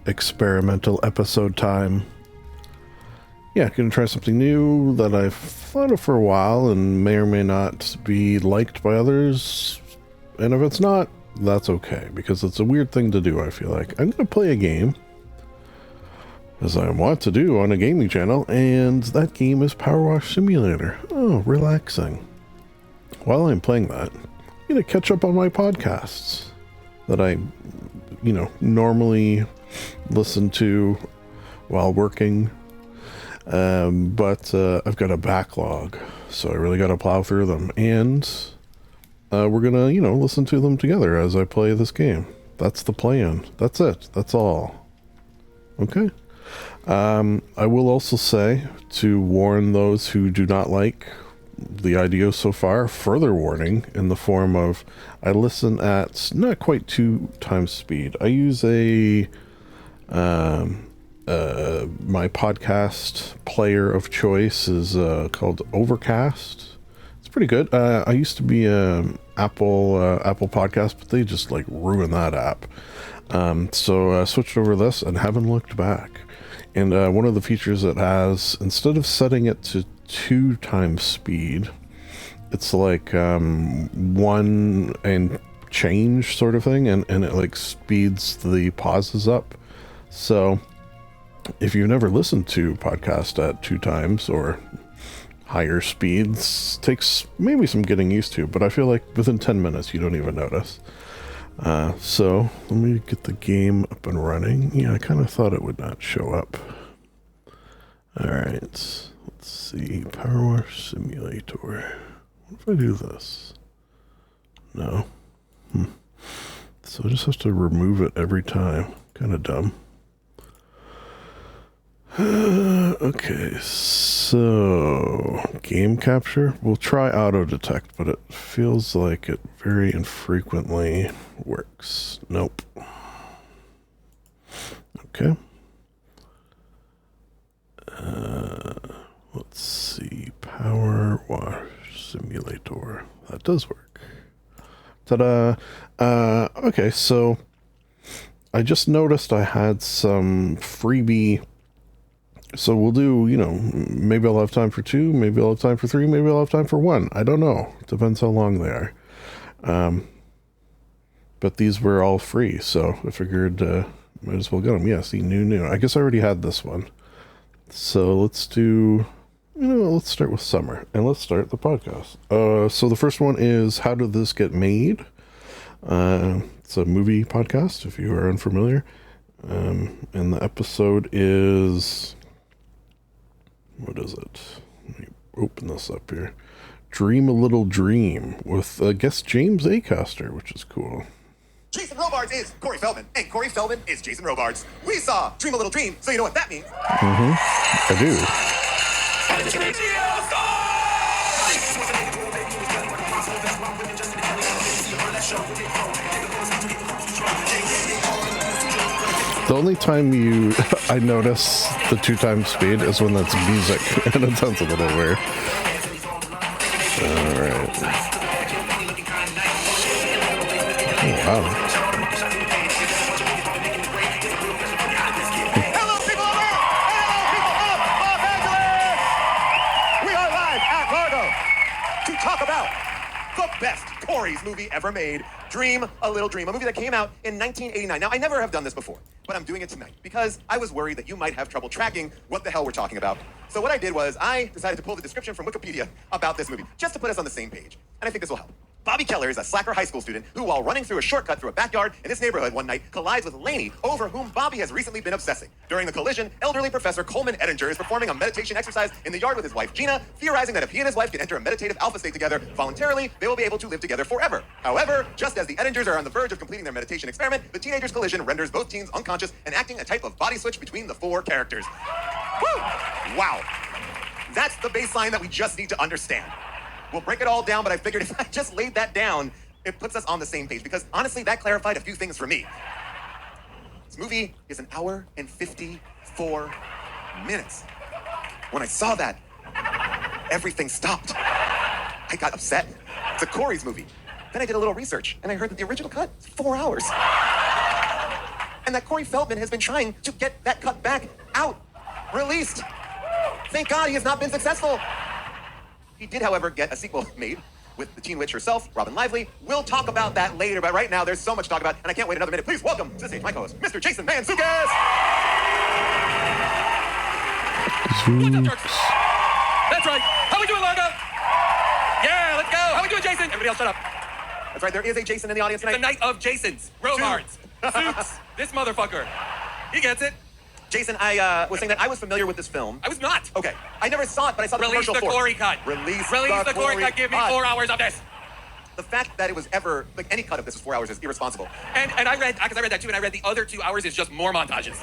experimental episode time. Yeah, gonna try something new that I've thought of for a while and may or may not be liked by others. And if it's not, that's okay, because it's a weird thing to do, I feel like. I'm gonna play a game, as I want to do on a gaming channel, and that game is PowerWash Simulator. Oh, relaxing. While I'm playing that, I'm gonna catch up on my podcasts that I, normally listen to while working. But I've got a backlog, so I really got to plow through them, and we're gonna, listen to them together as I play this game. That's the plan. That's it. That's all. Okay. I will also say, to warn those who do not like the idea so far, further warning in the form of I listen at not quite 2 times speed. I use my podcast player of choice is called Overcast. It's pretty good. I used to be Apple Podcast, but they just ruined that app. So I switched over to this and haven't looked back. And one of the features it has, instead of setting it to 2 times speed, it's 1 and change sort of thing, and it speeds the pauses up. So if you've never listened to podcast at 2 times or higher speeds, takes maybe some getting used to, but I feel like within 10 minutes you don't even notice. So let me get the game up and running. Yeah, I kind of thought it would not show up. Alright, let's see. PowerWash Simulator. What if I do this? No. So I just have to remove it every time. Kind of dumb. Okay, so game capture. We'll try auto detect, but it feels like it very infrequently works. Nope. Okay. Let's see. PowerWash Simulator. That does work. Ta-da! Okay, so I just noticed I had some freebie. So we'll do, maybe I'll have time for 2, maybe I'll have time for 3, maybe I'll have time for 1. I don't know. Depends how long they are. But these were all free, so I figured might as well get them. Yeah, see, new. I guess I already had this one. So let's do, let's start with summer, and let's start the podcast. So the first one is How Did This Get Made? It's a movie podcast, if you are unfamiliar. And the episode is... What is it? Let me open this up here. Dream a Little Dream with guest James Acaster, which is cool. Jason Robards is Corey Feldman, and Corey Feldman is Jason Robards. We saw Dream a Little Dream, so you know what that means. I do. The only time I notice the 2 times speed is when that's music, and it sounds a little weird. Alright. Oh, wow. Hello, people of Earth! Hello, people of Los Angeles! We are live at Largo to talk about the best Corey's movie ever made, Dream a Little Dream, a movie that came out in 1989. Now, I never have done this before, but I'm doing it tonight because I was worried that you might have trouble tracking what the hell we're talking about. So what I did was I decided to pull the description from Wikipedia about this movie, just to put us on the same page. And I think this will help. Bobby Keller is a slacker high school student who, while running through a shortcut through a backyard in this neighborhood one night, collides with Lainey, over whom Bobby has recently been obsessing. During the collision, elderly Professor Coleman Edinger is performing a meditation exercise in the yard with his wife Gina, theorizing that if he and his wife can enter a meditative alpha state together voluntarily, they will be able to live together forever. However, just as the Edingers are on the verge of completing their meditation experiment, the teenagers' collision renders both teens unconscious and acting a type of body switch between the 4 characters. Woo! Wow. That's the baseline that we just need to understand. We'll break it all down, but I figured if I just laid that down, it puts us on the same page, because honestly, that clarified a few things for me. This movie is 1 hour and 54 minutes. When I saw that, everything stopped. I got upset. It's a Corey's movie. Then I did a little research, and I heard that the original cut is 4 hours. and that Corey Feldman has been trying to get that cut back out, released. Thank God he has not been successful. He did, however, get a sequel made with the Teen Witch herself, Robin Lively. We'll talk about that later, but right now there's so much to talk about, and I can't wait another minute. Please welcome to the stage my co-host, Mr. Jason Mantzoukas! What's up, jerks? That's right. How we doing, Largo? Yeah, let's go. How we doing, Jason? Everybody else shut up. That's right, there is a Jason in the audience It's tonight. the night of Jasons. Robards. Suits. This motherfucker. He gets it. Jason, I was saying that I was familiar with this film. I was not. Okay, I never saw it, but I saw the Release commercial the for it. Corey cut. Release the Corey cut. Give me 4 hours of this. The fact that it was ever, like any cut of this was 4 hours is irresponsible. And I read, because I read that too, and I read the other 2 hours is just more montages.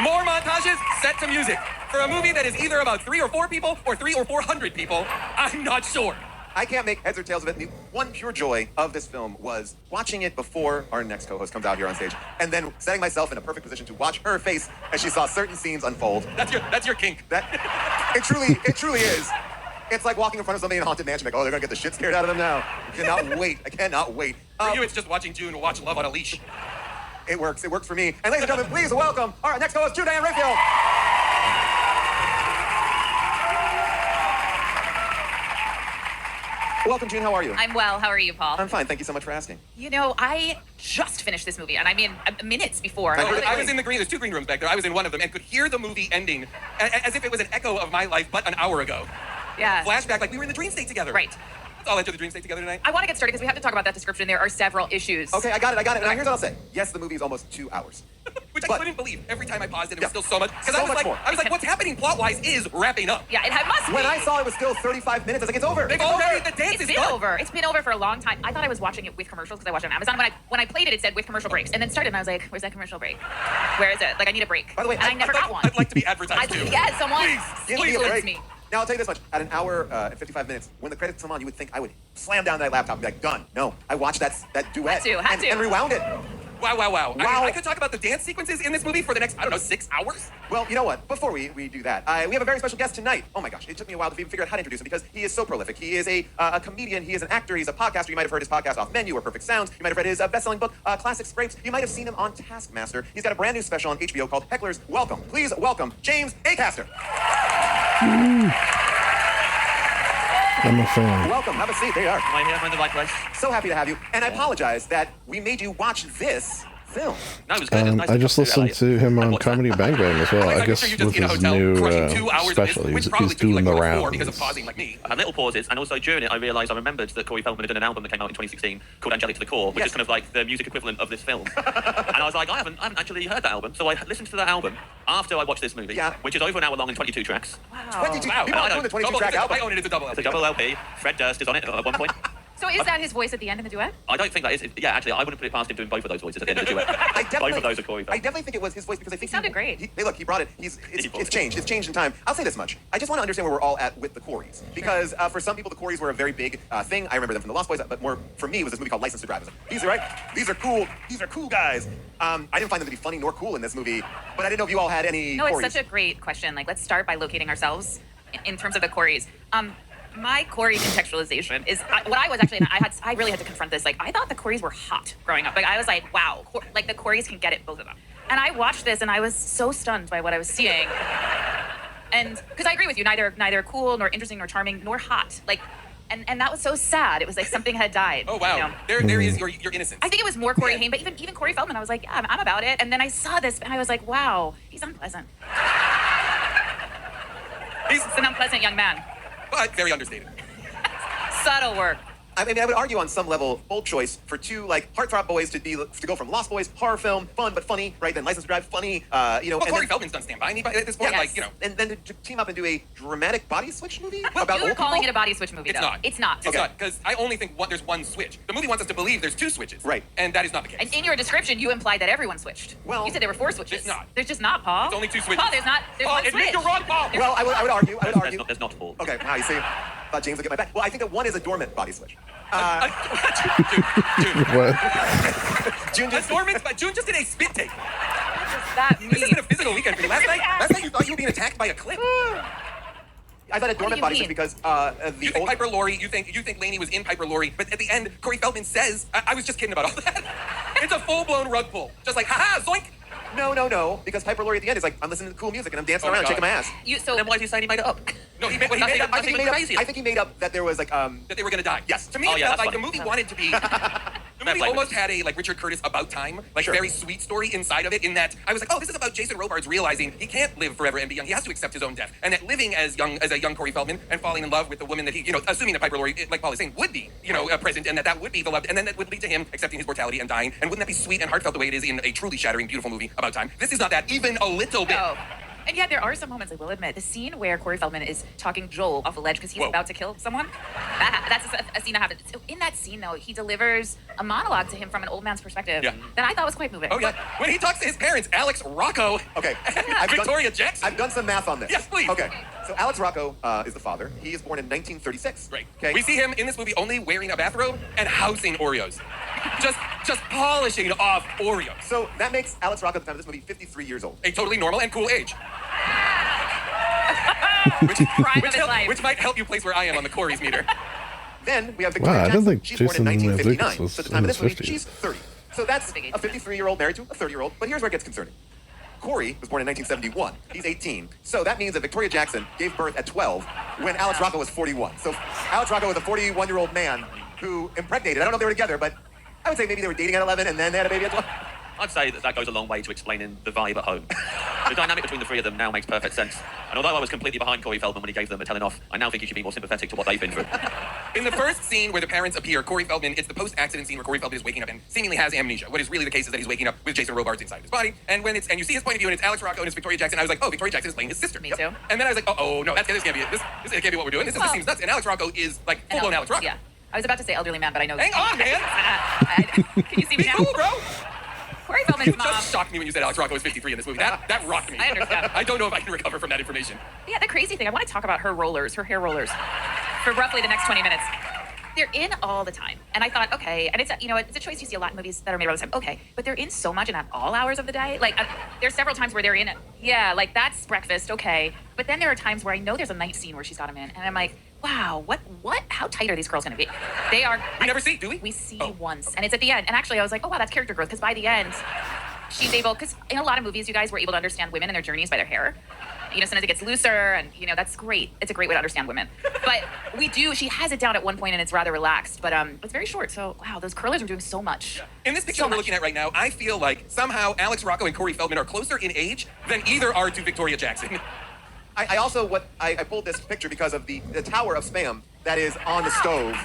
More montages set to music. For a movie that is either about 3 or 4 people or 300 or 400 people, I'm not sure. I can't make heads or tails of it. The one pure joy of this film was watching it before our next co-host comes out here on stage, and then setting myself in a perfect position to watch her face as she saw certain scenes unfold. That's your kink. It truly is. It's like walking in front of somebody in a haunted mansion, like, oh, they're gonna get the shit scared out of them now. I cannot wait. I cannot wait. For you, it's just watching June watch Love on a Leash. It works. It works for me. And ladies and gentlemen, please welcome our next co-host, June Diane Rayfield. Welcome, June. How are you? I'm well. How are you, Paul? I'm fine. Thank you so much for asking. You know, I just finished this movie, and I mean, minutes before. I was in the green. There's 2 green rooms back there. I was in one of them and could hear the movie ending as if it was an echo of my life, but an hour ago. Yeah. Flashback, like we were in the dream state together. Right. Let's all enter the dream state together tonight. I want to get started because we have to talk about that description. There are several issues. Okay, I got it. And here's what I'll say. Yes, the movie is almost 2 hours. Which But- I couldn't believe. Every time I paused it, it was still so much. Because So I was much like, more. what's happening plot-wise is wrapping up. Yeah, it must be. When I saw it was still 35 minutes, I was like, it's over. They've It's already, over. the dance It's is been done. over. It's been over for a long time. I thought I was watching it with commercials because I watched it on Amazon. When I played it, it said with commercial breaks, and then started, and I was like, where's that commercial break? Where is it? Like, I need a break. By the way, and I never got one. I'd like to be advertised too. Yeah, someone Give me a influence break. me. Now, I'll tell you this much. At an hour and 55 minutes, when the credits come on, you would think I would slam down that laptop and be like, done. No, I watched that duet Had to. and rewound it. Wow. Wow. I could talk about the dance sequences in this movie for the next, 6 hours. Well, you know what? Before we do that, we have a very special guest tonight. Oh my gosh, it took me a while to even figure out how to introduce him because he is so prolific. He is a comedian, he is an actor, he's a podcaster. You might have heard his podcast Off Menu or Perfect Sounds. You might have read his best-selling book, Classic Scrapes. You might have seen him on Taskmaster. He's got a brand new special on HBO called Hecklers. Welcome, please welcome James Acaster. I'm a fan. Welcome, have a seat. There you are. Am I here? Am I in the right place? So happy to have you. And I apologize that we made you watch this film. No, it was good. I just listened to him on Comedy Bang Bang as well. Like, I guess picture you just with in a his hotel new crushing 2 hours of this, special, which he's probably took you doing like the 4 rounds. because of pausing like me. I had little pauses, and also during it, I remembered that Corey Feldman had done an album that came out in 2016 called Angelic to the Core, which Yes. is kind of like the music equivalent of this film. And I was like, I haven't actually heard that album, so I listened to that album after I watched this movie, Yeah. which is over an hour long and 22 tracks. Wow. 22. Wow. People I are know. doing the 22-track album. I own it as a double It's a LP. double LP. Fred Durst is on it at one point. So is that his voice at the end in the duet? I don't think that is. Yeah, actually, I wouldn't put it past him doing both of those voices at the end of the duet. Both of those are Corey I Feldman. definitely think it was his voice because I think He sounded great. Hey, look, he brought it. It's changed. It's changed in time. I'll say this much. I just want to understand where we're all at with the Coreys because for some people the Coreys were a very big thing. I remember them from the Lost Boys, but more for me was this movie called License to Drive. These are cool. These are cool guys. I didn't find them to be funny nor cool in this movie, but I didn't know if you all had any. No, it's Coreys. such a great question. Like, let's start by locating ourselves in terms of the Coreys. My Corey contextualization is what I was actually, and I really had to confront this. Like, I thought the Coreys were hot growing up. Like, I was like, wow, like the Coreys can get it, both of them. And I watched this, and I was so stunned by what I was seeing. And because I agree with you, neither cool, nor interesting, nor charming, nor hot. Like, and that was so sad. It was like something had died. Oh, wow. You know? There is your innocence. I think it was more Corey Haim, but even Corey Feldman, I was like, yeah, I'm about it. And then I saw this, and I was like, wow, he's unpleasant. He's an unpleasant young man. But very understated. Subtle work. I mean, I would argue on some level, bold choice for two like heartthrob boys to go from Lost Boys, horror film, fun but funny, right? Then License to Drive, funny, Well, and Corey then, Feldman's done Stand By Me at this point, Yes. like, you know. and then to team up and do a dramatic body switch movie Well, about you were old calling people? it a body switch movie, It's though. not. It's not. It's not, because I only think there's one switch. The movie wants us to believe there's 2 switches. Right. And that is not the case. And in your description, you implied that everyone switched. Well, you said there were 4 switches. it's not. There's just not, Paul. There's only 2 switches. Paul, there's not. There's Paul, one admit switch. you're wrong, Paul. Well, I would argue. There's not Paul. Okay, now you see, thought James would get my back. Well, I think that one is a dormant body switch. Dude, What? June just, but June just did a spit take. What does that mean? This has been a physical weekend for you. Last night you thought you were being attacked by a clip. I thought a do dormant you body mean? switch because You the think old. Piper Laurie, you think Lainey was in Piper Laurie, but at the end, Corey Feldman says, I was just kidding about all that. It's a full-blown rug pull. Just like, haha, zoink. No, because Piper Laurie at the end is like, I'm listening to cool music and I'm dancing Oh my around, God. shaking my ass. So Then why do you say he made it up? No, he made up. I think he made up. crazy. I think he made up that there was like That they were gonna die. Yes. To me, Oh, it yeah, felt that's like the funny. movie wanted to be. The movie play, almost had a like Richard Curtis About Time, like Sure. very sweet story inside of it. In that I was like, oh, this is about Jason Robards realizing he can't live forever and be young. He has to accept his own death, and that living as a young Corey Feldman and falling in love with the woman that he, assuming that Piper Laurie, like Paul is saying, would be, present, and that would be the love, and then that would lead to him accepting his mortality and dying. And wouldn't that be sweet and heartfelt the way it is in a truly shattering, beautiful movie about time? This is not that even a little bit. No. And yet there are some moments, I will admit, the scene where Corey Feldman is talking Joel off a ledge because he's Whoa. about to kill someone, that's a scene that happened. So in that scene, though, he delivers a monologue to him from an old man's perspective Yeah. that I thought was quite moving. Oh yeah, when he talks to his parents, Alex Rocco. Okay. and Victoria Jackson. I've done some math on this. Yes, please. Okay. So Alex Rocco is the father. He is born in 1936. Great. Okay. We see him in this movie only wearing a bathrobe and housing Oreos. Just polishing off Oreos. So that makes Alex Rocco at the time of this movie 53 years old. A totally normal and cool age. Prime of his life. Which might help you place where I am on the Corey's meter. Then we have Victoria Wow, I Jackson. didn't think She's born in Jason 1959. Sudeikis was So at the time of this in movie, his 50s. she's 30. So that's Big age. a 53-year-old married to a 30-year-old. But here's where it gets concerning. Corey was born in 1971. He's 18. So that means that Victoria Jackson gave birth at 12 when Alex Rocco was 41. So Alex Rocco was a 41-year-old man who impregnated. I don't know if they were together, but I would say maybe they were dating at 11 and then they had a baby at 12. I'd say that goes a long way to explaining the vibe at home. The dynamic between the three of them now makes perfect sense. And although I was completely behind Corey Feldman when he gave them a telling off, I now think you should be more sympathetic to what they've been through. In the first scene where the parents appear, Corey Feldman, it's the post-accident scene where Corey Feldman is waking up and seemingly has amnesia. What is really the case is that he's waking up with Jason Robards inside his body. And when you see his point of view and it's Alex Rocco and it's Victoria Jackson, I was like, oh, Victoria Jackson is playing his sister. Me too. And then I was like, oh no, this can't be it. This can't be what we're doing. This seems nuts. And Alex Rocco is like full-blown Alex Rocco. Yeah. I was about to say elderly man, but I know. Hang on, man. Can you see me Be now? cool, bro. Corey You Feldman's mom. just shocked me when you said Alex Rocco was 53 in this movie. That rocked me. I understand. I don't know if I can recover from that information. Yeah, the crazy thing, I want to talk about her hair rollers, for roughly the next 20 minutes. They're in all the time. And I thought, okay, and it's a choice you see a lot in movies that are made all the time. Okay, but they're in so much and at all hours of the day. Like, there's several times where they're in it. Yeah, like that's breakfast, okay. But then there are times where I know there's a night scene where she's got them in, and I'm like, wow, what, how tight are these girls gonna be? They are. We never see, do we? We see once, and it's at the end. And actually, I was like, oh wow, that's character growth, because by the end, she's able, because in a lot of movies, you guys were able to understand women and their journeys by their hair. Sometimes it gets looser, and that's great. It's a great way to understand women. But she has it down at one point, and it's rather relaxed, but it's very short. So wow, those curlers are doing so much. In this picture So we're much. looking at right now, I feel like somehow Alex Rocco and Corey Feldman are closer in age than either are to Victoria Jackson. I also I pulled this picture because of the tower of spam that is on the stove.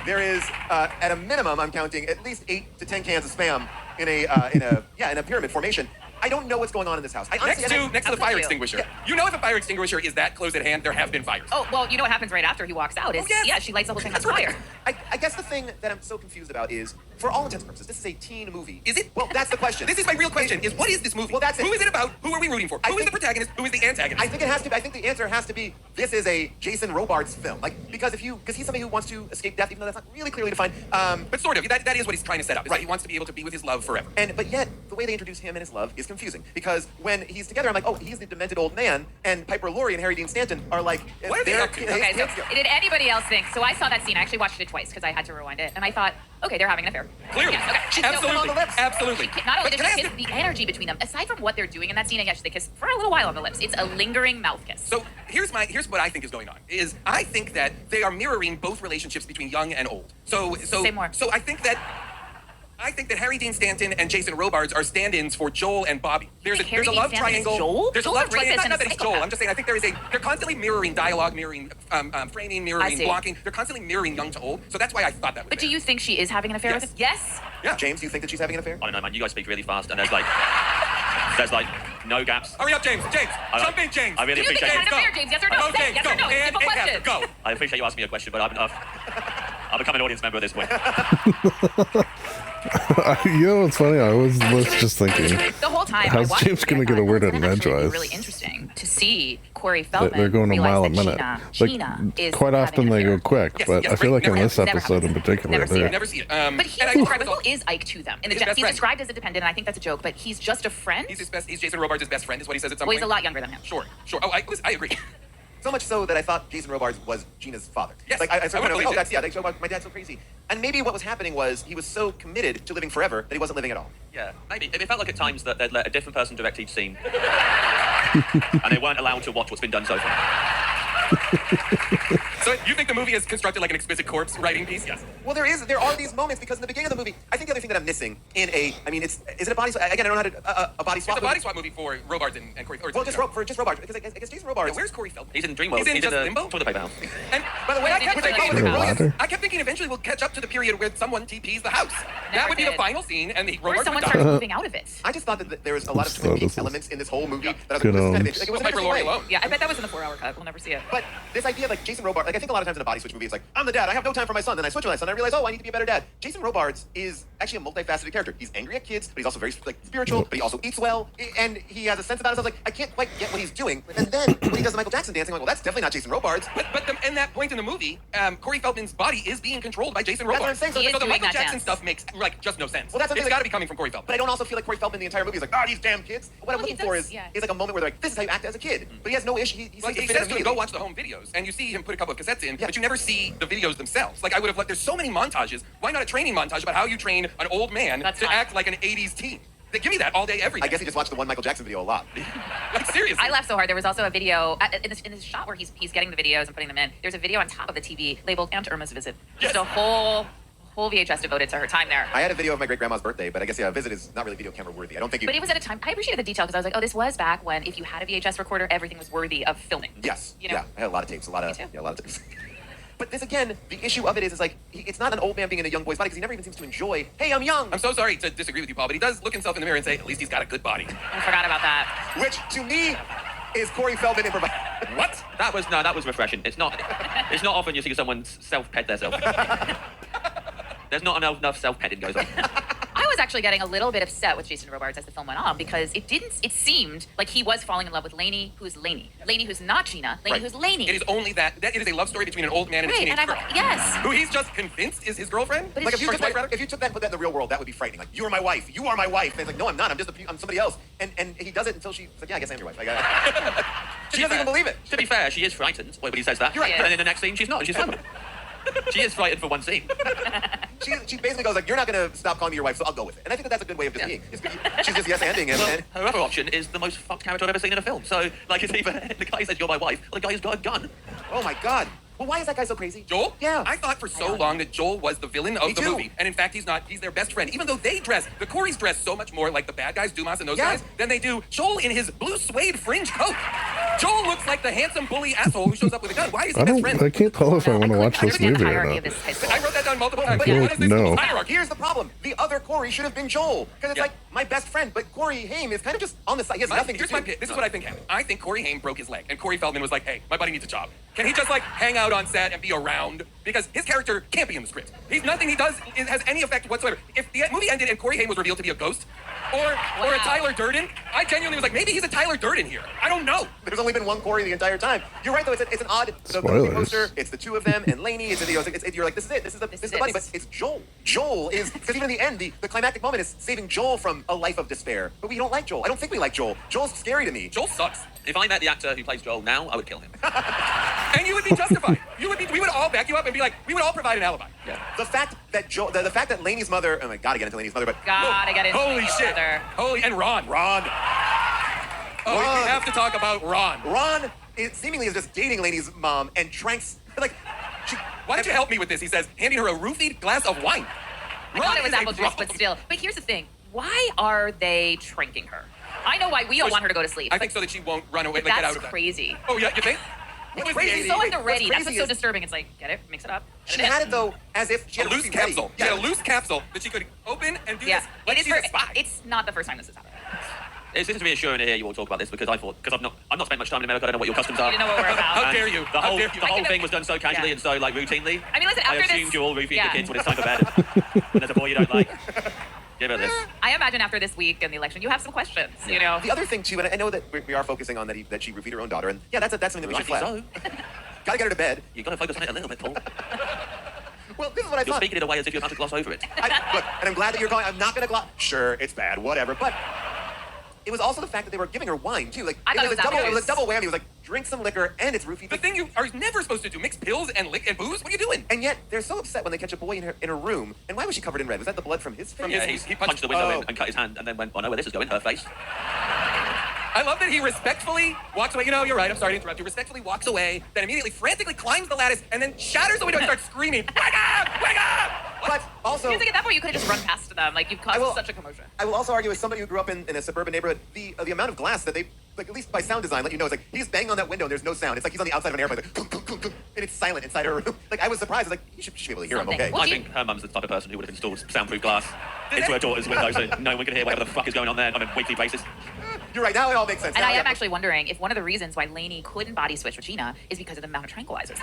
There is at a minimum, I'm counting at least 8 to 10 cans of spam in a pyramid formation. I don't know what's going on in this house. Next to the I'll fire tell you. extinguisher. Yeah. If a fire extinguisher is that close at hand, there have been fires. Oh, well, you know what happens right after he walks out is, Oh, yes. yeah, she lights the whole thing on That's right. fire. I guess the thing that I'm so confused about is, for all intents and purposes, this is a teen movie. Is it? Well, that's the question. This is my real question, is what is this movie? Well, that's it. Who is it about? Who are we rooting for? I Who is the think- protagonist? Who is the antagonist? I think it has to be. I think the answer has to be this is a Jason Robards film. Because he's somebody who wants to escape death, even though that's not really clearly defined. But sort of. That is what he's trying to set up. Is that Right. he wants to be able to be with his love forever. But yet the way they introduce him and his love is confusing because when he's together, I'm like, oh, he's the demented old man, and Piper Laurie and Harry Dean Stanton are like, What are they they're- up to? Okay, so his- did anybody else think? So I saw that scene. I actually watched it twice because I had to rewind it, and I thought, okay, they're having an affair. Clearly. Yes, okay. She kissed him on the lips. Absolutely. Not only But did can I she ask kiss, the energy between them, aside from what they're doing in that scene, and actually they kiss for a little while on the lips. It's a lingering mouth kiss. So here's what I think is going on. Is I think that they are mirroring both relationships between young and old. So Say more. So I think that Harry Dean Stanton and Jason Robards are stand-ins for Joel and Bobby. There's think a Harry Dean love Stanton is triangle. Joel? There's Joel's a love a rapist triangle. and Not a that it's Joel. psychopath. I'm just saying I think they're constantly mirroring dialogue, mirroring framing, I mirroring see. blocking. They're constantly mirroring young to old. So that's why I thought that was But do there. you think she is having an affair Yes. with him? Yes. Yeah. James, do you think that she's having an affair? I don't know, man. You guys speak really fast, and there's no gaps. Hurry up, James. I- Jump in, James. I really Do you think appreciate they're it. having an affair, James? Yes or no? Okay, Say yes go. or no. It's a simple And question. answer, go. I appreciate you asking me a question, but I've become an audience member at this point. It's funny. I was just thinking, The whole time, How's I watched James the gonna movie, get I a thought, word it's in gonna actually be edgewise? really interesting to see Corey Feldman. they're going a realize mile a that minute. Gina is Quite having often an they affair. go quick, Yes, but yes, I feel like in never- this episode in happens. particular, Never see they're it. Never see it. But he's and I describe who is Ike to them? His best He's friend. described as independent, and I think that's a joke. But he's just a friend. He's Jason Robards' best friend, is what he says at some Well, point. he's a lot younger than him. Sure. Oh, I agree. So much so that I thought Jason Robards was Gina's father. Yes, Like I sort of believe like, oh, it. that's they show about my dad's so crazy. And maybe what was happening was he was so committed to living forever that he wasn't living at all. Yeah, maybe. It felt like at times that they'd let a different person direct each scene. And they weren't allowed to watch what's been done so far. So you think the movie is constructed like an exquisite corpse writing piece? Yes. Well, there are these moments because in the beginning of the movie, I think the other thing that I'm missing in is it a body swap? Again, I don't know how to a body swap. It's a body swap movie for Robards and Corey. Well, just Robards because I guess Jason Robards. Yeah, where's Corey Feldman? He's in Dreamworld. He's in just the Limbo? toilet paper house. And by the way, I kept Is it thinking, in the ladder? I kept thinking eventually we'll catch up to the period where someone TPs the house. That would be the did. final scene, and the Or Robards someone would starts die. moving out of it. I just thought that there was a lot of So Twin this Peaks is- elements in this whole movie that I was Good like, this is on. kind of interesting. Like, it was Well, an Piper interesting Laurie way. alone. Yeah, I bet that was in the 4-hour cut. We'll never see it. But this idea of like Jason Robards, like I think a lot of times in a body switch movie, it's like, I'm the dad, I have no time for my son, then I switch with my son, and I realize, oh, I need to be a better dad. Jason Robards is actually a multifaceted character. He's angry at kids, but he's also very like spiritual, but he also eats well, and he has a sense about himself. Like, I can't quite get what he's doing. And then when he does the Michael Jackson dancing, I'm like, well, that's definitely not Jason Robards. In that point in the movie, Corey Feldman's body is being controlled by Jason That's Robards. what I'm saying. So He is So the doing Michael that Jackson dance. stuff makes like just no sense. Well, that's the It's thing, got to like- be coming from Corey Feldman. But I don't also feel like Corey Feldman the entire movie is like, these damn kids. What I'm Well, he looking for does, is yeah. like a moment where they're like, this is how you act as a kid. But he has no issue. He Like seems he to fit says in to him, immediately. go watch the home videos, and you see him put a couple of cassettes in, Yeah. but you never see the videos themselves. Like I would have, like, there's so many montages. Why not a training montage about how you train an old man That's to fun. act like an '80s teen? They give me that all day, every day. I guess he just watched the one Michael Jackson video a lot. Like seriously. I laughed so hard. There was also a video in this shot where he's getting the videos and putting them in. There's a video on top of the TV labeled Aunt Irma's Visit. Just Yes. a whole VHS devoted to her time there. I had a video of my great grandma's birthday, but I guess a visit is not really video camera worthy. I don't think you. But it was at a time, I appreciated the detail because I was like, oh, this was back when if you had a VHS recorder, everything was worthy of filming. Yes. You know? Yeah. I had a lot of tapes. A lot Me too. of tapes. But this again, the issue of it is like it's not an old man being in a young boy's body because he never even seems to enjoy. Hey, I'm young. I'm so sorry to disagree with you, Paul, but he does look himself in the mirror and say, at least he's got a good body. I forgot about that. Which to me is Corey Feldman improvised. What? That was refreshing. It's not often you see someone self-pet themselves. There's not enough self-petting goes on. I was actually getting a little bit upset with Jason Robards as the film went on because it seemed like he was falling in love with Lainey, who's Lainey. Lainey, who's not Gina. Lainey, Right. who's Lainey. It is only that it is a love story between an old man and a Right, teenage and I'm girl. like, yes. Who he's just convinced is his girlfriend? But Like it's if you, first took wife, rather? that, if you took that and put that in the real world, that would be frightening. Like, you are my wife. You are my wife. And it's like, no, I'm not. I'm somebody else. And he does it until she's like, yeah, I guess I'm your wife. Like, she doesn't even believe it. To be fair, she is frightened when he says that. You're right. And then in the next scene, she's not. And she's fine with it. She is frightened for one scene. She basically goes like, you're not going to stop calling me your wife, so I'll go with it. And I think that's a good way of just being. She's just yes-anding him. Well, And her other option is the most fucked character I've ever seen in a film. So, like, it's either the guy says you're my wife, or the guy who's got a gun. oh my God. Well, why is that guy so crazy? Joel? Yeah. I thought for so don't long that Joel was the villain Me of the too. movie. And in fact, he's not. He's their best friend. Even though they dress, the Coreys dress so much more like the bad guys, Dumas and those Yeah. guys, than they do Joel in his blue suede fringe coat. Joel looks like the handsome bully asshole who shows up with a gun. Why is he best friend? I can't tell if I want to watch I this couldn't movie the or hierarchy not. of this high school. I wrote that down multiple times. feel What like is this no. hierarchy? Here's the problem. The other Corey should have been Joel. Because it's Yeah. like my best friend, but Corey Haim is kind of just on the side. He has nothing Here's to my do. pick. This is what I think happened. I think Corey Haim broke his leg, and Corey Feldman was like, "Hey, my buddy needs a job. Can he just like hang out on set and be around? Because his character can't be in the script. Nothing he does has any effect whatsoever. If the movie ended and Corey Haim was revealed to be a ghost, or a Wow. Tyler Durden, I genuinely was like, maybe he's a Tyler Durden here. I don't know. There's only been one Corey the entire time. You're right, though. It's an odd the movie Spoilers. poster. It's the two of them and Lainey. You're like, this is it. This is the buddy. But it's Joel. Joel is because even in the end, the climactic moment is saving Joel from a life of despair. But we don't like Joel. I don't think we like Joel. Joel's scary to me. Joel sucks, If I met the actor who plays Joel now, I would kill him. and you would be justified. We would all back you up and be like, we would all provide an alibi. Yeah. The fact that the fact that Lainey's mother. Oh, I gotta get into Lainey's mother, but Gotta get into Holy it shit! together. Holy and Ron. Oh, Ron. we have to talk about Ron. Ron seemingly is just dating Lainey's mom and Tranks like. Why don't you help me with this? He says, handing her a roofied glass of wine. I thought it was is a apple juice, but problem. still. But here's the thing. Why are they tranking her? I know why we don't want her to go to sleep. I think so that she won't run away, but like, get that's out of that. crazy. Oh, yeah, you think? It was crazy. the So 80s. at the ready. That's crazy what's so is- disturbing. It's like, get it, mix it up. She had it though as if she A had loose roofie ready. capsule. She had a loose capsule that she could open and do Yeah, this. Like it is she's her. a spy. It's not the first time this has happened. It's just reassuring to hear you all talk about this because I've not spent much time in America. I don't know what your customs are. You didn't know what we're about. How dare you? The How whole, dare you? the I whole can- thing was done so casually yeah. and so like routinely. I mean, listen, I after this- assumed you're all roofing yeah. the kids when it's time for bed. And there's a boy you don't like. Give her this. I imagine after this week and the election, you have some questions. You know. The other thing too, and I know that we are focusing on that she roofied her own daughter, and yeah, that's something that we should Rightly flag. so. Gotta get her to bed. You've got to focus on it a little bit, Paul. Well, this is what I You're thought. speaking it away as if you're about to gloss over it. Look, and I'm glad that you're calling. I'm not gonna gloss. Sure, it's bad, whatever. But it was also the fact that they were giving her wine too. Like I thought it was a double whammy. It was like drink some liquor and it's roofied. The thing you are never supposed to do, mix pills and lick and booze? What are you doing? And yet they're so upset when they catch a boy in her room. And why was she covered in red? Was that the blood from his face? Yeah, he punched the window in and cut his hand and then went, oh no, where this is going, her face. I love that he respectfully walks away. You know, you're right. I'm sorry to interrupt you. Respectfully walks away, then immediately frantically climbs the lattice and then shatters the window and starts screaming, "Wake up! Wake up!" But also, Feels like at that point you could have just run past them. Like you've caused such a commotion. I will also argue, as somebody who grew up in a suburban neighborhood, the amount of glass that they, like at least by sound design, let you know, it's like he's banging on that window and there's no sound. It's like he's on the outside of an airplane, like, and it's silent inside her room. Like I was surprised. I was like, you should be able to hear him, okay? Well, I think her mum's the type of person who would have installed soundproof glass into her daughter's window so no one could hear whatever the fuck is going on there on a weekly basis. You're right. Now it all makes sense. And Now, I yeah. am actually wondering if one of the reasons why Lainey couldn't body switch with Gina is because of the amount of tranquilizers.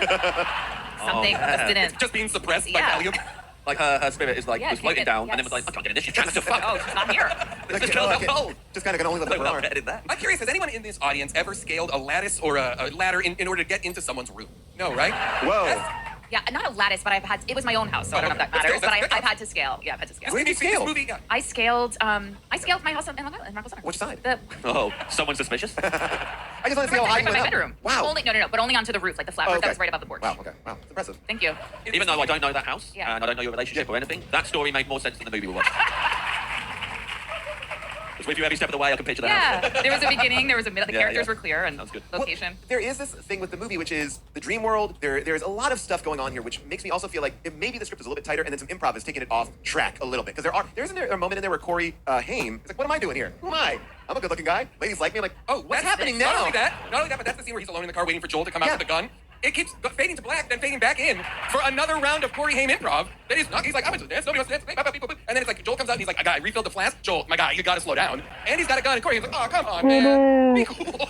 Something just didn't. Just being suppressed by Yeah. Valium. Like her spirit is like, Yeah, was floating down yes. and then was like, I can't get in this, she's trapped as fuck. Oh, she's not here. This Like, is oh, so okay. cold. Just kind of can only lift Like, her well, arm. better did that. I'm curious, has anyone in this audience ever scaled a lattice or a ladder in order to get into someone's room? No, right? Whoa. Yeah, not a lattice, but it was my own house, so I don't know if that That's matters. good, But that's I've had to scale. Yeah, I've had to scale. Where did you scale? This movie, yeah. I scaled my house in Long Island, in Rockwell Center. Which side? The Oh, someone suspicious? I just want to see how high you my went up. bedroom. Wow. Only, no, but only onto the roof, like the flat Oh, roof okay. that was right above the porch. Wow. Okay. Wow. It's impressive. Thank you. Even though I don't know that house Yeah. and I don't know your relationship or anything, that story made more sense than the movie we watched. It's with you every step of the way, I can picture the house. Yeah, there was a beginning, there was a middle. The Yeah, characters yeah. were clear and Sounds good. location. Well, there is this thing with the movie, which is the dream world. There's a lot of stuff going on here, which makes me also feel like maybe the script is a little bit tighter, and then some improv is taking it off track a little bit. Because there's a moment in there where Corey Haim is like, "What am I doing here? Who am I? I'm a good-looking guy. Ladies like me." I'm like, Oh, what's that's- happening Not now? only that, but that's the scene where he's alone in the car waiting for Joel to come out Yeah. with the gun. It keeps fading to black, then fading back in for another round of Corey Haim improv. That is not, he's like, I'm into dance, nobody wants to dance. And then it's like, Joel comes out and he's like, I refilled the flask. Joel, my guy, you gotta slow down. And he's got a gun, and Corey's like, oh, come on, man. Be cool.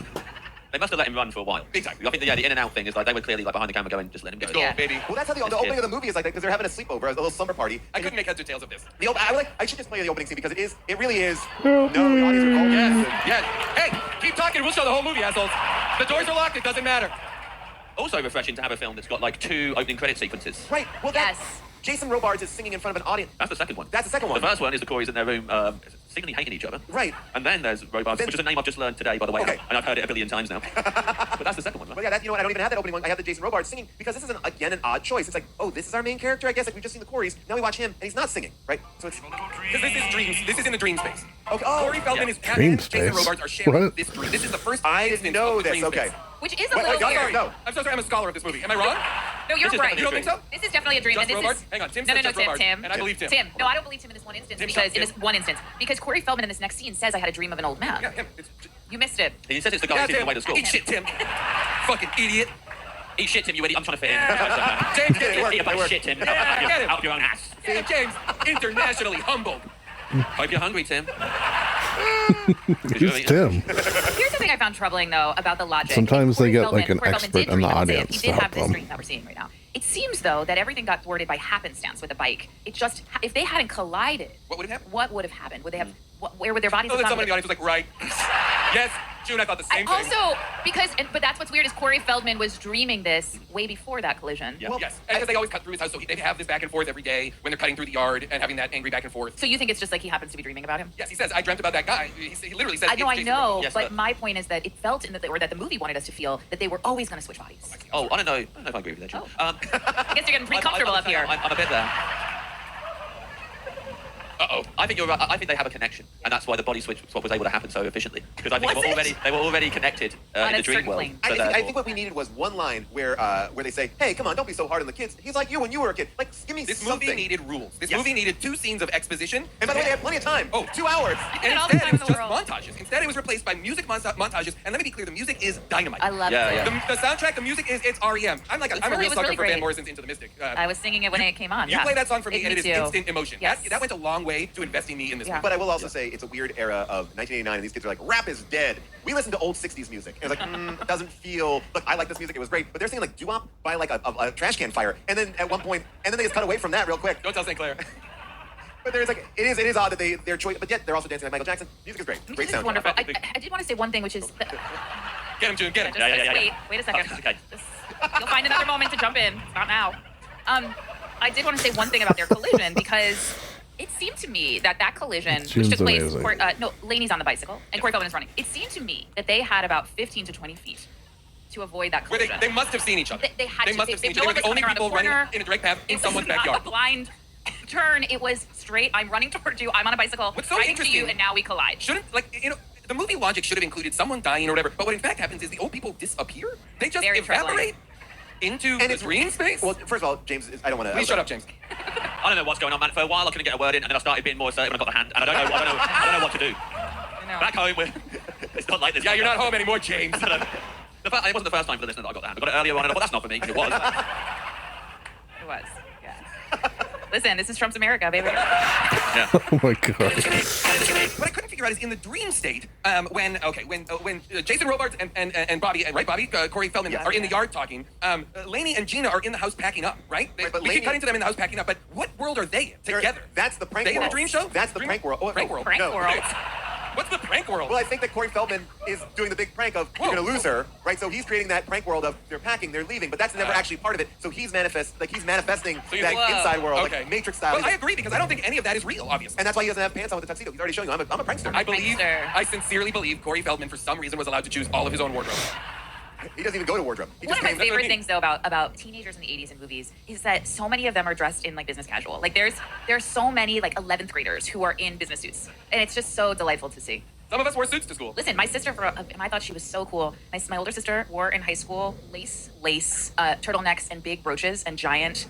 They must have let him run for a while. Exactly. I think the in and out thing is like they were clearly like behind the camera going, just let him go. Let's go, Yeah. baby. Well, that's how the opening of the movie is like that, because they're having a sleepover, a little slumber party. I couldn't make heads or tails of this. I should just play the opening scene because it really is. No, the audience are cold. Yes. Hey, keep talking. We'll show the whole movie, assholes. The doors are locked. It doesn't matter. Also refreshing to have a film that's got like 2 opening credit sequences. Right. Well, Yes. Jason Robards is singing in front of an audience. That's the second one. That's the second one. The first one is the Corys in their room secretly hating each other. Right. And then there's Robards, which is a name I've just learned today, by the way. Okay. And I've heard it a billion times now. But that's the second one, right? But yeah, you know what? I don't even have that opening one. I have the Jason Robards singing because this is again an odd choice. It's like, oh, this is our main character. I guess like we've just seen the Corys. Now we watch him and he's not singing, right? So it's Because this is dreams. This is in the dream space. okay. Oh, Corey Feldman yeah. is Dream and Jason space? Robards are sharing What? this dream. This is the first I didn't instance know of the this. dream Okay. space. Which is a Wait, little wait, weird. no. I'm so sorry. I'm a scholar of this movie. Am I wrong? No, you're This is right. You don't think so? This is definitely a dream, Just and this Robards? is Hang on, Tim no, said no, just Tim, Robards, Tim, and I believe Tim. Tim, no, I don't believe Tim in this one instance Tim because shot in this Tim. one instance because Corey Feldman in this next scene says I had a dream of an old man. Yeah, him. It's, You missed it. He says it's the guy yeah, who's leading Tim. the way to school. Eat shit, Tim. Fucking idiot. Eat shit, Tim, you idiot. I'm trying to fit in. Yeah. James, get it. Eat a bunch of shit, Tim. Yeah, get it. Out of your own ass. Yeah, James, internationally humbled. Hope you're hungry, Tim. Who's Tim? Here's the thing I found troubling though about the logic. Sometimes they Corey get, like, an Corey expert did in the dream, I'll say it. audience He to did help have this them. dream that we're seeing right now. It seems though that everything got thwarted by happenstance with the bike. It just if they hadn't collided, What would have happened? what would have happened? Would they have? Where would their bodies Oh, have then gone? someone in the audience was like, right. Yes, June, I thought the same thing. Also, but that's what's weird is Corey Feldman was dreaming this way before that collision. Yeah. Well, Yes, because they always cut through his house, so they have this back and forth every day when they're cutting through the yard and having that angry back and forth. So you think it's just like he happens to be dreaming about him? Yes, he says, I dreamt about that guy. He literally says, I know, it's I Jason know, Robards. Yes, but but- my point is that it felt that the movie wanted us to feel that they were always going to switch bodies. Oh, I don't know if I agree with that, Jim. Oh. I guess you're getting pretty comfortable up here. I'm a bit there. Uh-oh. I think you're right. I think they have a connection, and that's why the body swap was able to happen so efficiently. Because I think Was they were already connected On in a the dream certain world. plane. So I therefore- think what we needed was one line where they say, "Hey, come on, don't be so hard on the kids. He's like you when you were a kid. Like, give me This something." movie needed rules. This Yes. movie needed 2 scenes of exposition. And by the way, they had plenty of time. Oh. 2 hours. And had all the instead, time it was in the just world. montages. Instead, it was replaced by music montages. And let me be clear, the music is dynamite. I love Yeah, it. yeah. The soundtrack, the music it's REM. I'm a It real was sucker really for Van great. Morrison's Into the Mystic. I was singing it when it came on. You yeah. play that song for me, and it is too. instant emotion. Yes. That went a long way to investing me in this Yeah. movie. But I will also say it's a weird era of 1989, and these kids are like, rap is dead. We listen to old 60s music. And it's like, it doesn't feel, look, I like this music, it was great. But they're singing like doo-wop by like a trash can fire. And then at one point, and then they just cut away from that real quick. Don't tell St. Clair. But there's like, it is odd that their choice, but yet they're also dancing like Michael Jackson. Music is great. Great This is sound. wonderful. I did want to say one thing, which is Get him, June, get him. wait a second. Oh, okay. You'll find another moment to jump in. It's not now. I did want to say one thing about their collision because It seemed to me that collision, It which seems took place, amazing. no, Laney's on the bicycle and Corey Feldman is running. It seemed to me that they had about 15 to 20 feet to avoid that Where collision. they must have seen each other. They had to. must have seen each no other. one They were the only was coming around people a running corner. in a direct path in It someone's was not backyard. a blind turn. It was straight. I'm running towards you. I'm on a bicycle. What's so right to interesting- you, and now we collide. Shouldn't, the movie logic should have included someone dying or whatever, but what in fact happens is the old people disappear. They just Very evaporate into And the it's dream space. Well, first of all, James, I don't want to. Please shut up, James. I don't know what's going on, man. For a while, I couldn't get a word in, and then I started being more assertive when I got the hand, and I don't know what to do. Back home, it's not like this. Yeah, you're not home anymore, James. It wasn't the first time for the listener that I got the hand. I got it earlier on, and I thought, that's not for me. It was. It was. Yeah. Listen, this is Trump's America, baby. Yeah. Oh my god. What I couldn't figure out is in the dream state, when Jason Robards and Bobby, right, Bobby, Corey Feldman are in the yard talking, Laney and Gina are in the house packing up, right? Right, but we Laney- keep cutting to them in the house packing up, but what world are they in together? That's the prank They in world. a dream show? That's the Dream- prank world. Oh, Prank no, world. Prank no. world. What's the prank world? Well, I think that Corey Feldman is doing the big prank of you're gonna lose her, right? So he's creating that prank world of they're packing, they're leaving, but that's never actually part of it. So he's manifesting you that think- inside world, Okay. like Matrix style. Well, I agree because I don't think any of that is real, obviously. And that's why he doesn't have pants on with the tuxedo. He's already showing you, I'm a prankster. I sincerely believe Corey Feldman, for some reason, was allowed to choose all of his own wardrobe. He doesn't even go to wardrobe. He One just of my came. That's what I favorite mean. things though about teenagers in the 80s in movies is that so many of them are dressed in like business casual. Like there's so many like 11th graders who are in business suits, and it's just so delightful to see. Some of us wore suits to school. Listen, my sister, and I thought she was so cool. My older sister wore in high school lace, turtlenecks, and big brooches, and giant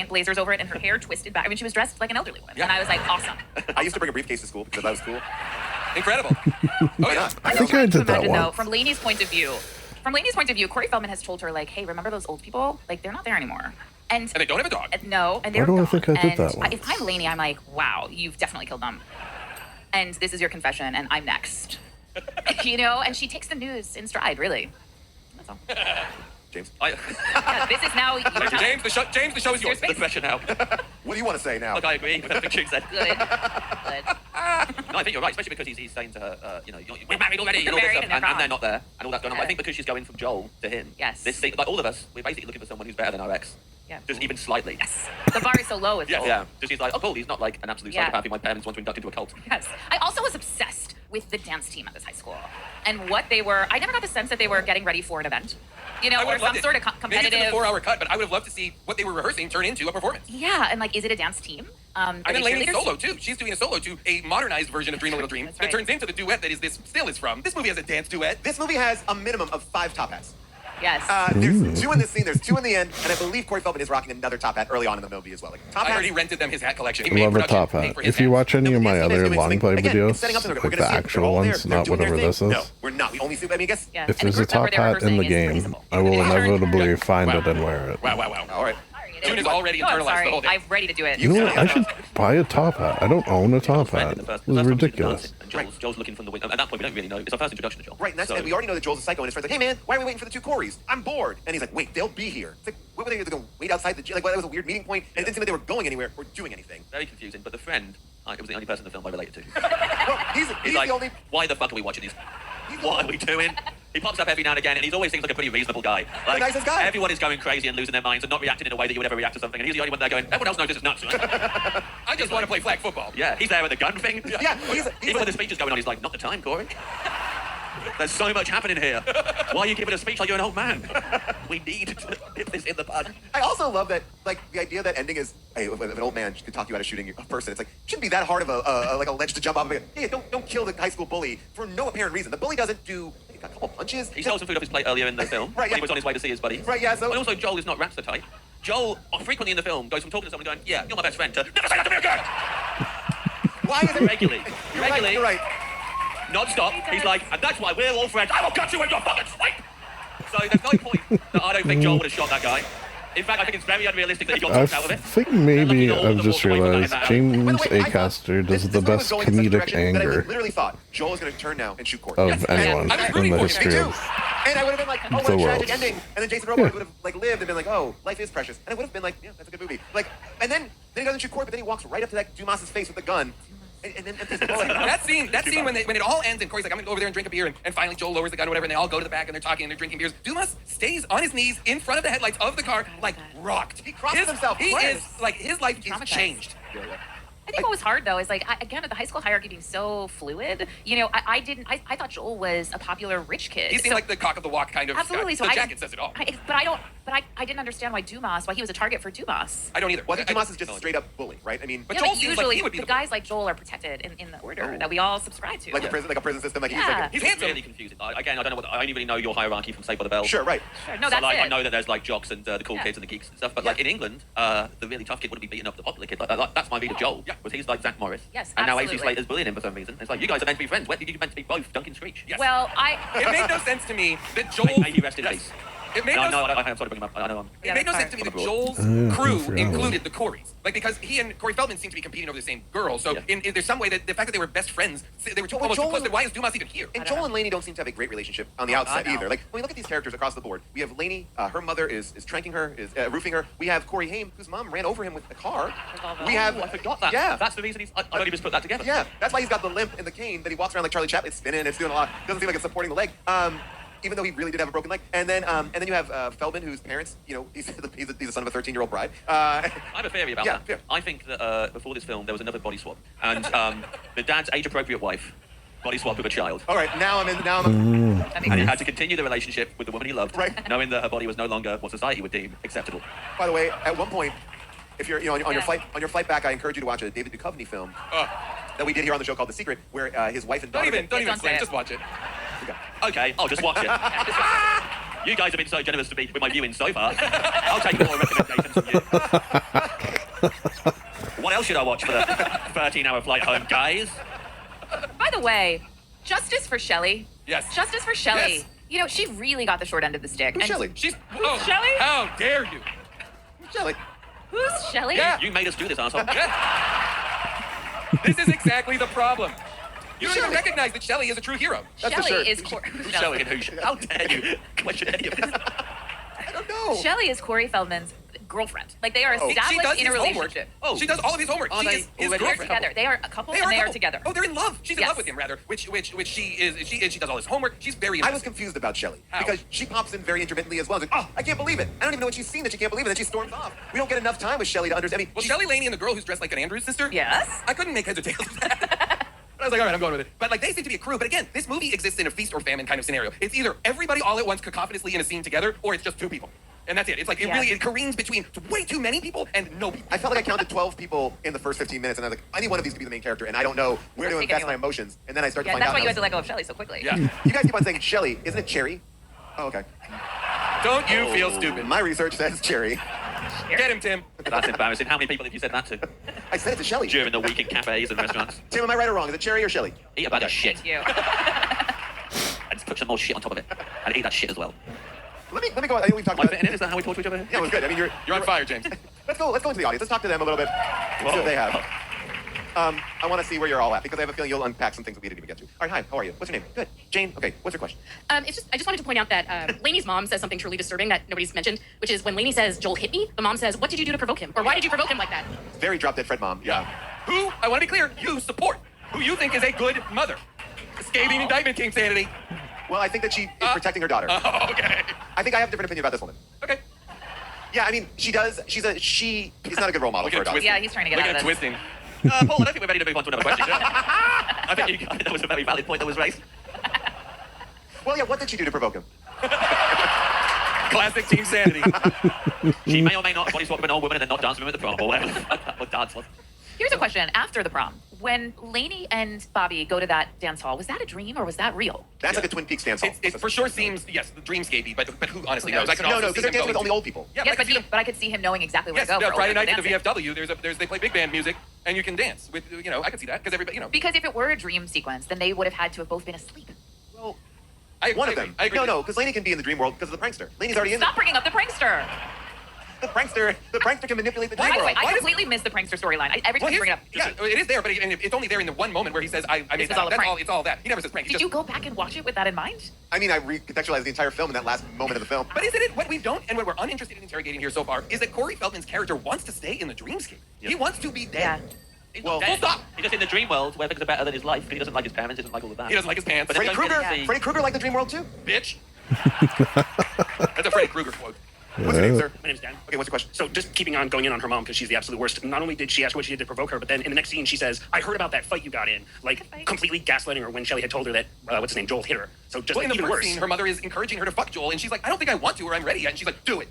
blazers over it, and her hair twisted back. I mean, she was dressed like an elderly woman, and I was like, awesome. I used to bring a briefcase to school because that was cool. Incredible. Oh, yeah. I think I did that Though, once. from Laney's point of view, Corey Feldman has told her like, hey, remember those old people? Like, they're not there anymore. And And they don't have a dog. no, and they're do I gone. think I did And that once? If I'm Laney, I'm like, wow, you've definitely killed them. And this is your confession, and I'm next. And she takes the news in stride, really. That's all. James, Yeah, this is now your time. James, the show is yours. Your The pressure now. what do you want to say now? Look, I agree with everything she said. Good. Good. No, I think you're right, especially because he's saying to her, we're married already, and all this Married stuff, and they're and they're gone. not there, and all that's going on. But I Yeah. think because she's going from Joel to him, Yes. this scene, like all of us, we're basically looking for someone who's better than our ex. Yeah. Just even slightly. Yes. The bar is so low with Joel. Yeah. Just he's like, oh, cool, he's not like an absolute Yeah. psychopath who my parents want to induct into a cult. Yes. I also was obsessed with the dance team at this high school and what they were. I never got the sense that they were getting ready for an event, I or would some love sort of Maybe it's in competitive. a 4-hour cut, but I would have loved to see what they were rehearsing turn into a performance. Yeah, and like, is it a dance team? And then Laney's solo too. She's doing a solo to a modernized version of Dream a Little Dream That's that right. turns into the duet that this still is from. This movie has a dance duet. This movie has a minimum of 5 top hats. Yes. There's 2 in this scene, there's 2 in the end, and I believe Corey Feldman is rocking another top hat early on in the movie as well. Like top I hats. heard he rented them his hat collection. He made Love a production top paid hat. for his If you hats. watch any of my No, other doing long something- play again, videos, it's setting up something. We're like gonna the see it. They're actual all there. ones, They're not doing their whatever thing. this is. No, we're not. We only see. I mean, I guess. Yeah. If And the there's a group number top they're hat in the rehearsing is game, traceable. I will Yeah. inevitably find Wow. it and wear it. Wow. All right. June is already Oh, I'm internalized sorry. the whole thing. I'm ready to do it. You know what? I should buy a top hat. I don't own a top hat. The first It was time we see them ridiculous. dancing, and Joel's looking from the window. At that point, we don't really know. It's our first introduction to Joel. Right, and, that's, So- and we already know that Joel's a psycho, and his friend's like, hey man, why are we waiting for the 2 Coreys? I'm bored. And he's like, wait, they'll be here. It's like, what were they going to wait outside the gym? Like, well, that was a weird meeting point, and it didn't seem like they were going anywhere or doing anything. Very confusing, but the friend, it was the only person in the film I related to. Well, he's He's like, the only... why the fuck are we watching these? He's the What are only- we doing? He pops up every now and again, and he always seems like a pretty reasonable guy. Like, nicest guy. Everyone is going crazy and losing their minds and not reacting in a way that you would ever react to something. And he's the only one there going, everyone else knows this is nuts, right? I just want to play flag football. Yeah, he's there with the gun thing. Yeah, he's Even when the speech is going on, he's like, not the time, Corey. There's so much happening here. Why are you giving a speech like you're an old man? We need to nip this in the bud. I also love that, like, the idea that ending is, hey, if an old man could talk you out of shooting a person, it's like, it shouldn't be that hard of a ledge to jump off of. Hey, don't kill the high school bully for no apparent reason. The bully doesn't do a couple punches. He stole some food off his plate earlier in the film Right, when yeah. he was on his way to see his buddy. Right, yeah, so- And also, Joel is not Rapster type. Joel, frequently in the film, goes from talking to someone going, yeah, you're my best friend, to never say that to me again! Why is it... Regularly. You're Regularly. right, you're right. Non-stop. He's like, and that's why we're all friends. I will cut you in your fucking sleep! So there's no point that I don't think Joel would have shot that guy. In fact, I think it's very unrealistic that he got I knocked out of it. think maybe They're lucky I've all just the walk away from realized that. James By the way, I thought Acaster this does the movie was best going in such a comedic direction that I anger literally thought Joel was going to turn now and shoot Courtney. of Yes. anyone I was in rooting the for him. history Me too. of. And I would have been like, oh, what The a world. tragic ending. And then Jason Robards Yeah. would have like lived and been like, oh, life is precious. And I would have been like, yeah, that's a good movie. Like, and then he doesn't shoot Court, but then he walks right up to that Dumas's face with the gun, and then empties the bullet. That scene when it all ends and Corey's like, I'm gonna go over there and drink a beer, and finally Joel lowers the gun or whatever, and they all go to the back and they're talking and they're drinking beers. Dumas stays on his knees in front of the headlights of the car, like rocked. He crosses himself. He Right. is like his life is Traumatized. changed. I think what was hard though is like again the high school hierarchy being so fluid. You know, I thought Joel was a popular rich kid. He seemed like the cock of the walk kind of absolutely. guy. So the jacket says it all. I didn't understand why he was a target for Dumas. I don't either. Well, I think Dumas is just straight up bully, right? I mean, But Yeah, Joel but seems like usually he would be the the guys like Joel are protected in the order that we all subscribe to. like a prison system. Like Yeah. He's It's handsome. really confusing. Again, I don't know what I only really know your hierarchy from Saved by the Bell. sure, right. Sure. No, So, that's like, it. I know that there's like jocks and the cool Yeah. kids and the geeks and stuff, but Yeah. like in England, the really tough kid wouldn't be beating up the popular kid. Like, that's my read of Joel. Yeah. Was he's like Zach Morris. Yes, And now AC absolutely. Slater's bullying him for some reason. It's like you guys are meant to be friends. Where you meant to be both Duncan Screech? Yes. Well, It made no sense to me that Joel. May he rest in Yes. peace. It made No, no. I'm sorry to bring him up. I know. It made no that's sense to me that fine. Joel's I crew forgot included the Coreys. Like, because he and Corey Feldman seem to be competing over the same girl. So, Yeah. there's some way that the fact that they were best friends, they were Well, almost too Joel- close. Then why is Dumas even here? And Joel and Lainey don't seem to have a great relationship on the outset no. either. Like when we look at these characters across the board, we have Lainey, her mother is tranking her, is roofing her. We have Corey Haim, whose mom ran over him with a car. We have Oh, I forgot that. Yeah. That's the reason I only just put that together. Yeah, that's why he's got the limp and the cane that he walks around like Charlie Chaplin. It's spinning, it's doing a lot. Doesn't seem like it's supporting the leg. Even though he really did have a broken leg. And then you have Feldman, whose parents, you know, he's the son of a 13-year-old bride. I have a theory about Yeah, that. yeah. I think that before this film, there was another body swap. And the dad's age-appropriate wife body swapped with a child. All right, now I'm That makes And he sense. had to continue the relationship with the woman he loved, Right. knowing that her body was no longer what society would deem acceptable. By the way, at one point, if you're on Yeah. your flight back, I encourage you to watch a David Duchovny film that we did here on the show called The Secret, where his wife and Don't daughter. even don't say explain. it. Just watch it. Okay, I'll just watch it. You guys have been so generous to me with my viewing so far. I'll take more recommendations from you. What else should I watch for the 13-hour flight home, guys? By the way, justice for Shelley. Yes. Justice for Shelley. Yes. You know, she really got the short end of the stick. Who's And Shelley? She's. Shelley? How dare you? Shelley. Who's Shelley? Yeah. You made us do this, asshole. This is exactly the problem. You don't even Shelley. recognize that Shelley is a true hero. That's the Shelley shirt. is Who's Shelley and who? How dare you question any of this? I don't know. Shelley is Corey Feldman's girlfriend. Like they are She established does in a his homework. relationship. Oh. She does all of his homework. Are She they is his already They're girlfriend. together. They are a couple and they are together. Oh, they're in love. She's in Yes. love with him, rather. Which she is. She does all his homework. She's very. I was confused about Shelley How? because she pops in very intermittently as well. It's like, oh, I can't believe it. I don't even know what she's seen that she can't believe it. And then she storms off. We don't get enough time with Shelley to understand. I mean, Well, she's- Shelley Laney and the girl who's dressed like an Andrews sister. Yes. I couldn't make heads or tails of that. But I was like, all right, I'm going with it. But like, they seem to be a crew. But again, this movie exists in a feast or famine kind of scenario. It's either everybody all at once cacophonously in a scene together, or it's just two people. And that's it. It's like, it careens between way too many people and no people. I felt like I counted 12 people in the first 15 minutes, and I was like, any one of these could be the main character, and I don't know where to Take invest my anyone. emotions. And then I start Yeah, to find that's out. why and you I had to was- let go of Shelley so quickly. Yeah. You guys keep on saying Shelley. Isn't it Cherry? Oh, okay. Don't you feel stupid? My research says Cherry. Get him, Tim. That's embarrassing. How many people have you said that to I said it to Shelley. during the week in cafes and restaurants? Tim, am I right or wrong? Is it Cherry or Shelley? Eat a bag of shit Thank you. and just put some more shit on top of it. And eat that shit as well. Let me go. I think we've talked Am I about fitting in? Is that how we talk to each other? Yeah, it was good. I mean, You're on fire, James. Let's go into the audience. Let's talk to them a little bit. See what they have. I want to see where you're all at because I have a feeling you'll unpack some things that we didn't even get to. All right, hi. How are you? What's your name? Good. Jane. Okay. What's your question? I just wanted to point out that Lainey's mom says something truly disturbing that nobody's mentioned, which is when Lainey says, Joel hit me, the mom says, what did you do to provoke him? Or why did you provoke him like that? Very drop dead Fred mom. Yeah. Who, I want to be clear, you support. Who you think is a good mother. Scathing indictment, King Sanity. Well, I think that she is protecting her daughter. Oh, okay. I think I have a different opinion about this woman. Okay. Yeah, I mean, she does. She's not a good role model Look for her at daughter. twisting. Yeah, he's trying to get Look out at of this. twisting. Paul, I don't think we're ready to move on to another question. I think that was a very valid point that was raised. Well, yeah. What did she do to provoke him? Classic Team Sanity. She may or may not have body swapped with an old woman and then not dance with him at the prom or whatever. Or dance was. Here's a question. After the prom, when Lainey and Bobby go to that dance hall, was that a dream or was that real? That's like a Twin Peaks dance hall. It for sure seems, yes, dreamscapey, but who honestly Who knows? knows? I could No, also no, see because they're him dancing with going only old people. Yeah, Yes, but I could see him- but I could see him knowing exactly where Yes, to go. for Friday older night at the dancing. VFW, they play big band music, and you can dance with, I could see that, because everybody, Because if it were a dream sequence, then they would have had to have both been asleep. Well, I one of agree. them. I agree. No, because Lainey can be in the dream world because of the prankster. Lainey's already in Stop bringing up the prankster. the prankster. The prankster can manipulate the dream By the way, world. I Why does- completely missed the prankster storyline. Every time Well, you bring it up. yeah, it is there, but it's only there in the one moment where he says, I made was that. all a That's prank. all, it's all that. He never says prank. He Did just, you go back and watch it with that in mind? I mean, I recontextualized the entire film in that last moment of the film. But isn't it what we don't and what we're uninterested in interrogating here so far is that Corey Feldman's character wants to stay in the dreamscape. He wants to be dead. Yeah. He's Well, not dead. full stop. He's just in the dream world where things are better than his life. He doesn't like his parents, he doesn't like all of that. He doesn't like his pants. But Freddy don't get Krueger. to see- Freddy Krueger liked the dream world too. Bitch. That's a Freddy Krueger quote. What's your name, sir? My name's Dan. Okay, what's your question? So just keeping on going in on her mom because she's the absolute worst. Not only did she ask what she did to provoke her, but then in the next scene she says, "I heard about that fight you got in," like completely gaslighting her when Shelley had told her that what's his name, Joel hit her. So just Well, in the even first worse. scene, her mother is encouraging her to fuck Joel, and she's like, I don't think I want to, or I'm ready yet. And she's like, do it.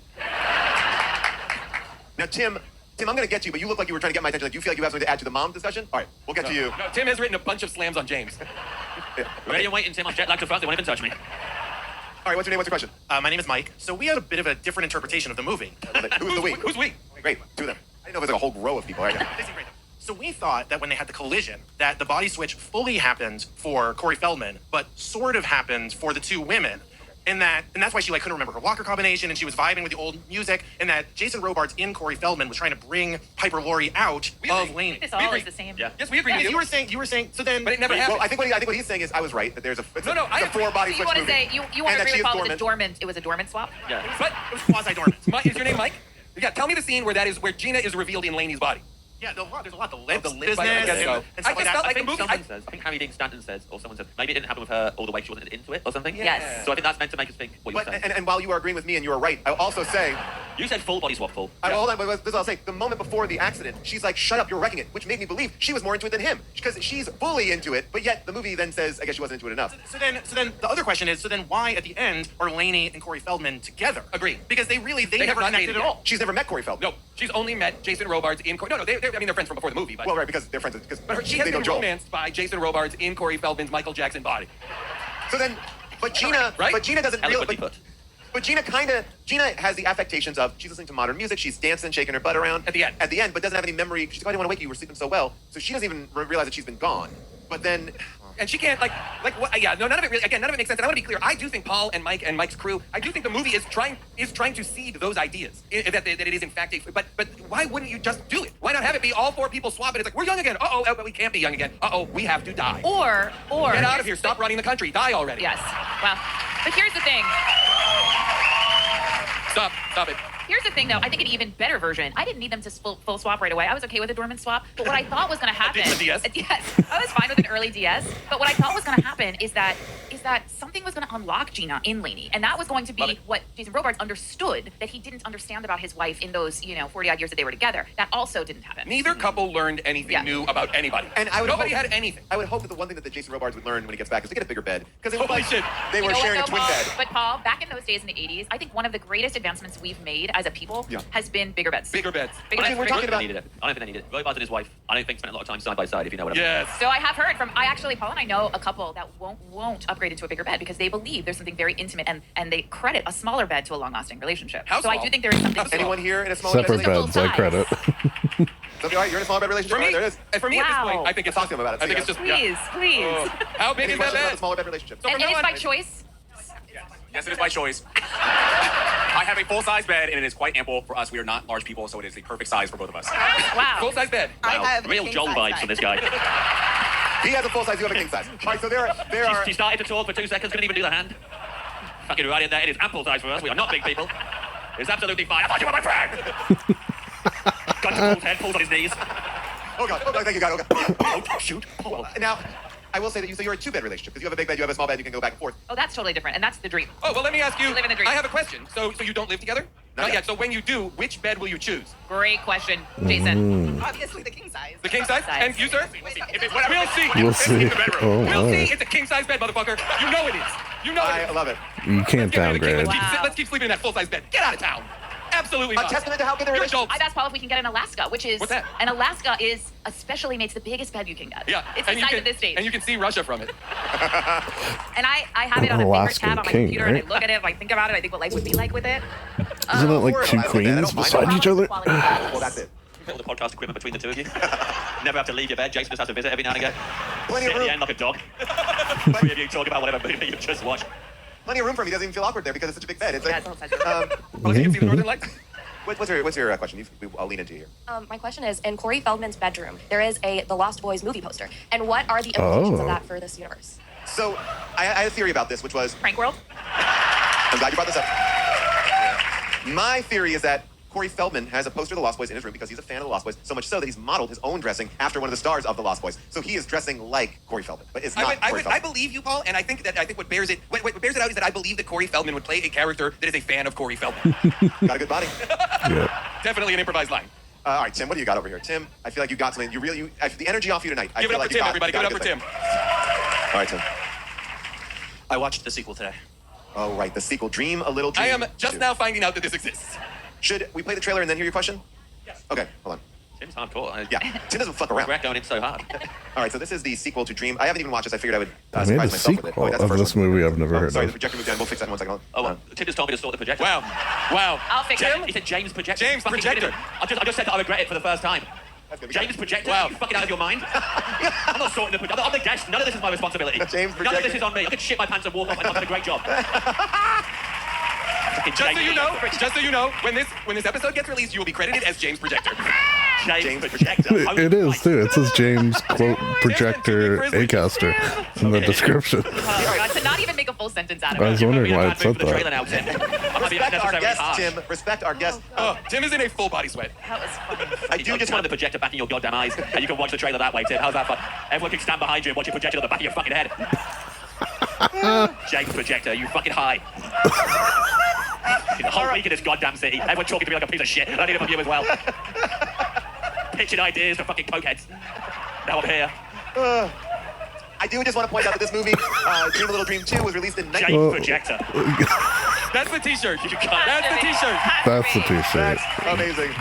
Now, Tim, I'm going to get to you, but you look like you were trying to get my attention. Like, do you feel like you have something to add to the mom discussion? All right, we'll get to you. No, Tim has written a bunch of slams on James. Ready and waiting, Tim. I'm jet lagged to France. They won't even touch me. All right, what's your name? What's your question? My name is Mike. So we had a bit of a different interpretation of the movie. Who's the we? Who's we? Great, two of them. I didn't know there was like a whole row of people. Right? They seem great, though. So we thought that when they had the collision, that the body switch fully happened for Corey Feldman, but sort of happened for the two women. And that's why she couldn't remember her walker combination, and she was vibing with the old music, and that Jason Robards in Corey Feldman was trying to bring Piper Laurie out of Laney. This all is the same. Yeah. Yes, we agree with You were saying, so then. But it never happened. Well, I think what he's saying is I was right that there's a it's No, no, I a agree. four-body You switch want to movie. say you want And to that agree she with is Paul with the dormant? It was a dormant swap. Yeah. But It was quasi-dormant. Is your name Mike? Yeah, tell me the scene where Gina is revealed in Laney's body. Yeah, there's a lot. The lips the lip business bite, I guess so. and I stuff like just that. felt like I think the movie- someone says, I think Harry Dean Stanton says, or someone said, maybe it didn't happen with her all the way she wasn't into it or something. Yes. So I think that's meant to make us think what you're But, saying. and while you are agreeing with me and you are right, I'll also say, You said full body swap full. hold on, but this is what I'll say. The moment before the accident, she's like, shut up, you're wrecking it, which made me believe she was more into it than him. Because she's fully into it, but yet the movie then says, I guess she wasn't into it enough. So then the other question is, so then why at the end are Laney and Corey Feldman together? Agreed. Because they have never not connected dated at yet. all. She's never met Corey Feldman. No, she's only met Jason Robards in Corey. No, they're friends from before the movie. But, Well, right, because they're friends. Because she has they know been Joel. romanced by Jason Robards in Corey Feldman's Michael Jackson body. So then, but Gina, Right? but Gina doesn't Eloquently really. put. But Gina has the affectations of she's listening to modern music, she's dancing, shaking her butt around At the end. but doesn't have any memory. She's like, I didn't want to wake you. You were sleeping so well, so she doesn't even realize that she's been gone. But then, And she can't like what? Yeah, no, none of it really. Again, none of it makes sense. And I want to be clear. I do think Paul and Mike and Mike's crew. I do think the movie is trying to seed those ideas that it is in fact a. But why wouldn't you just do it? Why not have it be all four people swap it? It's like we're young again. But we can't be young again. We have to die. Or Get out of here. Stop running the country. Die already. Yes. Well, but here's the thing. Stop it. Here's the thing, though. I think an even better version. I didn't need them to full swap right away. I was okay with a dormant swap. But what I thought was going to happen. A DS? Yes, I was fine with an early DS. But what I thought was going to happen is that something was going to unlock Gina in Laney, and that was going to be what Jason Robards understood that he didn't understand about his wife in those 40 odd years that they were together. That also didn't happen. Neither couple learned anything new about anybody. and Nobody had anything. I would hope that the one thing that Jason Robards would learn when he gets back is to get a bigger bed because Holy shit. they You were know what, sharing a though, twin Paul? bed. But Paul, back in those days in the 80s, I think one of the greatest advancements we've made as a people has been bigger beds. Bigger beds. Bigger I beds. mean, we're talking about. Needed it. I don't think they needed it. Robards and his wife, I don't think spent a lot of time side by side, if you know what I mean. Yes. So I have heard from Paul and I know a couple that won't upgrade into a bigger bed because they believe there's something very intimate and they credit a smaller bed to a long-lasting relationship. How So I small? do think there is something. Anyone here in a smaller Separate bed? beds, I credit. All right, you're in a smaller bed relationship. For me, All right, there it is. and for me at this Wow. point, I think it's Talk to him about it. I think it's just Please, please. How big Any is that questions about bed? the smaller bed relationship? So And from it now is on- by choice. Yes, it is by choice. I have a full-size bed, and it is quite ample for us. We are not large people, so it is the perfect size for both of us. Wow. Full size bed. Wow. Real Joel vibes from this guy. He has a full size. You have a king size. All right, so there are. She started to talk for 2 seconds, couldn't even do the hand. Fucking right in there. It is ample size for us. We are not big people. It's absolutely fine. I thought you were my friend. Gun to Paul's head, pulls on his knees. Oh God! Oh, thank you, God. Oh, God. Oh, shoot. Oh. Now, I will say that you're a two-bed relationship because you have a big bed, you have a small bed, you can go back and forth. Oh, that's totally different, and that's the dream. Oh, well, let me ask you. Living the dream. I have a question. So you don't live together? Not yet. So when you do, which bed will you choose? Great question, Jason. Obviously, the king size. The king size? Size. And you, sir? If it, whatever, We'll see. We'll see. Oh, We'll my. see. It's a king size bed, motherfucker. You know it is. You know it I is. love it. You can't Get rid of the king. downgrade. Wow. Let's keep sleeping in that full size bed. Get out of town. Absolutely A not. testament to how good the You're relationship. adults. I've asked Paul if we can get an Alaska, which is What's that? An Alaska is especially made the biggest bed you can get. Yeah. It's the you size can, of this stage. And you can see Russia from it. And I have it on a favorite Alaskan tab on my king, computer, right? and I look at it, I think about it, I think what life would be like with it. Isn't that like Lord, two I don't queens mind beside each other? Well, that's it. Put all the podcast equipment between the two of you. Never have to leave your bed. Jason just has to visit every now and again. Plenty Sit of at the room. end like a dog. Three of you talk about whatever movie you just watched. Plenty of room for me. He doesn't even feel awkward there because it's such a big bed. It's Yeah, like, it's all size of it. Oh, you can see the Northern Lights? what's your question? I'll lean into you here. My question is, in Corey Feldman's bedroom, there is The Lost Boys movie poster. And what are the implications of that for this universe? So I had a theory about this, which was Prank World? I'm glad you brought this up. My theory is that Corey Feldman has a poster of the Lost Boys in his room because he's a fan of the Lost Boys, so much so that he's modeled his own dressing after one of the stars of the Lost Boys. So he is dressing like Corey Feldman, but it's not Corey Feldman. I believe you, Paul, and I think what bears it out is that I believe that Corey Feldman would play a character that is a fan of Corey Feldman. Got a good body. Yeah. Definitely an improvised line. All right, Tim, what do you got over here? Tim, I feel like you got something. The energy off you tonight. Give it up for Tim, everybody. Give it up for Tim. All right, Tim. I watched the sequel today. Oh, right, the sequel, Dream a Little Dream. I am just now finding out that this exists. Should we play the trailer and then hear your question? Yes. Okay, hold on. Tim's hardcore. Yeah, Tim doesn't fuck around. Regret going in so hard. All right, so this is the sequel to Dream. I haven't even watched this. I figured I would I made surprise a myself with it. sequel Wait, that's the of first this one. movie I've never heard Sorry, of. the projector moved down. We'll fix that in 1 second. Oh, well, Tim just told me to sort the projector. Wow. I'll fix it. He said James Projector. James Fucking Projector. idiot. I just said that I regret it for the first time. That's good. James Projector? Wow. You fucking out of your mind? I'm not sorting the projector. I'm the guest. None of this is my responsibility. James None of Projector. this is on me. I could shit my pants and walk off. I've done a great job. Just so you know, when this episode gets released, you will be credited as James Projector. James Projector. It is too. It says James quote projector Acaster in the description. To not even make a full sentence out of I was it. wondering why it said The trailer that. now, Tim. I might be Respect our unnecessarily guest, harsh. Tim. Respect our guest. Oh, Tim is in a full body sweat. That was funny. I do just want want the projector back in your goddamn eyes, and you can watch the trailer that way, Tim. How's that fun? Everyone can stand behind you and watch your projector on the back of your fucking head. James Projector, you fucking high. The whole week in this goddamn city, everyone talking to me like a piece of shit. I need it from you as well. Pitching ideas for fucking cokeheads. Now I'm here. I do just want to point out that this movie, Dream a Little Dream 2, was released in James Projector. That's the T-shirt. You can't. That's the T-shirt. That's the T-shirt. That's amazing.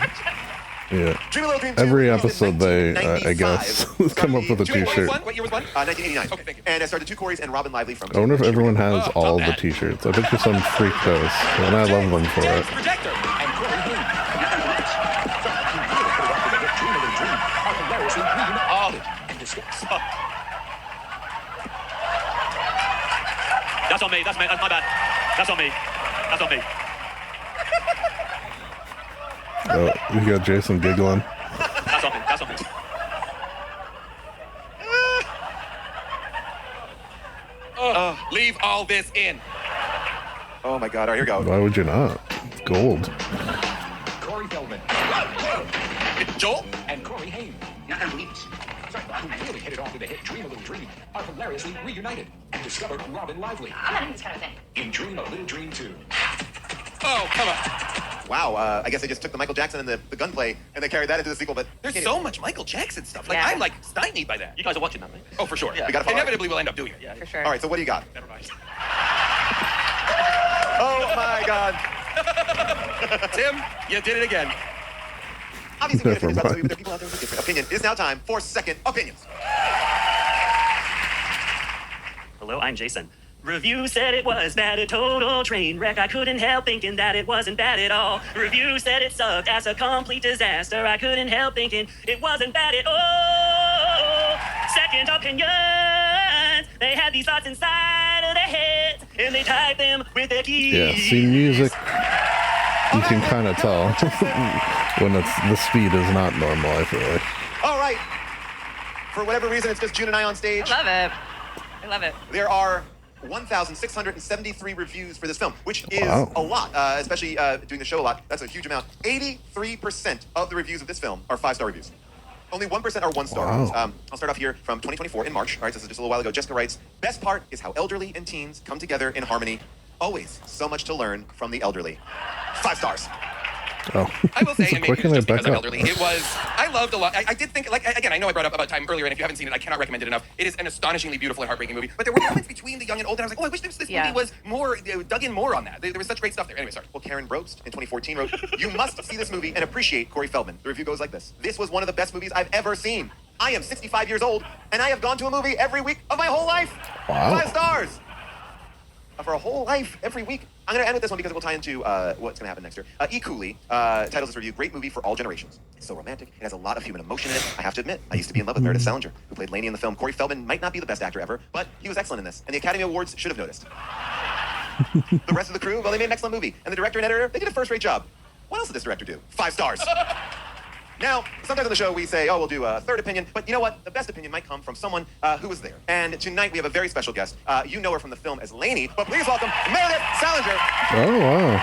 Yeah. Dream a Little Dream 2 Every was released in episode they, I 1995. guess, come up with a Started the- T-shirt. What year was one? 1989. Okay, thank you. And it started two Corys and Robin Lively from. I wonder if everyone has Oh, all not the that. T-shirts. I bet you some freak does, and I love them for James it. Projector. That's on me. That's my bad. That's on me. That's on me. Oh, you got Jason giggling. That's on me. That's on me. Leave all this in. Oh my God! All right, here we go. Why would you not? It's gold. Corey Feldman Joel? and Corey Haim. And Leeds. Who really hit it off with the hit Dream a Little Dream are hilariously reunited and discovered Robin Lively I'm not into this kind of thing. in Dream a Little Dream 2. Oh, come on. Wow. I guess they just took the Michael Jackson and the gunplay and they carried that into the sequel. But There's so much Michael Jackson stuff. Like, Yeah. I'm like stymied by that. You guys are watching that, mate? Oh, for sure. Yeah. We gotta follow. Inevitably, we'll end up doing it. Yeah. For sure. All right. So what do you got? Never mind. Oh my God! Tim, you did it again. Obviously, we have Never opinions about this movie, mind. but there are people out there with a different opinion. It is now time for second opinions. Hello, I'm Jason. Review said it was bad, a total train wreck. I couldn't help thinking that it wasn't bad at all. Review said it sucked as a complete disaster. I couldn't help thinking it wasn't bad at all. Second opinions. They had these thoughts inside of their heads, and they type them with their keys. Yeah, see, music, you can kind of tell when the speed is not normal, I feel like. All right. For whatever reason, it's just June and I on stage. I love it. I love it. There are 1,673 reviews for this film, which is Wow. a lot, especially doing the show a lot. That's a huge amount. 83% of the reviews of this film are 5-star reviews. Only 1% are 1-star Wow. reviews. I'll start off here from 2024 in March. All right, so this is just a little while ago. Jessica writes, best part is how elderly and teens come together in harmony. Always so much to learn from the elderly. 5 stars. Oh, I will say, so and quick maybe can it's they just because back I'm up? elderly, I loved a lot. I did think, like, again, I know I brought up about time earlier, and if you haven't seen it, I cannot recommend it enough. It is an astonishingly beautiful and heartbreaking movie. But there were moments between the young and old, and I was like, oh, I wish this Yeah. movie was more, dug in more on that. There was such great stuff there. Anyway, sorry. Well, Karen Brobst in 2014 wrote, you must see this movie and appreciate Corey Feldman. The review goes like this. This was one of the best movies I've ever seen. I am 65 years old, and I have gone to a movie every week of my whole life. Wow. 5 stars. For a whole life, every week. I'm going to end with this one because it will tie into what's going to happen next year. E. Cooley titles this review, Great Movie for All Generations. It's so romantic. It has a lot of human emotion in it. I have to admit, I used to be in love with Meredith Salinger, who played Lainey in the film. Corey Feldman might not be the best actor ever, but he was excellent in this, and the Academy Awards should have noticed. The rest of the crew, well, they made an excellent movie. And the director and editor, they did a first-rate job. What else did this director do? 5 stars. Now, sometimes on the show we say, oh, we'll do a third opinion, but you know what? The best opinion might come from someone who was there. And tonight we have a very special guest. You know her from the film as Lainey, but please welcome Meredith Salinger. Oh, wow.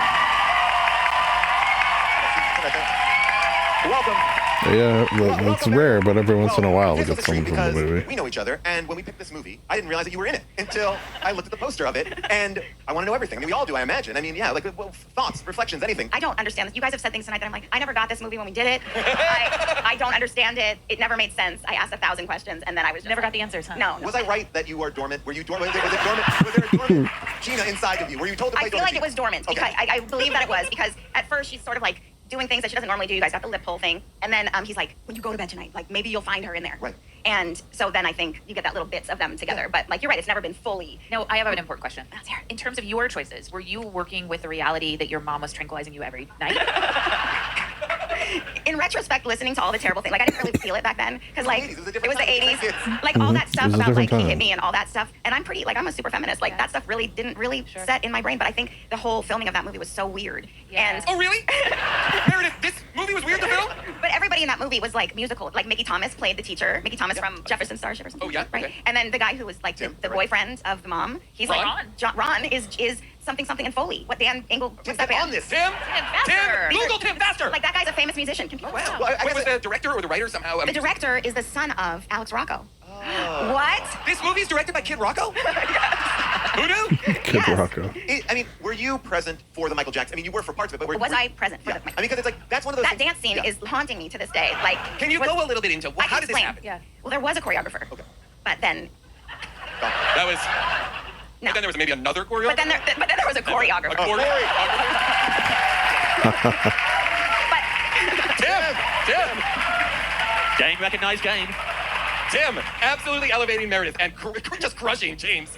Welcome. Yeah, it's rare, but every once in a while we this get was a treat someone from the because movie. we know each other, and when we picked this movie, I didn't realize that you were in it until I looked at the poster of it, and I want to know everything. I mean, we all do, I imagine. I mean, yeah, like well, thoughts, reflections, anything. I don't understand this. You guys have said things tonight that I'm like, I never got this movie when we did it. I don't understand it. It never made sense. I asked 1,000 questions, and then I was just Never like, got the answers, huh? No. Was I right that you are dormant? Were you dormant? Was there a dormant Gina inside of you? Were you told to play I feel dormant like it was dormant. Okay. Because I believe that it was because at first she's sort of like doing things that she doesn't normally do. You guys got the lip pull thing, and then he's like, when you go to bed tonight, like maybe you'll find her in there. Right. And so then I think you get that little bits of them together. But like you're right, it's never been fully. No, I have an important question. In terms of your choices, were you working with the reality that your mom was tranquilizing you every night? In retrospect, listening to all the terrible things, like I didn't really feel it back then because like It was a it different was the time. 80s, like all that It stuff was a about like different he hit time. me and all that stuff. And I'm pretty like I'm a super feminist. Like that stuff really didn't set in my brain. But I think the whole filming of that movie was so weird. Yeah. And Oh, really? Meredith, this movie was weird to film? but everybody in that movie was like musical. Like Mickey Thomas played the teacher. Mickey Thomas from Jefferson Starship or something. Oh, yeah? Right. Okay. And then the guy who was like Tim, the right. boyfriend of the mom. He's Ron? like Ron is something in Foley. What Dan Engel was Just that get band? on this. Tim? faster. Tim? Google Tim faster! Like that guy's a famous musician. Can people Wow. know? Well, I Wait, guess was the director or the writer somehow? The director is the son of Alex Rocco. Oh. What? This movie's directed by Kid Rocco? Who knew? Kid Yes. Rocco. I mean, were you present for the Michael Jackson? I mean, you were for parts of it, but Was I present for Yeah. the? I mean, because it's like that's one of those. That things- dance scene yeah. is haunting me to this day. Like, Can you go a little bit into I how can did this explain. happen? Yeah. Well, there was a choreographer. Okay. But then, That was. no. But then there was maybe another choreographer. But then there was a choreographer. A choreographer. But Tim! Game recognized game. Tim! Absolutely elevating Meredith and just crushing James.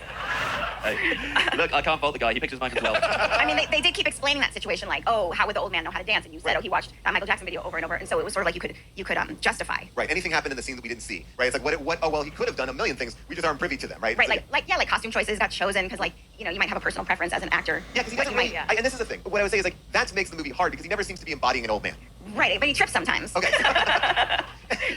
Hey, look, I can't fault the guy. He picked his mind as well. I mean, they did keep explaining that situation, like, oh, how would the old man know how to dance? And you said, oh, he watched that Michael Jackson video over and over, and so it was sort of like you could justify. Right. Anything happened in the scene that we didn't see. Right. It's like what? Oh well, he could have done a million things. We just aren't privy to them. Right. Right, So, like costume choices got chosen because, like, you know, you might have a personal preference as an actor. Yeah, because he But doesn't you really. might- And this is the thing. What I would say is like that makes the movie hard because he never seems to be embodying an old man. Right, but he trips sometimes. Okay.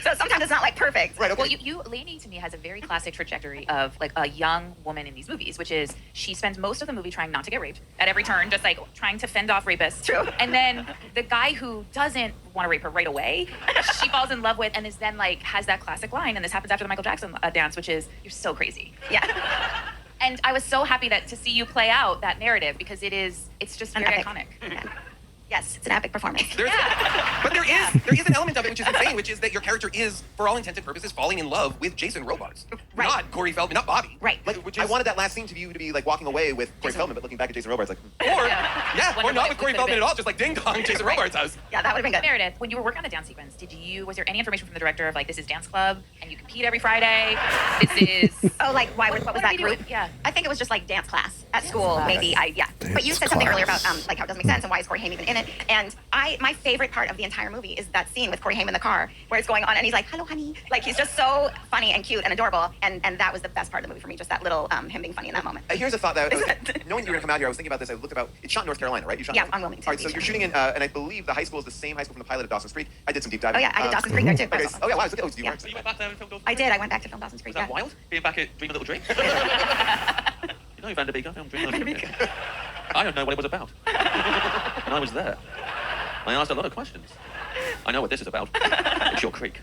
So sometimes it's not like perfect. Right. Okay. Well, Lainey to me has a very classic trajectory of like a young woman in these movies, which is she spends most of the movie trying not to get raped at every turn, just like trying to fend off rapists. True. And then the guy who doesn't want to rape her right away, she falls in love with, and is then like has that classic line, and this happens after the Michael Jackson dance, which is "You're so crazy." Yeah. And I was so happy to see you play out that narrative because it's just An very epic. iconic. Yeah. Yes, it's an epic performance. But there is an element of it which is insane, which is that your character is, for all intents and purposes, falling in love with Jason Robards, Right. not Corey Feldman, not Bobby. Right. Like, Which I is- wanted that last scene to be like walking away with Corey Feldman, but looking back at Jason Robards, like, Or Wonder or what not it with Corey could've Feldman been. at all, just like ding dong, Jason Right. Robards' house. Yeah, that would have been good. Meredith, when you were working on the dance sequence, was there any information from the director of like this is dance club and you compete every Friday? This is Oh, like why? What was are that we group? doing? Yeah. I think it was just like dance class at school, class. maybe. But you said something earlier about like how it doesn't make sense and why is Corey Haim even in it? And my favorite part of the entire movie is that scene with Corey Haim in the car where it's going on and he's like, "Hello, honey." Like he's just so funny and cute and adorable, and that was the best part of the movie for me. Just that little him being funny in that moment. here's a thought that knowing you were gonna come out here, I was thinking about this. I looked about it's shot in North Carolina, right? You shot Yeah, in on Wilmington All right, so Beach. you're shooting in, and I believe the high school is the same high school from the pilot of Dawson's Creek. I did some deep diving. Oh yeah, I did Dawson's Creek there too. Okay. Oh yeah, wow. So, you Yeah. weren't. So you went back there and filmed Dawson's I Creek? did. I went back to film Dawson's Creek. Is that Yeah. wild? Being back at Dream a Little Dream? You know Van der Beek, filmed Dream a Little Dream. I don't know what it was about. And I was there. I asked a lot of questions. I know what this is about. It's your creek.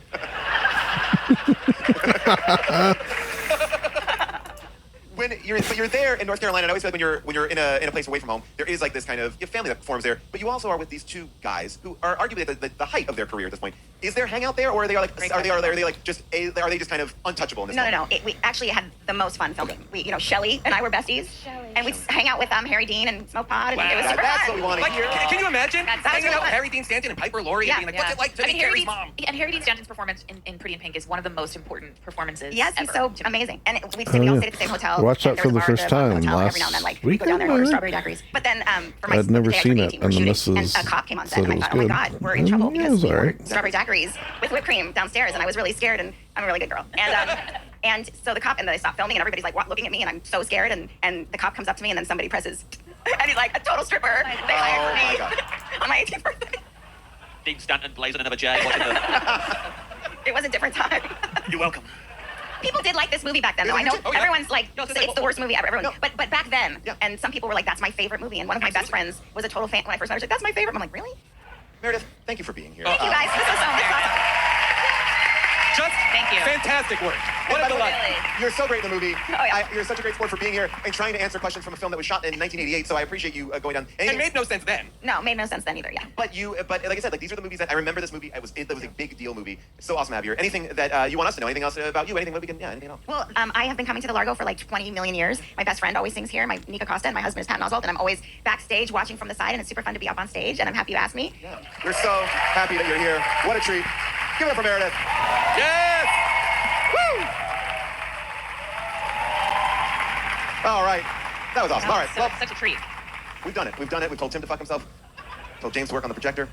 When you're there in North Carolina, and I always feel like when you're in a place away from home, there is like this kind of you have family that performs there, but you also are with these two guys who are arguably at the height of their career at this point. Is there hangout there, or are they like are they like just are they just kind of untouchable in this? No. moment? We actually had the most fun filming. Shelley and I were besties, and we'd hang out with Harry Dean and smoke pot, and it was super That's fun. what we want to Like, hear. can you imagine That's hanging out with fun. Harry Dean Stanton and Piper Laurie Yeah. and being like, what's it like to be Carrie's mom? And Harry Dean Stanton's performance in Pretty in Pink is one of the most important performances. Yes, he's ever so to me. amazing. And we all stayed at the same hotel. Watched and that there for was the a bar first at the time hotel last every now and then, like, we go down there and weekend, order right? strawberry daiquiris. But then for my I'd never the day I seen turned it, 18, and the we were shooting, missus and a cop came on set, said and I it was thought, oh my good. God, we're in trouble Yeah, it because was we all ordered right. strawberry daiquiris with whipped cream downstairs, and I was really scared, and I'm a really good girl. And so the cop, and then they stopped filming, and everybody's like looking at me, and I'm so scared, and the cop comes up to me, and then somebody presses, and he's like, a total stripper. They hired my me God. on my 18th birthday. Dean Stanton blazing another jag. Watching the... It was a different time. You're welcome. People did like this movie back then, though. Yeah, I know oh, yeah. everyone's like, No, it's the worst movie ever. Everyone, No. but back then, Yeah. and some people were like, that's my favorite movie. And one of my best friends was a total fan when I first met her. She's like, that's my favorite. I'm like, really? Meredith, thank you for being here. Thank you guys. This was so much fun. Just Thank you. fantastic work. What a delight. Really? You're so great in the movie. Oh, yeah. You're such a great sport for being here and trying to answer questions from a film that was shot in 1988. So I appreciate you going down. It made no sense then. No, made no sense then either. Yeah. But like I said, like these are the movies that I remember. This movie, it was a big deal movie. It's so awesome to have you here. Anything that you want us to know? Anything else about you? Anything that we can? Yeah, anything else? Well, I have been coming to the Largo for like 20 million years. My best friend always sings here. My Nika Costa and my husband is Patton Oswalt, and I'm always backstage watching from the side, and it's super fun to be up on stage. And I'm happy you asked me. Yeah. We're so happy that you're here. What a treat. Give it up for Meredith. Yes! Woo! All right. That was awesome. All right. So, Well, such a treat. we've done it. We've told Tim to fuck himself. Told James to work on the projector.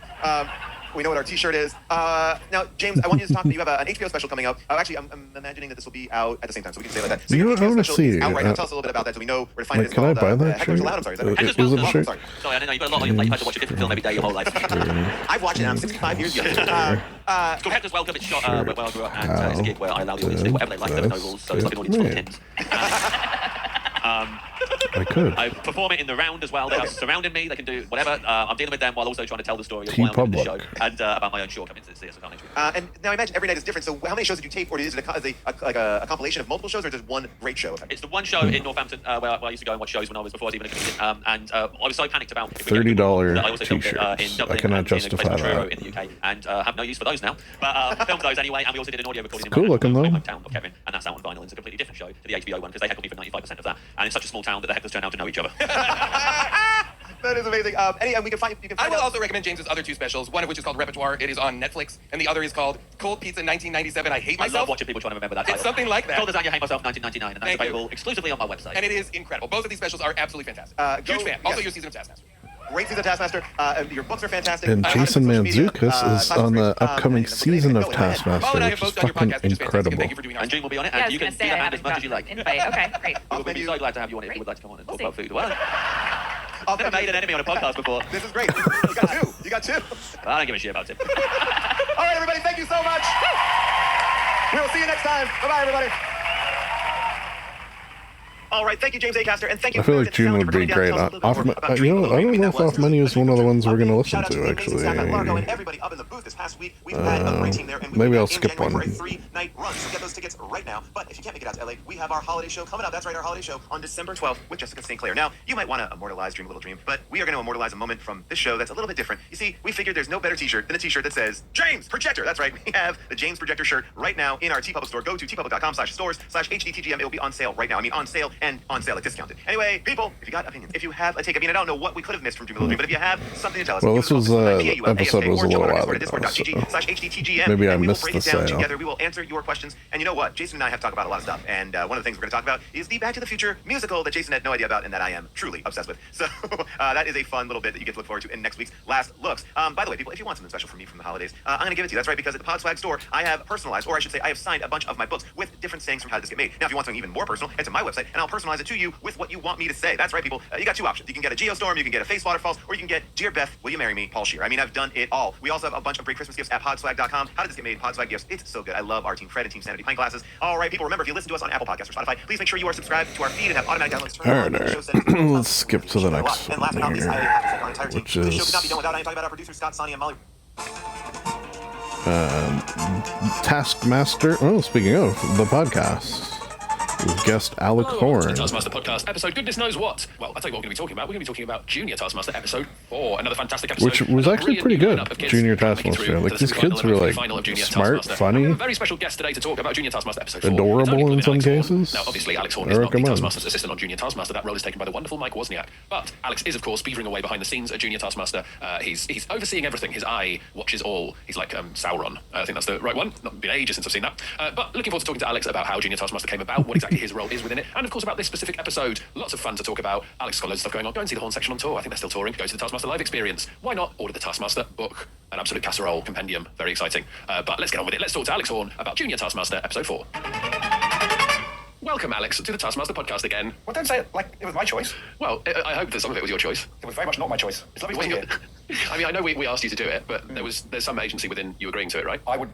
We know what our T-shirt is. Now, James, I want you to talk to me. You have an HBO special coming out. Actually, I'm imagining that this will be out at the same time, so we can say it like that. So You your know, I HBO wanna special see is it. out right now. Tell us a little bit about that so we know where to find it. It's Can I called, buy that Heckler's shirt? Allowed. I'm sorry. Is that right? Is it a shirt? Sorry. Sorry, I don't know. You've got a lot on your plate. You've had to watch a different film every day your whole life. I've watched it. I'm 65 years young. It's called Hector's Welcome. It's shot where I grew up, and it's a gig where I allow the audience to do whatever they like. There are no rules, so it's like an audience full of Tims. I could. I perform it in the round as well. They are surrounding me. They can do whatever. I'm dealing with them while also trying to tell the story of why I'm doing the show and about my own shortcomings. It's a carnage. And now I imagine every night is different. So how many shows did you tape, or is it a compilation of multiple shows, or just one great show? It's the one show in Northampton where I used to go and watch shows before I was even a comedian. And I was so panicked about $30 that I also filmed it t-shirts. in Dublin I cannot and in a place justify called Truro that. in the UK, and have no use for those now. But filmed those anyway, and we also did an audio recording Cool in looking, my though. hometown of Kevin, and that's out on vinyl. It's a completely different show to the HBO one because they heckled me for 95% of that. And it's such a small town that the hecklers turn out to know each other. That is amazing. And we can find. You can I find will out. also recommend James's other two specials, one of which is called Repertoire. It is on Netflix, and the other is called Cold Pizza 1997. I Hate I Myself. love watching people trying to remember that title. It's something like that. Cold Lasagna, Hate Myself, 1999, and that's Thank you. available exclusively on my website. And it is incredible. Both of these specials are absolutely fantastic. Huge fan. Also, your season of Taskmaster. Great season of Taskmaster. Your books are fantastic. And Jason Mantzoukas is on the upcoming season of Paul Taskmaster, and I which have is both done your fucking podcast, which is fantastic, incredible. and thank you for doing ours. And June will be on it, Yeah, I and was you can gonna do say the I hand as haven't much as you like. gotten invite. Okay, great. We would be so glad to have you on it if you would like to come on and talk We'll about see. food. Well, I've never made an enemy on a podcast before. This is great. You got two. You got two. I don't give a shit about it. All right, everybody. Thank you so much. We will see you next time. Bye-bye, everybody. All right, thank you, James Acaster, and thank you. I feel like June would be great. I don't know if Off Menu is one of the ones we're going to listen to, actually. Everybody up in the booth this past week. We've had a great team there, and Maybe we'll I'll be in skip January one. for a 3-night run. So get those tickets right now. But if you can't make it out to LA, we have our holiday show coming up. That's right, our holiday show on December 12th with Jessica St. Clair. Now, you might want to immortalize Dream a Little Dream, but we are going to immortalize a moment from this show that's a little bit different. You see, we figured there's no better t-shirt than a t-shirt that says James Projector. That's right, we have the James Projector shirt right now in our TeePublic store. Go to tpublic.com/stores/HDTGM. It will be on sale right now. I mean, on sale and on sale, like discounted. Anyway, people, if you got opinions, if you have a take, I mean, I don't know what we could have missed from Dream a Little Dream, but if you have something to tell us, Well, you this can was, call us the PAUL, episode ASK, was a or little join our while Discord at ago, so discord.gg/HDTGM, maybe I and we will missed break the it down sale. together. We will answer your questions. And you know what? Jason and I have talked about a lot of stuff. And one of the things we're going to talk about is the Back to the Future musical that Jason had no idea about and that I am truly obsessed with. So that is a fun little bit that you get to look forward to in next week's Last Looks. By the way, people, if you want something special from me from the holidays, I'm going to give it to you. That's right, because at the Podswag store, I have personalized, or I should say, I have signed a bunch of my books with different sayings from How Did This Get Made. Now, if you want something even more personal, head to my website, and I'll personalize it to you with what you want me to say. That's right, people. You got two options. You can get a Geostorm, you can get a Face Waterfalls, or you can get Dear Beth, Will You Marry Me, Paul Scheer. I mean, I've done it all. We also have a bunch of great Christmas gifts at podswag.com. How Did This Get Made? Podswag gifts. It's so good. I love our Team Fred and Team Sanity pint glasses. All right, people, remember, if you listen to us on Apple Podcasts or Spotify, please make sure you are subscribed to our feed and have automatic downloads turned on. All right. Let's skip to the next And last but not least, I one have to thank our entire team. which This show could not be is done without I am talking about our producers, Scott, Sonny, and Molly. Taskmaster. Oh, speaking of the podcast, we've guest Alec Horn. Taskmaster podcast episode Goodness Knows What. Well, I'll tell you what we're going to be talking about. We're going to be talking about Junior Taskmaster episode 4. Another fantastic episode. Which was actually pretty good. Junior Taskmaster. Like, these kids were like smart, funny, a very special guest today to talk about Junior Taskmaster episode 4. adorable in some cases. Now, obviously, Alex Horn I is not the recommend. Taskmaster's assistant on Junior Taskmaster. That role is taken by the wonderful Mike Wozniak. But Alex is, of course, beavering away behind the scenes at Junior Taskmaster. He's overseeing everything. His eye watches all. He's like Sauron. I think that's the right one. Not been ages since I've seen that. But looking forward to talking to Alex about how Junior Taskmaster came about, what exactly his role is within it, and of course about this specific episode. Lots of fun to talk about. Alex has got loads of stuff going on. Go and see the Horn section on tour. I think they're still touring. Go to the Taskmaster Live experience. Why not order the Taskmaster book? An absolute casserole compendium. Very exciting. But let's get on with it. Let's talk to Alex Horn about Junior Taskmaster episode 4. Welcome, Alex, to the Taskmaster podcast again. Well, don't say it like it was my choice. Well, I hope that some of it was your choice. It was very much not my choice. It's lovely to be here. I mean, I know we asked you to do it, but there's some agency within you agreeing to it, right? I would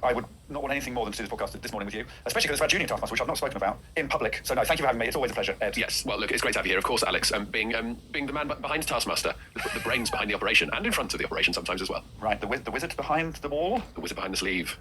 not want anything more than to do this podcast this morning with you, especially because it's about Junior Taskmaster, which I've not spoken about in public. So no, thank you for having me. It's always a pleasure, Ed. Yes. Well, look, it's great to have you here, of course, Alex. Being the man behind Taskmaster, the brains behind the operation, and in front of the operation sometimes as well. Right. The wizard behind the wall. The wizard behind the sleeve.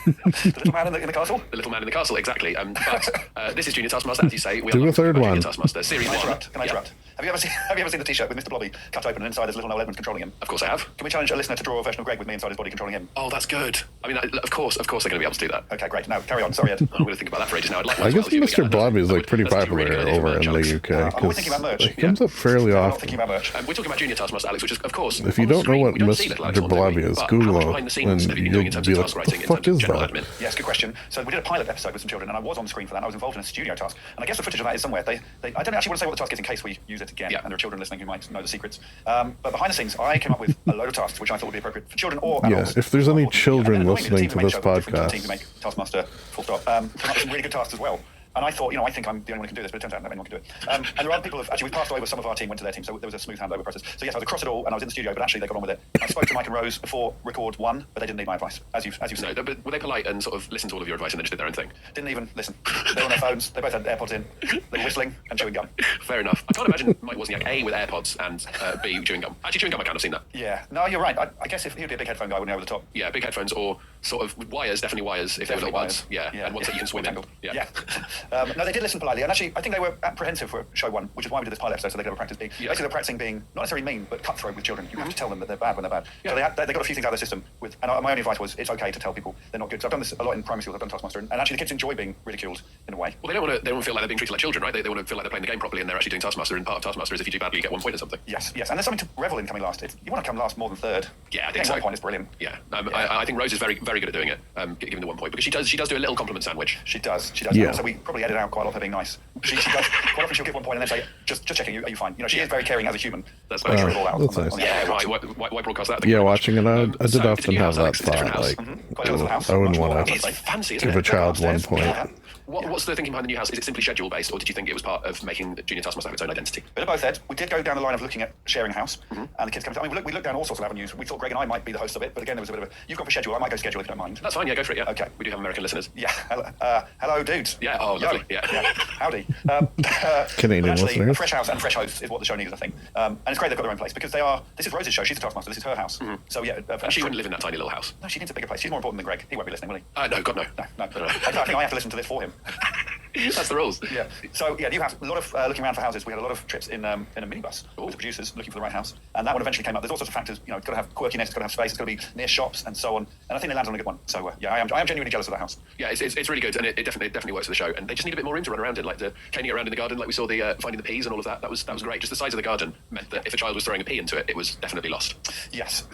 The little man in the castle. The little man in the castle, exactly. But this is Junior Taskmaster, as you say. We Do are a third one. Junior Taskmaster, Series 1. Can I interrupt? Have you ever seen the T-shirt with Mr. Blobby cut open and inside there's little Noel Edmonds controlling him? Of course I have. Can we challenge a listener to draw a version of Greg with me inside his body controlling him? Oh, that's good. I mean, of course they're going to be able to do that. Okay, great. Now, carry on. Sorry, Ed. I'm going to think about that for ages now. I guess Mr. Blobby is like pretty popular over in the UK. I'm always thinking about merch. It comes up fairly I'm not often. thinking about merch. We're talking about Junior Taskmaster, Alex, which is, of course, If you don't know what Mr. Blobby is, Google it, behind the scenes have you been and doing you'll in terms be of like, task what writing, the in fuck terms of is general that? admin? Yes, good question. So we did a pilot episode with some children, and I was on screen for that. And I was involved in a studio task, and I guess the footage of that is somewhere. I don't actually want to say what the task is in case we use it again, and there are children listening who might know the secrets. But behind the scenes, I came up with a load of tasks which I thought would be appropriate for children or adults. Yeah, if there's any children And then listening to this the team who make podcast, Taskmaster, full stop, came up with some really good tasks as well. And I thought, I think I'm the only one who can do this, but it turns out not anyone can do it. And there are other people who actually, we passed over some of our team, went to their team, so there was a smooth handover process. So yes, I was across it all, and I was in the studio, but actually they got on with it. I spoke to Mike and Rose before record 1, but they didn't need my advice, as you said. No, but were they polite and sort of listened to all of your advice and then just did their own thing? Didn't even listen. They were on their phones, they both had AirPods in, they were whistling and chewing gum. Fair enough. I can't imagine Mike Wozniak, A, with AirPods, and B, chewing gum. Actually, chewing gum, I kind of seen that. Yeah, no, you're right. I guess if he would be a big headphone guy, wouldn't he, over the top? Yeah, big headphones, or sort of wires, definitely wires, if they were little ones. Yeah, and ones that you can swim in. Yeah. No, they did listen politely, and actually, I think they were apprehensive for show 1, which is why we did this pilot episode, so they could have a practice being. Basically, they're practicing being not necessarily mean, but cutthroat with children. You have to tell them that they're bad when they're bad. So they got a few things out of their system. And my only advice was, it's okay to tell people they're not good. So I've done this a lot in primary schools. I've done Taskmaster, and actually the kids enjoy being ridiculed in a way. Well, they don't want to feel like they're being treated like children, right? They want to feel like they're playing the game properly, and they're actually doing Taskmaster. And part of Taskmaster is if you do badly, you get 1 point or something. Yes, and there's something to revel in coming last. You want to come last more than third. Yeah, I think so. 1 point is brilliant. Yeah, I think Rose is very, very good at doing it, giving the 1 point, because she does do a little compliment sandwich. She does. Yeah. So we probably edit out quite a lot of her being nice. She does. Quite often she'll give 1 point and then say, just checking, are you fine? She is very caring as a human. That's very nice. That's nice. Yeah, why broadcast that? Yeah, watching it, I did often have that Alex, thought. Like, I wouldn't want to It's fancy, give a child 1 point. What's the thinking behind the new house? Is it simply schedule based, or did you think it was part of making Junior Taskmaster have its own identity? Bit of both, Ed. We did go down the line of looking at sharing a house, and the kids came. We looked down all sorts of avenues. We thought Greg and I might be the hosts of it, but again, there was a bit of a. You've gone for schedule. I might go schedule if you don't mind. That's fine. Yeah, go for it. Yeah. Okay. We do have American listeners. Yeah. Hello, dudes. Yeah. Oh, lovely. Yeah. Howdy. Canadian listeners. A fresh house and fresh hosts is what the show needs, I think. And it's great they've got their own place because they are. This is Rose's show. She's the Taskmaster. This is her house. So yeah. And she wouldn't live in that tiny little house. No, she needs a bigger place. She's more important than Greg. He won't be listening, will he? No, God no. No. I think I have to listen to this for him. That's the rules. Yeah. So yeah, new house. A lot of looking around for houses. We had a lot of trips in a minibus with the producers looking for the right house, and that one eventually came up. There's all sorts of factors. It's got to have quirkiness. It's got to have space. It's got to be near shops and so on. And I think they landed on a good one. So yeah, I am genuinely jealous of that house. Yeah, it's really good, and it definitely works for the show. And they just need a bit more room to run around in, like the caning it around in the garden, like we saw the finding the peas and all of that. That was great. Just the size of the garden meant that if a child was throwing a pea into it, it was definitely lost. Yes.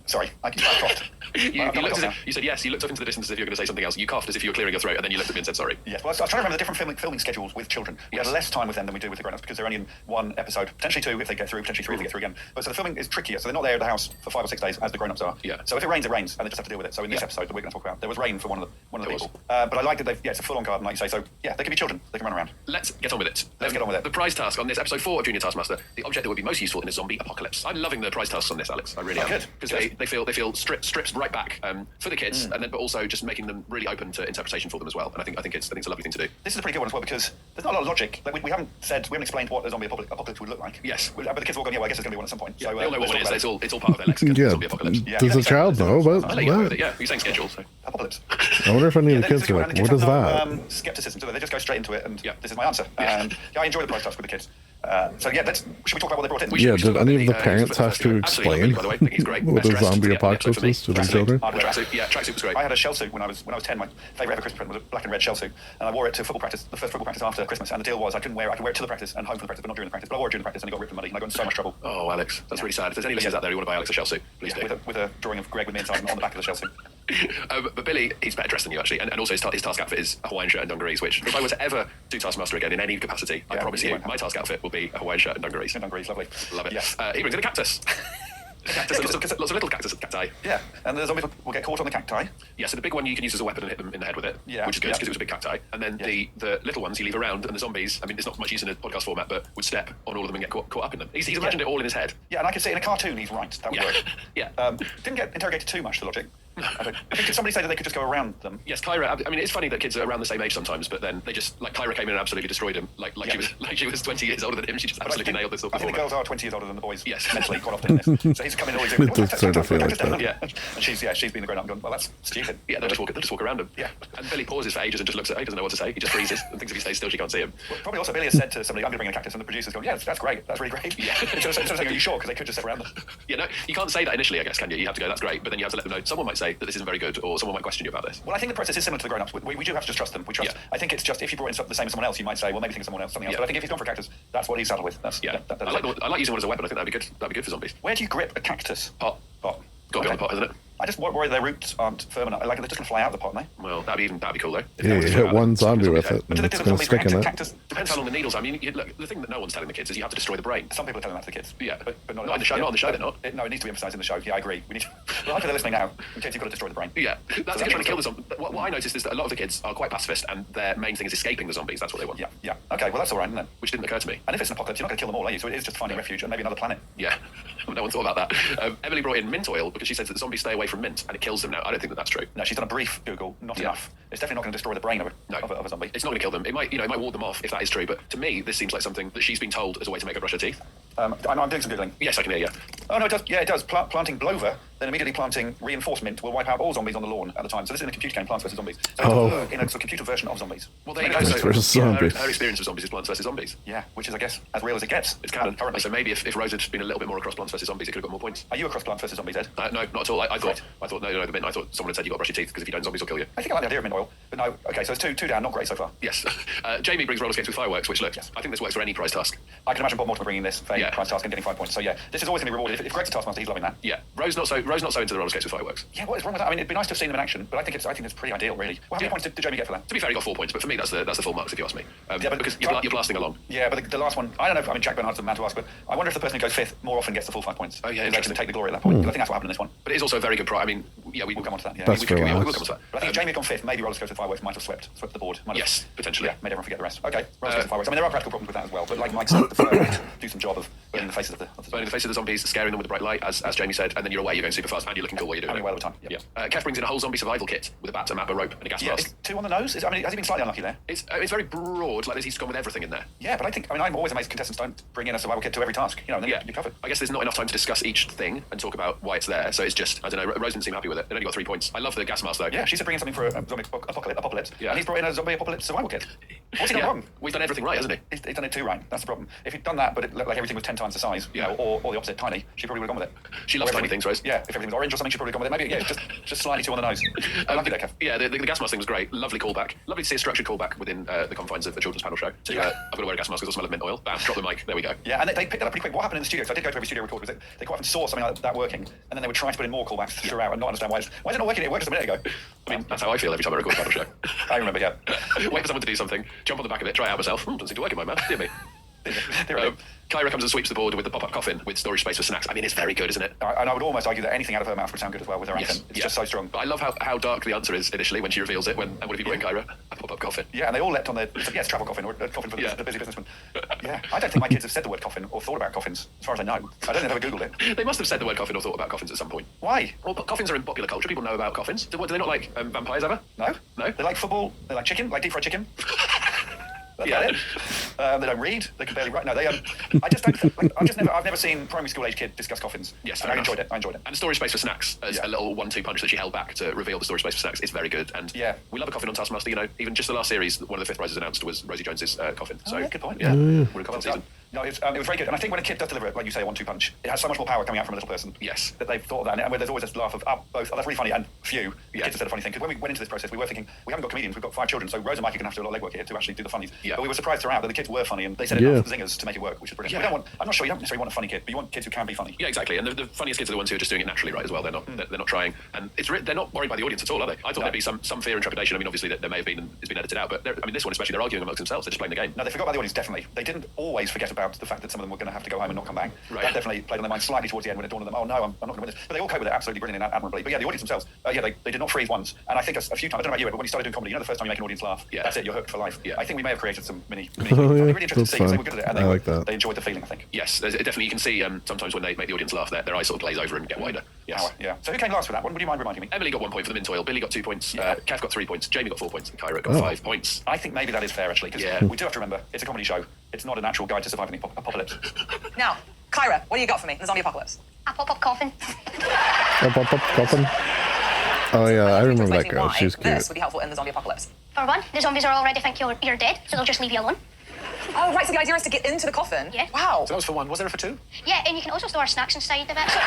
Sorry, I coughed. You said yes. You looked up into the distance as if you were going to say something else. You coughed as if you were clearing your throat, and then you looked at me and said sorry. Yes, well, I was trying to remember the different filming schedules with children. We had less time with them than we do with the grown-ups because they're only in 1 episode, potentially 2 if they get through, potentially 3 if they get through again. But so the filming is trickier. So they're not there at the house for 5 or 6 days as the grown-ups are. Yeah. So if it rains, and they just have to deal with it. So in this episode that we're going to talk about, there was rain for one of the people. But I liked that it's a full-on garden, like you say. So yeah, they can be children. They can run around. Let's get on with it. Let's get on with it. The prize task on this episode 4 of Junior Taskmaster: the object that would be most useful in a zombie apocalypse. I'm loving the prize tasks on this, Alex. I really am. Because they feel strips right back for the kids, and then but also just making them really open to interpretation for them as well. And I think it's a lovely thing to do. This is a pretty good one as well because there's not a lot of logic. Like we haven't explained what a zombie apocalypse would look like. Yes, but the kids have all gone, yeah, well, I guess there's going to be one at some point. Yeah, so they all know what it is. It's all part of their lexicon. Yeah. Zombie apocalypse. Yeah. Does the child know about I'll let you know with it. Yeah, you're saying schedule. So. Apocalypse. I wonder if any of the kids are like, what is that? Skepticism. So they just go straight into it, and this is my answer. And I enjoy the prize task with the kids. So yeah, should we talk about what they brought in? Yeah, did any of the parents have to explain what a zombie apocalypse is to their children? Tracksuit was great. I had a shell suit when I was 10. My favourite ever Christmas present was a black and red shell suit, and I wore it to football practice, the first football practice after Christmas. And the deal was I could wear it to the practice and home from the practice, but not during the practice. But I wore it during the practice, and it got ripped and muddy, and I got in so much trouble. Oh, Alex, that's really sad. If there's any listeners out there who want to buy Alex a shell suit, please do. With a drawing of Greg with me inside on the back of the shell suit. But Billy, he's better dressed than you actually, and also his task outfit is a Hawaiian shirt and dungarees. Which, if I were to ever do Taskmaster again in any capacity, I promise you, my task outfit will be a Hawaiian shirt and dungarees. And dungarees, lovely. Love it. Yes. He brings in a cactus. Lots of little cacti. Yeah, and the zombies will get caught on the cacti. Yeah, so the big one you can use as a weapon and hit them in the head with it, Yeah, which is good because it was a big cacti. And then the little ones you leave around, and the zombies, I mean, it's not much use in a podcast format, but would step on all of them and get caught up in them. He's imagined it all in his head. Yeah, and I can see in a cartoon he's right. That would work. Yeah. Didn't get interrogated too much, the logic. I think, did somebody say that they could just go around them? Yes, Kyra. I mean, it's funny that kids are around the same age sometimes, but then they just Kyra came in and absolutely destroyed him. Like she was 20 years older than him. She just absolutely nailed this. I think the girls are 20 years older than the boys. Yes, mentally quite often in this. So he's coming in always doing. It does sort of feel like that. Yeah, and she's been the grown up and gone, well, that's stupid. Yeah, they'll just walk around him. Yeah, and Billy pauses for ages and just looks at her. He doesn't know what to say. He just freezes and thinks if he stays still, she can't see him. Well, probably also Billy has said to somebody, "I'm going to bring in a cactus," and the producer's gone, "Yeah, that's great. That's really great." Yeah. Instead of saying, "Are you sure?" Because they could just sit around them. Yeah, no, you can't say that initially, I guess, can you? You have to go, "That's great," but then you have to let them know. Someone might say that this isn't very good, or someone might question you about this. Well, I think the process is similar to the grown-ups. We do have to just trust them. We trust. Yeah. I think it's just if you brought in the same as someone else, you might say, well, maybe think of someone else, something else. Yeah. But I think if he's gone for a cactus, that's what he's saddled with. That's, yeah. I like using one as a weapon. I think that'd be good for zombies. Where do you grip a cactus? Pot. Got to be on the pot, hasn't it? I just worry their roots aren't firm enough. Like they're just going to fly out the pot, aren't they? Well, that'd be cool though. Yeah, you hit one zombie with it, and it's going to stick in it. Depends how long the needles are. I mean, look, the thing that no one's telling the kids is you have to destroy the brain. Some people are telling that to the kids. Yeah, but not on the show. Not on the show, they're not. No, it needs to be emphasised in the show. Yeah, I agree. We need to. Well, hopefully they're listening now. In case you've got to destroy the brain. Yeah, that's trying to kill the zombie. What I noticed is that a lot of the kids are quite pacifist, and their main thing is escaping the zombies. That's what they want. Yeah. Okay, well that's all right, isn't it? Which didn't occur to me. And if it's an apocalypse, you're not going to kill them all, are you? So it is just finding refuge and maybe another planet. Yeah, no one thought about that. Emily brought in mint oil because she says that the zombies stay away from mint and it kills them now. I don't think that that's true. No, she's done a brief Google. Not enough. It's definitely not going to destroy the brain of a zombie. It's not going to kill them. It might ward them off if that is true. But to me, this seems like something that she's been told as a way to make her brush her teeth. I'm doing some googling. Yes, I can hear you. Oh no, it does. Yeah, it does. Planting blover, then immediately planting reinforcement will wipe out all zombies on the lawn at the time. So this is in a computer game, Plants vs Zombies. So in a sort of computer version of zombies. Well, there you go. Her experience of zombies is Plants vs Zombies. Yeah, which is, I guess, as real as it gets. It's canon currently. So maybe if Rose had been a little bit more across Plants vs Zombies, it could have got more points. Are you across Plants vs Zombies, Ed? No, not at all. I thought no, the mint. I thought someone had said you got to brush your teeth because if you don't, zombies will kill you. I think I like the idea of mint oil, but no. Okay, so it's two down. Not great so far. Yes. Jamie brings roller skates with fireworks, which look, I think this works for any prize task. I can imagine Bob Mortimer bringing this for prize task and getting 5 points. So yeah, this is always going to be rewarded. If Greg's a taskmaster, he's loving that. Yeah. Rose not so into the roller skates with fireworks. Yeah, what is wrong with that? I mean, it'd be nice to have seen them in action, but I think it's pretty ideal, really. Well, how many points did Jamie get for that? To be fair, he got 4 points, but for me, that's the full marks if you ask me. Because you're blasting along. Yeah, but the last one, I don't know. I mean, Jack Bernhard's the man to ask, but I wonder if the person who goes fifth more often gets the full 5 points. Oh yeah, they can take the glory at that point. I think that's what happened in this one. But it is also a very good prize. I mean, yeah, we'll come on to that. Yeah, we'll come on to that. But I think if Jamie had gone fifth, maybe roller skates with fireworks might have swept the board. Yes, potentially. Yeah, made everyone forget the rest. Okay, roller skates with fireworks. I mean, there are practical problems with that as well, but like Mike said, the fireworks do some job of burning the faces of the burning the faces of the zombies, scaring them with the bright light, as Jamie said, and then you're away, you're going super fast, and you're looking cool while you're doing it. And well over time. Yeah. Kev brings in a whole zombie survival kit with a bat, a map, a rope, and a gas mask. It's 2 on the nose. I mean, has he been slightly unlucky there? It's very broad, like he's gone with everything in there. Yeah, but I'm always amazed contestants don't bring in a survival kit to every task. You know, and then you're covered. I guess there's not enough time to discuss each thing and talk about why it's there, so it's just, I don't know, Rose didn't seem happy with it. It only got 3 points. I love the gas mask though. Yeah, she said bring in something for a zombie apocalypse. Yeah. And he's brought in a zombie apocalypse survival kit. What's he done wrong? Well, he's done everything right, hasn't he? He's done it too right. That's the problem. If he'd done that, but it looked like everything was 10 times the size, you know, or the opposite, tiny, she probably would have gone with it. She loves tiny things, Rose. Yeah, if everything was orange or something, she probably would have gone with it. Maybe, just slightly 2 on the nose. I love you there, Kev. Yeah, the gas mask thing was great. Lovely callback. Lovely to see a structured callback within the confines of a children's panel show. So I've got to wear a gas mask because I smell of mint oil. Bam, drop the mic. There we go. Yeah, and they picked that up pretty quick. What happened in the studio? Because I did go to every studio record. Was they quite often saw something like that working, and then they would try to put in more callbacks throughout and not understand why is it not working? It worked just a minute ago. I mean, that's how I feel every time I record a panel show. I remember, yeah. Wait for someone to do something, jump on the back of it, try it out myself. Doesn't seem to work in my mouth. Dear me. Kyra comes and sweeps the board with the pop-up coffin with storage space for snacks. I mean, it's very good, isn't it? And I would almost argue that anything out of her mouth would sound good as well with her accent. It's just so strong. But I love how dark the answer is initially when she reveals it. And what have you brought in, Kyra? A pop-up coffin. Yeah, and they all leapt on it's travel coffin or a coffin for the busy businessman. Yeah, I don't think my kids have said the word coffin or thought about coffins, as far as I know. I don't think they've ever Googled it. They must have said the word coffin or thought about coffins at some point. Why? Well, coffins are in popular culture. People know about coffins. Do they not like vampires ever? No. No? They like football. They like chicken, like deep fried chicken. That's it. They don't read. They can barely write. No, they. I just don't. I've never seen primary school age kid discuss coffins. Yes, and I enjoyed it. And storage space for snacks as a little 1-2 punch that she held back to reveal the storage space for snacks. It's very good. And we love a coffin on Taskmaster. You know, even just the last series, one of the 5th prizes announced was Rosie Jones's coffin. So good point. Yeah, we're in coffin season. No, it was very good. And I think when a kid does deliver it, like you say, a 1-2 punch, it has so much more power coming out from a little person. Yes. That they've thought of that. And where there's always this laugh of, both, that's really funny, and kids have said a funny thing. Because when we went into this process, we were thinking, we haven't got comedians, we've got 5 children, so Rose and Mike are going to have to do a lot of legwork here to actually do the funnies. Yeah. But we were surprised throughout that the kids were funny, and they said enough zingers to make it work, which is brilliant. Yeah. I'm not sure you don't necessarily want a funny kid, but you want kids who can be funny. Yeah, exactly. And the funniest kids are the ones who are just doing it naturally, right, as well. They're not trying. And they're not worried by the audience at all, are they? I thought there'd be some fear and trepidation. I mean, obviously there may have been, and it's been edited out, but I mean, this one especially, they're arguing amongst themselves. They're just playing the game. No, they forgot about the audience, definitely. They didn't always forget about about the fact that some of them were going to have to go home and not come back. Right. That definitely played on their mind slightly towards the end when it dawned on them, oh no, I'm not going to win this. But they all coped with it absolutely brilliantly and admirably. But yeah, the audience themselves, they did not freeze once. And I think a few times, I don't know about you, but when you started doing comedy, you know the first time you make an audience laugh, that's it, you're hooked for life. Yeah. I think we may have created some mini Oh, I'd be yeah, really interested to that's see because they fun. were good at it and I like that. they enjoyed the feeling, I think. Yes, definitely. You can see sometimes when they make the audience laugh, their eyes sort of glaze over and get wider. Yes. Yeah. So who came last for that one? Would you mind reminding me? Emily got 1 point for the Mintoil, Billy got 2 points, Kev got 3 points, Jamie got 4 points, and Kyra got 5 points. I think maybe that is fair, actually, because we do have to remember, it's a comedy show. It's not an actual guide to surviving the apocalypse. Now, Kyra, what do you got for me in the zombie apocalypse? A pop-up coffin. Coffin. Oh yeah, I remember that girl. Why She's cute. this would be helpful in the zombie apocalypse. For one, the zombies are already think you're dead, so they'll just leave you alone. Oh, right, so the idea is to get into the coffin? Yeah. Wow. So that was for one. Was there for two? Yeah, and you can also store snacks inside of it. So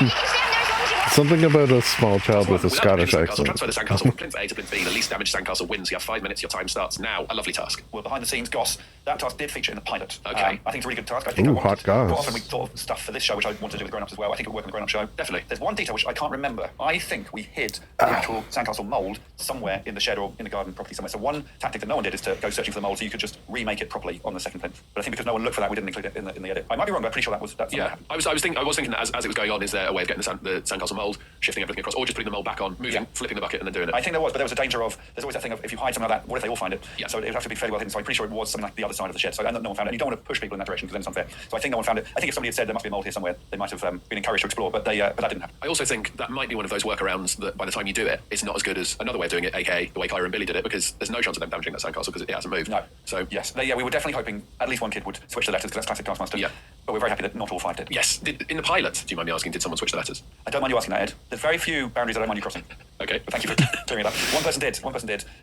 you can stay in there as long as you want. Something about a small child with a Scottish accent. Transfer the sandcastle from plinth A to plinth B. The least damaged sandcastle wins. You have 5 minutes. Your time starts now. A lovely task. Well, behind the scenes, Goss, that task did feature in the pilot. Okay. I think it's a really good task. I think Ooh, I wanted, hot Goss. quite often we thought of stuff for this show which I wanted to do with grown-ups as well. I think it would work on the grown-up show. Definitely. There's one detail which I can't remember. I think we hid the actual sandcastle mould somewhere in the shed or in the garden property somewhere. So one tactic that no one did is to go searching for the mould so you could just remake it properly on the second plinth. But I think because no one looked for that, we didn't include it in the edit. I might be wrong, but I'm pretty sure that's yeah. I was thinking that as it was going on, is there a way of getting the sandcastle mould, shifting everything across, or just putting the mould back on, moving, flipping the bucket, and then doing it? I think there was, but there was a danger of, there's always that thing of, if you hide something like that, what if they all find it? Yeah. So it would have to be fairly well hidden. So I'm pretty sure it was something like the other side of the shed. So and no one found it. And you don't want to push people in that direction because then it's unfair. So I think no one found it. I think if somebody had said there must be a mould here somewhere, they might have been encouraged to explore, but that didn't happen. I also think that might be one of those workarounds that by the time you do it, it's not as good as another way of doing it, aka the way Kyra and Billy did it, because there's no chance of them damaging that sandcastle because it hasn't moved. No. So yes, we were definitely hoping at least one kid would switch the letters because that's classic Taskmaster. Yeah. But we're very happy that not all 5 did. Yes. In the pilot, do you mind me asking, did someone switch the letters? I don't mind you asking that, Ed. There's very few boundaries I don't mind you crossing. Okay. But thank you for doing that. One person did.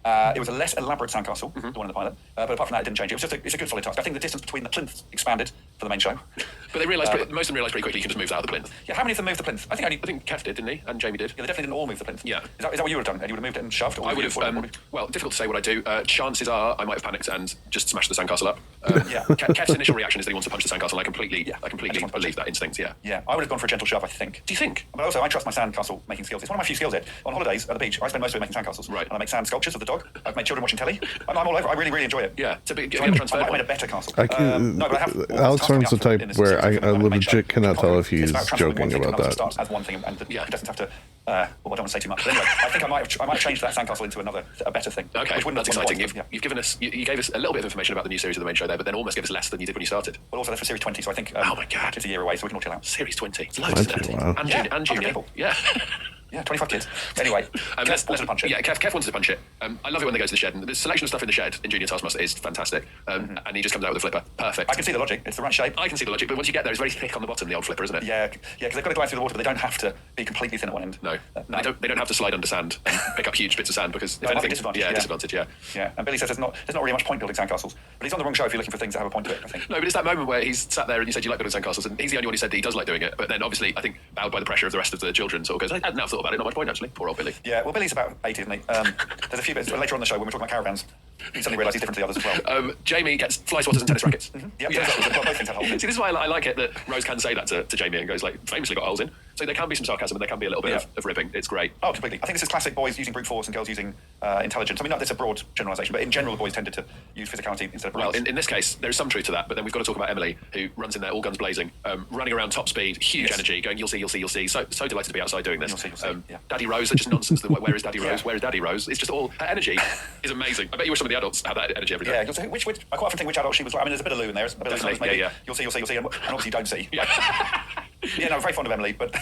It was a less elaborate sandcastle, the one in the pilot. But apart from that, it didn't change. It's a good solid task. I think the distance between the plinths expanded for the main show. But they realised, most of them realised pretty quickly you can just move out of the plinth. Yeah, how many of them moved the plinth? I think Kev did, didn't he? And Jamie did. Yeah, they definitely didn't all move the plinth. Yeah. Is that what you would have done? And you would have moved it and shoved? Or I would have, well, difficult to say what I do. Chances are I might have panicked and just smashed the sandcastle up. Kev's initial reaction is that he wants to punch the sandcastle, and I completely believe that instinct, yeah. Yeah, I would have gone for a gentle shove, I think. Do you think? But also, I trust my sandcastle making skills. It's one of my few skills, Ed. On holidays at the beach, I spend most of it making sandcastles. Right. And I make sand sculptures of the dog. I've made children watching telly. I'm all over. I really, really enjoy it. Yeah. So I might have made a better castle. No, but Alex Arm's the type where I legit cannot tell if he's joking about that. Starts as one thing, and the contestants have to. Well, I don't want to say too much. But anyway, I think I might have changed that sandcastle into a better thing. Okay, which wouldn't that's have exciting. You've given us, you gave us a little bit of information about the new series of the main show there, but then almost gave us less than you did when you started. Well, also that's for series 20, so I think. Oh my God, it's a year away, so we can all chill out. Series 20, it's loads, isn't it? Wow. And junior. Yeah. Yeah, 25 kids. Anyway, Kev wanted to punch it. Yeah, Kev wanted to punch it. I love it when they go to the shed. And the selection of stuff in the shed in Junior Taskmaster is fantastic. And he just comes out with a flipper. Perfect. I can see the logic. It's the right shape. I can see the logic, but once you get there, it's very thick on the bottom, the old flipper, isn't it? Yeah, because they've got to glide through the water, but they don't have to be completely thin at one end. No. They don't have to slide under sand and pick up huge bits of sand because no, if anything, disadvantage. Yeah. And Billy says there's not really much point building sandcastles, but he's on the wrong show if you're looking for things that have a point to it, I think. No, but it's that moment where he's sat there and you said you like building sandcastles, and he's the only one who said that he does like doing it. But then obviously, I think bowed by the pressure of the rest of the children, sort of goes, I hadn't thought about it. Not much point actually. Poor old Billy. Yeah, well, Billy's about 80, isn't he? There's a few bits later on in the show when we're talking about caravans. You suddenly realise he's different to the others as well. Jamie gets fly swatters and tennis rackets. Yeah. Both things have holes. See, this is why I like it that Rose can say that to Jamie and goes, like, famously got holes in. So there can be some sarcasm and there can be a little bit of ribbing. It's great. Oh, completely. I think this is classic boys using brute force and girls using intelligence. I mean, that's a broad generalisation, but in general, the boys tended to use physicality instead of brains. Well, in this case, there is some truth to that, but then we've got to talk about Emily, who runs in there, all guns blazing, running around top speed, huge energy, going, you'll see. So delighted to be outside doing this. You'll see. Daddy Rose, that's just nonsense. Where is Daddy Rose? Where is Daddy Rose? It's just all, her energy is amazing. I bet you wish some of the adults have that energy every day. Yeah, you'll see I quite often think which adult she was like. I mean, there's a bit of Lou in there. A bit of Lou, maybe. You'll see, and obviously you don't see. Yeah, no, I'm very fond of Emily, but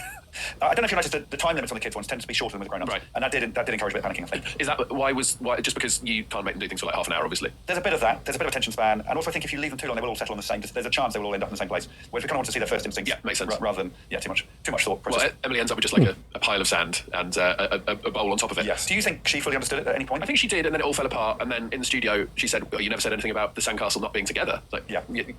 I don't know if you noticed the time limits on the kids ones tend to be shorter than with the grown-ups. Right. And that did encourage a bit of panicking, I think. Is that why just because you can't make them do things for like half an hour, obviously? There's a bit of that. There's a bit of attention span, and also I think if you leave them too long, they will all settle on the same. There's a chance they will all end up in the same place. Whereas we kind of want to see their first instincts. Yeah, makes sense. Rather than too much thought process. Well, Emily ends up with just like a pile of sand and a bowl on top of it. Yes. Do you think she fully understood it at any point? I think she did, and then it all fell apart. And then in the studio, she said, "Well, you never said anything about the sandcastle not being together." Like,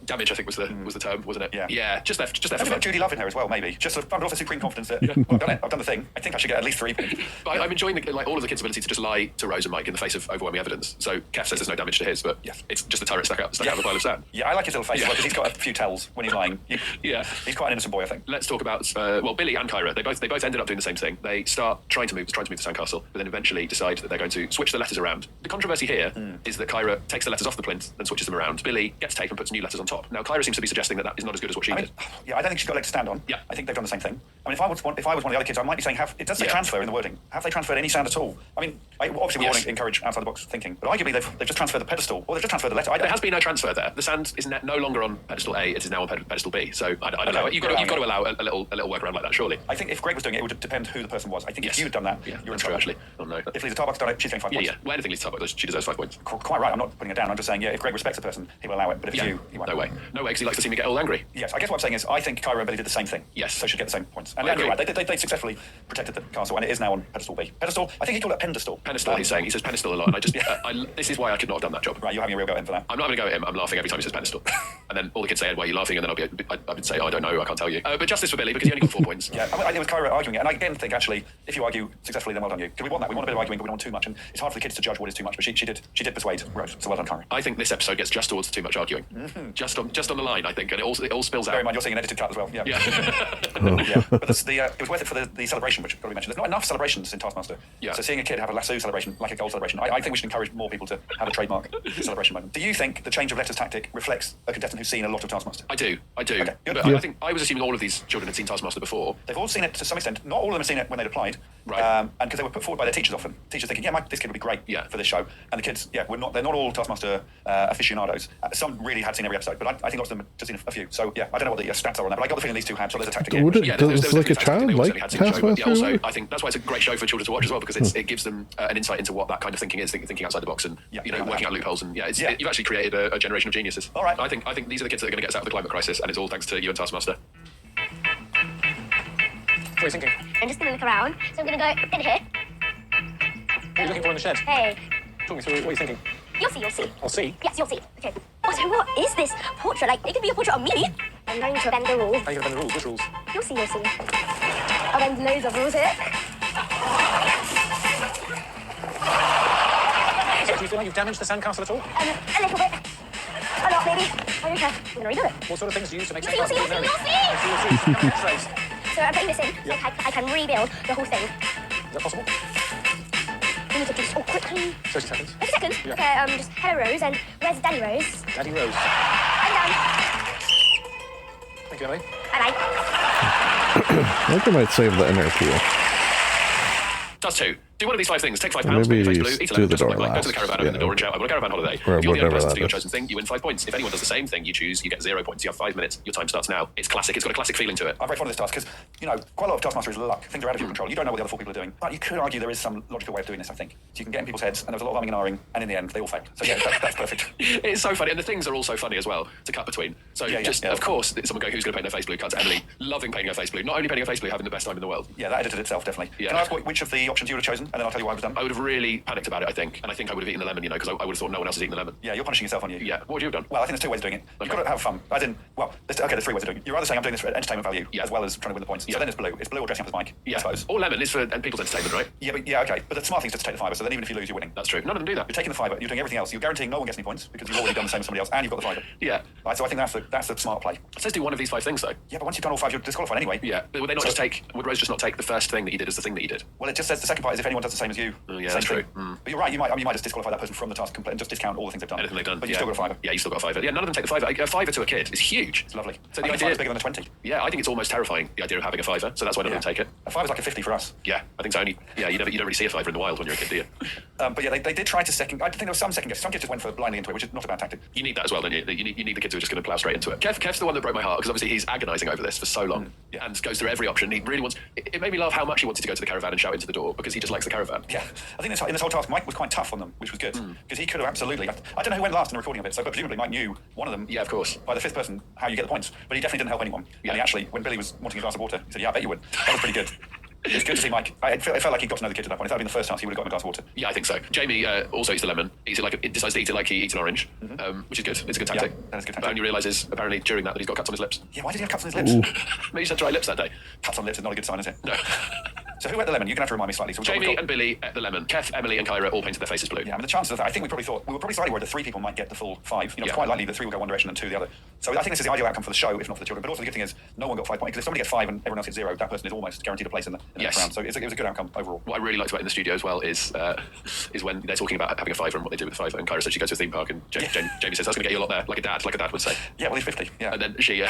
damage, I think was the term, wasn't it? Yeah. Yeah. Just there for Judy Love in her as well, maybe. Just but also supreme confidence happens. Well, I've done it. I've done the thing. I think I should get at least 3 points. But I'm enjoying all of the kids' ability to just lie to Rose and Mike in the face of overwhelming evidence. So Kev says there's no damage to his, but it's just a turret stuck out of a pile of sand. Yeah, I like his little face because he's got a few tells when he's lying. He's quite an innocent boy, I think. Let's talk about Billy and Kyra. They both ended up doing the same thing. They start trying to move the sandcastle, but then eventually decide that they're going to switch the letters around. The controversy here is that Kyra takes the letters off the plinth and switches them around. Billy gets tape and puts new letters on top. Now Kyra seems to be suggesting that is not as good as what she did. Yeah, I don't think she's got a leg to stand on. Yeah, I think they've done the same thing. I mean, if I was one of the other kids, I might be saying, it does say transfer in the wording. Have they transferred any sand at all? I mean, obviously we want to encourage outside the box thinking, but arguably they've just transferred the pedestal, or they've just transferred the letter. There has been no transfer there. The sand is no longer on pedestal A; it is now on pedestal B. So I don't know. You've got to allow a little workaround like that, surely. I think if Greg was doing it, it would depend who the person was. I think if you had done that, you're in trouble. Actually. Oh, no. If Lisa Tarbuck's done it, she's getting 5 points. Yeah. Well, anything Lisa Tarbuck does, she deserves 5 points. Quite right. I'm not putting it down. I'm just saying, if Greg respects a person, he will allow it. But if you won't. No way, because he likes to see me get all angry. Yes, I guess what I'm saying is, I think Kyra and Billy did the same thing. Yes. So should get the same points. And you're right. They successfully protected the castle, and it is now on pedestal B. Pedestal. I think he called it pedestal. Pedestal. He's saying he says pedestal a lot, and I just this is why I could not have done that job. Right, you're having a real go at him for that. I'm not going to go at him. I'm laughing every time he says pedestal, and then all the kids say, "Why are you laughing?" And then I would say, "I don't know. I can't tell you." But justice for Billy because he only got 4 points. Yeah, I mean, it was Kyra arguing it, and I again think actually, if you argue successfully, then well done you. Because we want that. We want a bit of arguing, but we don't want too much, and it's hard for the kids to judge what is too much. But she did persuade Rose, so well done, Kyra. I think this episode gets just towards too much arguing, just on the line. I think, and it all spills out. Bear in mind, you're seeing an edited cut as well. Yeah. Yeah. But it was worth it for the celebration, which got to be mentioned. There's not enough celebrations in Taskmaster. Yeah. So seeing a kid have a lasso celebration, like a gold celebration, I think we should encourage more people to have a trademark celebration moment. Do you think the change of letters tactic reflects a contestant who's seen a lot of Taskmaster? I do. Okay, but I think I was assuming all of these children had seen Taskmaster before. They've all seen it to some extent. Not all of them have seen it when they'd applied. Right. And because they were put forward by their teachers often. Teachers thinking, this kid would be great for this show. And the kids, they're not all Taskmaster aficionados. Some really had seen every episode, but I think lots of them had just seen a few. So I don't know what the stats are on that, but I got the feeling these two had, so there's a tactic here. Does like a child like Taskmaster? Also, I think that's why it's a great show for children to watch as well, because it gives them an insight into what that kind of thinking is, thinking outside the box and working out loopholes. And you've actually created a generation of geniuses. All right. I think these are the kids that are going to get us out of the climate crisis, and it's all thanks to you and Taskmaster. What are you thinking? I'm just going to look around, so I'm going to go in here. What are you looking for in the shed? Hey. Talk me through what are you thinking. You'll see, you'll see. I'll see. Yes, you'll see. Okay. So what is this portrait? Like, it could be a portrait of me. I'm going to bend the rules. How are you going to bend the rules? Which rules? You'll see, you'll see. I'll bend loads of rules here. So do you feel like you've damaged the sandcastle at all? A little bit. A lot, maybe. I don't care. I'm going to redo it. What sort of things do you use to make You'll see, you'll see, you'll see. X-rays. So I'm putting this in, so I can rebuild the whole thing. Is that possible? We need to do this all quickly. 30 seconds. 30 seconds? Yeah. Okay, just hello, Rose, and where's Daddy Rose? Daddy Rose. I'm done. Thank you, Emily. Bye-bye. I think I might save the inner peel. Does two. Do one of these 5 things. Take £5, Maybe make your face blue, eat a do lemon, the just door like go to the last, caravan, open the door and shout, I want a caravan holiday. Or You're the only whatever person to that do your is. chosen thing, you win 5 points. If anyone does the same thing you choose, you get 0 points. You have 5 minutes. Your time starts now. It's classic. It's got a classic feeling to it. I'm very fond of this task because, quite a lot of Taskmaster is luck. Things are out of your control. You don't know what the other 4 people are doing. But you could argue there is some logical way of doing this, I think. So you can get in people's heads, and there was a lot of umming and ahhing, and in the end, they all failed. So that's perfect. It's so funny, and the things are also funny as well to cut between. So of course, someone going, who's going to paint their face blue? Cut to Emily, loving painting her face blue. Not only painting her face blue, having the best time in the world. Yeah, that edited itself, definitely. Yeah. Can I ask which of the options you would have chosen, and then I'll tell you why I was done? I would have really panicked about it, I think. And I think I would have eaten the lemon, because I would have thought no one else is eating the lemon. Yeah, you're punishing yourself, aren't you? Yeah. What would you have done? Well, I think there's 2 ways of doing it. You've got to have fun. There's 3 ways of doing it. You're either saying I'm doing this for entertainment value, as well as trying to win the points. So then it's blue. It's blue or dressing up as Mike, I suppose. Or lemon is for people's entertainment, right? Yeah, okay. But the smart thing is just to take the fiver, so then even if you lose, you're winning. That's true. None of them do that. You're taking the fiver, you're doing everything else. You're guaranteeing no one gets any points, because you've already done the same as somebody else, and you've got the fiver. Yeah. Right, so I think that's the smart play. It says do one of these 5 things, though. Yeah, but once you've done all 5, you're disqualified anyway. Yeah, but would Rose just not take the first thing that you did as the thing that you did? Well, it just says the second part is if anyone does the same as you. Oh, yeah, that's true. But you're right, you might just disqualify that person from the task completely and just discount all the things they've done. Anything they've done. But you still got a fiver. Yeah, you still got a fiver. Yeah, none of them take the fiver. A fiver to a kid is huge. It's lovely. So the idea is bigger than a 20. Yeah, I think it's almost terrifying, the idea of having a fiver, so that's why none of them take it. A fiver's like a 50 for us. Yeah, I think so. You don't really see a fiver in the wild when you're a kid, do you? But yeah, they did try to second. I think there was some second guess. Some kids just went for blindly into it, which is not a bad tactic. You need that as well, don't you? You need the kids who are just going to plough straight into it. Kev's the one that broke my heart, because obviously he's agonising over this for so long and goes through every option. He really wants. It made me laugh how much he wanted to go to the caravan and shout into the door, because he just likes the caravan. Yeah, I think in this whole task, Mike was quite tough on them, which was good, because he could have absolutely. I don't know who went last in the recording of it, so but presumably Mike knew one of them. Yeah, of course. By the 5th person, how you get the points, but he definitely didn't help anyone. Yeah. And he actually, when Billy was wanting a glass of water, he said, "Yeah, I bet you would." That was pretty good. It's good to see Mike. It felt like he got to know the kids at that point. If that had been the first chance, he would have got him a glass of water. Yeah, I think so. Jamie also eats the lemon. Eats it like it decides to eat it like he eats an orange, which is good. It's a good tactic. Yeah, that is a good tactic. But only realises apparently during that he's got cuts on his lips. Yeah, why did he have cuts on his lips? Maybe he's had dry lips that day. Cuts on lips is not a good sign, is it? No. So who ate the lemon? You're going to have to remind me slightly. So Jamie and Billy ate the lemon. Kev, Emily and Kyra all painted their faces blue. Yeah, I mean, the chances of that, I think we were probably slightly worried that 3 people might get the full 5. It's quite likely that 3 will go one direction and 2 the other. So I think this is the ideal outcome for the show, if not for the children. But also the good thing is, no one got 5 points. Because if somebody gets 5 and everyone else gets 0, that person is almost guaranteed a place in the next round. So it was a good outcome overall. What I really liked about in the studio as well is when they're talking about having a 5 and what they do with the 5. And Kyra said she goes to a theme park, and Jamie says, that's going to get you a lot there, like a dad would say. Yeah, well, he's 50. Yeah. And then she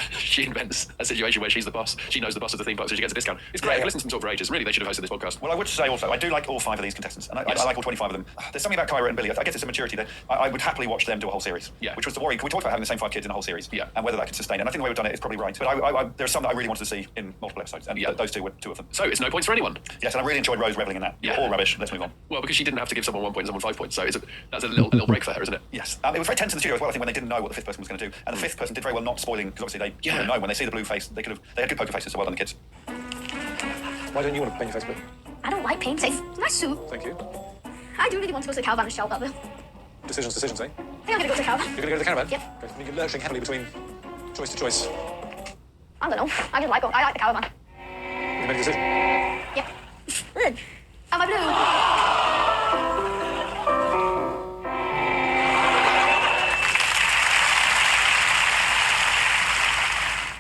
invents a situation where she's the boss. She knows the boss of the theme park, so she gets a discount. It's great. I've listened to them talk for ages. Really, they should have hosted this podcast. Well, I would say also, I do like all 5 of these contestants, and I like all 25 of them. There's something about Kyra and Billy. I guess it's a maturity that I would happily watch them do a whole series. Yeah. Which was the worry. We talked about having the same 5 kids in a whole series. Yeah. And whether that could sustain it. And I think the way we've done it is probably right. But there's some that I really wanted to see in multiple episodes, and those 2 were 2 of them. So it's no points for anyone. Yes, and I really enjoyed Rose reveling in that. Yeah. All rubbish. Let's move on. Well, because she didn't have to give someone 1 point and someone 5 points, so that's a little break for her, isn't it? Yes. It was very tense in the studio as well, I think, when they didn't know what the 5th person was going to do. And the 5th person did very well not spoiling, because obviously they didn't know. When they see the blue face, they had good poker faces, so well done, the kids. Why don't you want to paint your face blue? I don't like painting. It's my suit. Thank you. I do really want to go to the caravan and shout that, though. Decisions, eh? I think I'm going to go to the caravan. You're going to go to the caravan? Yep. Okay. You're lurching heavily between choice to choice. I don't know. I just like it. I like the caravan. You made a decision? Yep. Am I blue?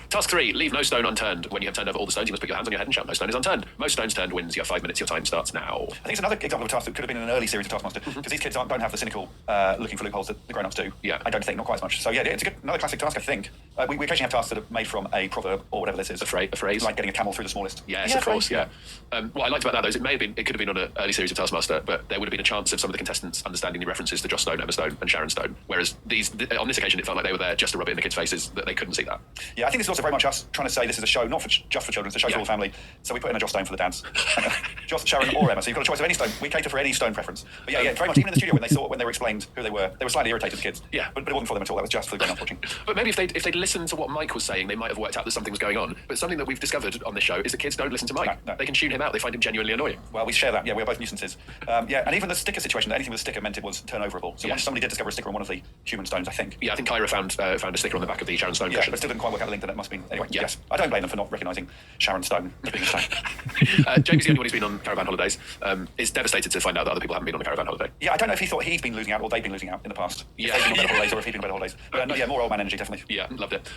Task 3, leave no stone unturned. When you have turned over all the stones, you must put your hands on your head and shout, no stone is unturned. Most stones turned wins. You have 5 minutes. Your time starts now. I think it's another example of a task that could have been in an early series of Taskmaster, because these kids don't have the cynical looking for loopholes that the grown-ups do. Yeah. I don't think, not quite as much. So yeah, it's another classic task, I think. We occasionally have tasks that are made from a proverb or whatever this is. A phrase. Like getting a camel through the smallest. Yes, of course, yeah. What I liked about that, though, is it could have been on an early series of Taskmaster, but there would have been a chance of some of the contestants understanding the references to Joss Stone, Emma Stone, and Sharon Stone. Whereas on this occasion, it felt like they were there just to rub it in the kids' faces, that they couldn't see that. Yeah, I think this is also very much us trying to say this is a show not just for children, it's a show for all the family. So we put in a Joss Stone for the dads. Joss, Sharon, or Emma. So you've got a choice of any stone. We cater for any stone preference. But yeah, very much. Even in the studio, when they were explained who they were slightly irritated, the kids. Yeah. But it wasn't for them at all. That was just for the grown-ups watching. But maybe if they'd listened to what Mike was saying, they might have worked out that something was going on. But something that we've discovered on this show is that kids don't listen to Mike. No. They can tune him out. They find him genuinely annoying. Well, we share that. Yeah, we're both nuisances. Yeah, and even the sticker situation, anything with a sticker meant it was turnoverable. So somebody did discover a sticker on one of the human stones, I think. Yeah, I think Kyra found a sticker on the back of the Sharon Stone yeah, cushion. but still didn't quite work out the link that it must have been. Anyway, yes. I don't blame them for not recognising Sharon Stone as being a stone. Jamie's the only one who's been on caravan holidays. Is devastated to find out that other people haven't been on a caravan holiday. Yeah, I don't know if he thought he'd been losing out or they'd been losing out in the past. Yeah. If they'd been on better holidays or if he'd been on better holidays. But yeah, more old man energy, definitely. Yeah, loved it.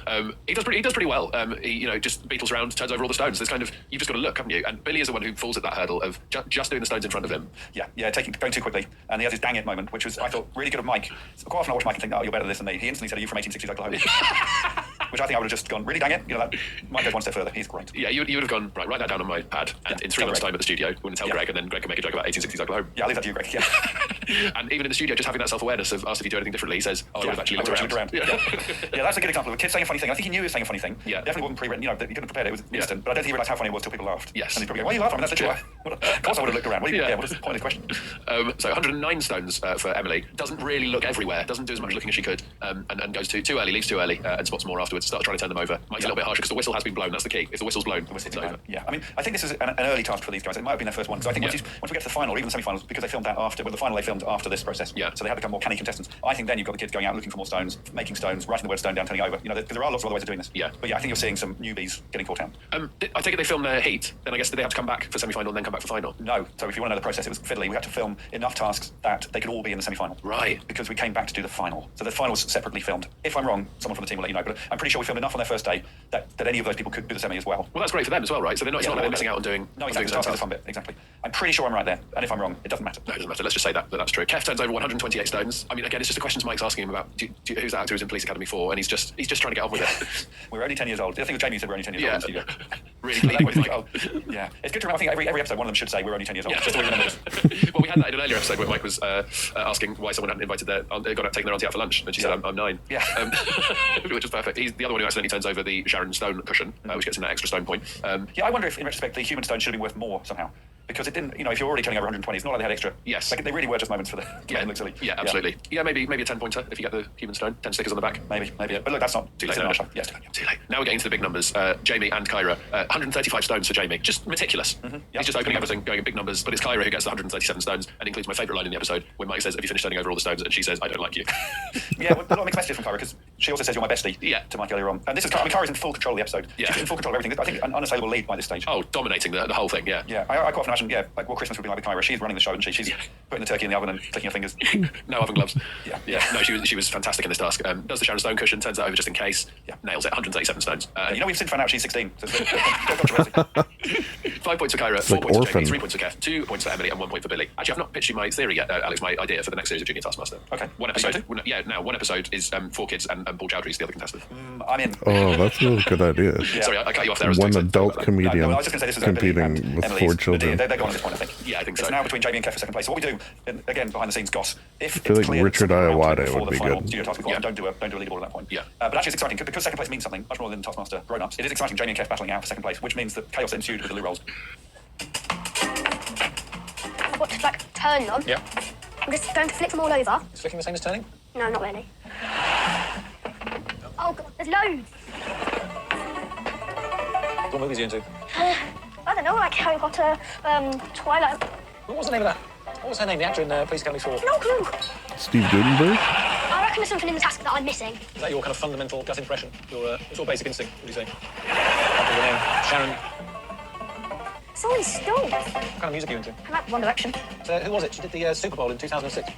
He does pretty well. He just beetles around, turns over all the stones. There's kind of, you've just got to look, haven't you? And Billy is the one who falls at that hurdle of just doing the stones in front of him. Yeah, going too quickly. And he has his dang it moment, which was, I thought, really good of Mike. Quite often I watch Mike and think, oh, you're better at this than me. He instantly said, are you from 1860s Oklahoma? Which I think I would have just gone, really dang it? That Mike goes one step further. He's great. Yeah, you would have gone, right, write that down on my pad. And in 3 months' time at the studio, we're going to tell Greg, and then Greg can make a joke about 1860s Oklahoma. Yeah, I'll leave that to you, Greg. Yeah. And even in the studio, just having that self-awareness of asked if you do anything differently, he says, oh, I would have actually looked around. Yeah, that's a good example of a kid saying a funny thing. I think he knew he was saying a funny thing. Yeah. Definitely wasn't pre-written. He couldn't have prepared it. It was instant. But I don't think he realised how funny it was till people laughed. Yes. And he's probably going, why are you laughing? I mean, that's literally of course I would have looked around. What is the point of the question? So 109 stones for Emily. Doesn't really look everywhere. Doesn't do as much looking as she could. And goes too early, leaves too early, and spots more afterwards. Starts trying to turn them over. Mike's a little bit harsher because the whistle has been blown. That's the key. If the whistle's blown, it's over. Yeah. I mean, I think this is an early task for these guys. It might have been their first one. So I think once we get to the final, or even the semi-finals, because they filmed that after, the final they filmed after this process. Yeah. So they had to become more canny contestants. I think then you've got the kids going out looking for more stones, making stones, writing the word stone down, turning over. Because there are lots of other ways of doing this. Yeah. But yeah, I think you're seeing some newbies getting caught out. I take it they filmed their heat. Then I guess did they have to come back for semi-final and then come back for final? No. So if you want to know the process, it was fiddly. We had to film enough tasks that they could all be in the semi-final. Right. Because we came back to do the final. So the final was separately filmed. If I'm wrong, someone from the team will let you know. But I'm pretty sure we filmed enough on their first day that any of those people could do the semi as well. Well, that's great for them as well, right? So it's not like they're missing out on doing. No, exactly. That's the fun bit. Exactly. I'm pretty sure I'm right there. And if I'm wrong, it doesn't matter. No, it doesn't matter. Let's just say that's true. Kev turns over 128 stones. I mean, again, it's just the questions Mike's asking him about. Who's that actor who's in Police Academy 4? And he's just trying to get on with it. We're only 10 years old. I think with Jamie said we're only 10 years old in the studio. Really clean with Mike. Yeah. It's good to remember. I think every episode one of them should say we're only 10 years old. Yeah. Just to remember this. Well, we had that in an earlier episode where Mike was asking why someone hadn't invited taken their auntie out for lunch, and she said, I'm 9. Yeah. Which is perfect. He's the other one who accidentally turns over the Sharon Stone cushion, which gets in that extra stone point. Yeah, I wonder if, in retrospect, the human stone should have been worth more somehow. because it didn't, if you're already turning over 120, it's not like they had extra. Yes. Like, they really were just moments for the Yeah, look silly. Yeah, absolutely. Yeah, maybe a 10-pointer if you get the human stone. 10 stickers on the back. Maybe. But look, that's not too late. No. Yes, Too late. Now we're getting to the big numbers. Jamie and Kyra. 135 stones for Jamie. Just meticulous. He's just opening everything, going in big numbers. But it's Kyra who gets the 137 stones, and includes my favourite line in the episode when Mike says, "Have you finished turning over all the stones?" And she says, "I don't like you." Yeah, well, a lot of mixed messages from Kyra, because she also says you're my bestie to Mike earlier on. And this is Kyra's in full control of the episode. Yeah. She's in full control of everything. I think an unassailable lead by this stage. Oh, dominating the whole thing, yeah. Yeah, I quite often imagine, like what Christmas would be like with Kyra. She's running the show, and she's putting the turkey in the oven and clicking her fingers. No oven gloves. Yeah. No, she was fantastic in this task. Does the Sharon Stone cushion, turns it over just in case. Yeah. Nails it, 137 stones. We've since found out she's 16. So 5 points for Kyra, It's 4 like points for Orphan. Jamie, 3 points for Kev, 2 points for Emily, and 1 point for Billy. Actually, I've not pitched you my theory yet, Alex, my idea for the next series of Junior Taskmaster. Okay. One episode. One episode is 4 kids and Paul Chowdhury's the other contestant. I'm in. Oh, that's a good idea. Yeah. Sorry, I cut you off there. One adult comedian I was just going to say this is competing with Emily's. 4 children. They're going at this point, I think. Yeah, I think so. It's now between Jamie and Kev for second place. So what we do, again, behind the scenes, goss. If I feel it's like clear that Richard something happens Iowade before would the be final good. junior task we got, don't do a leaderboard at that point. Yeah. But actually, it's exciting because second place means something much more than Taskmaster grown-ups. It is exciting. Jamie and Kev battling out for second place, which means that chaos ensued with the loo rolls. I've got to turn them. Yeah. I'm just going to flip them all over. Is flicking the same as turning? No, not really. Oh God, there's loads. What movies are you into? I don't know, like Harry Potter, Twilight. What was the name of that? What was her name, the actor in Police Academy 4? No clue. Steve Gutenberg? I reckon there's something in the task that I'm missing. Is that your kind of fundamental gut impression? Your sort of basic instinct? What do you say? Can't think of the name. Sharon. Someone stole. What kind of music are you into? I like One Direction. So, who was it? She did the Super Bowl in 2006.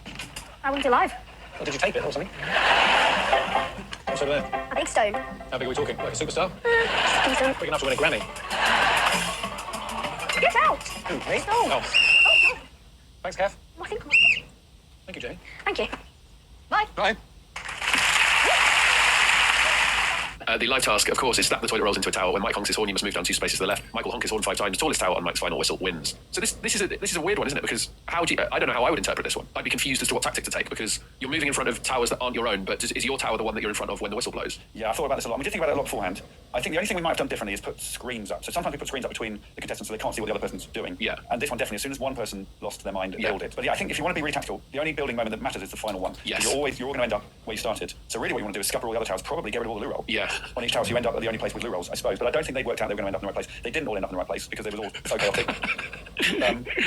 I wasn't alive. Or did you tape it or something? What's over there? A big stone. How big are we talking? Like a superstar? Decent. Big enough to win a Grammy? Get out. Who, me? Stone. Oh. Oh, God. Thanks, Kev. I think. Thank you, Jane. Thank you. Bye. Bye. The live task, of course, is snap the toilet rolls into a tower. When Mike honks his horn, you must move down 2 spaces to the left. Mike will honk his horn 5 times. Tallest tower on Mike's final whistle wins. So this is a weird one, isn't it? Because I don't know how I would interpret this one. I'd be confused as to what tactic to take, because you're moving in front of towers that aren't your own, but is your tower the one that you're in front of when the whistle blows? Yeah, I thought about this a lot. We did think about it a lot beforehand. I think the only thing we might have done differently is put screens up. So sometimes we put screens up between the contestants so they can't see what the other person's doing. Yeah. And this one definitely, as soon as one person lost their mind, build it. But yeah, I think if you want to be really tactical, the only building moment that matters is the final one. Yes. You're all going to end up where you started. So really what you want to do is scupper all the other towers, probably get rid of all the loo roll. Yeah. On each tower, so you end up at the only place with loo rolls, I suppose. But I don't think they worked out they were going to end up in the right place. They didn't all end up in the right place because it was all so chaotic.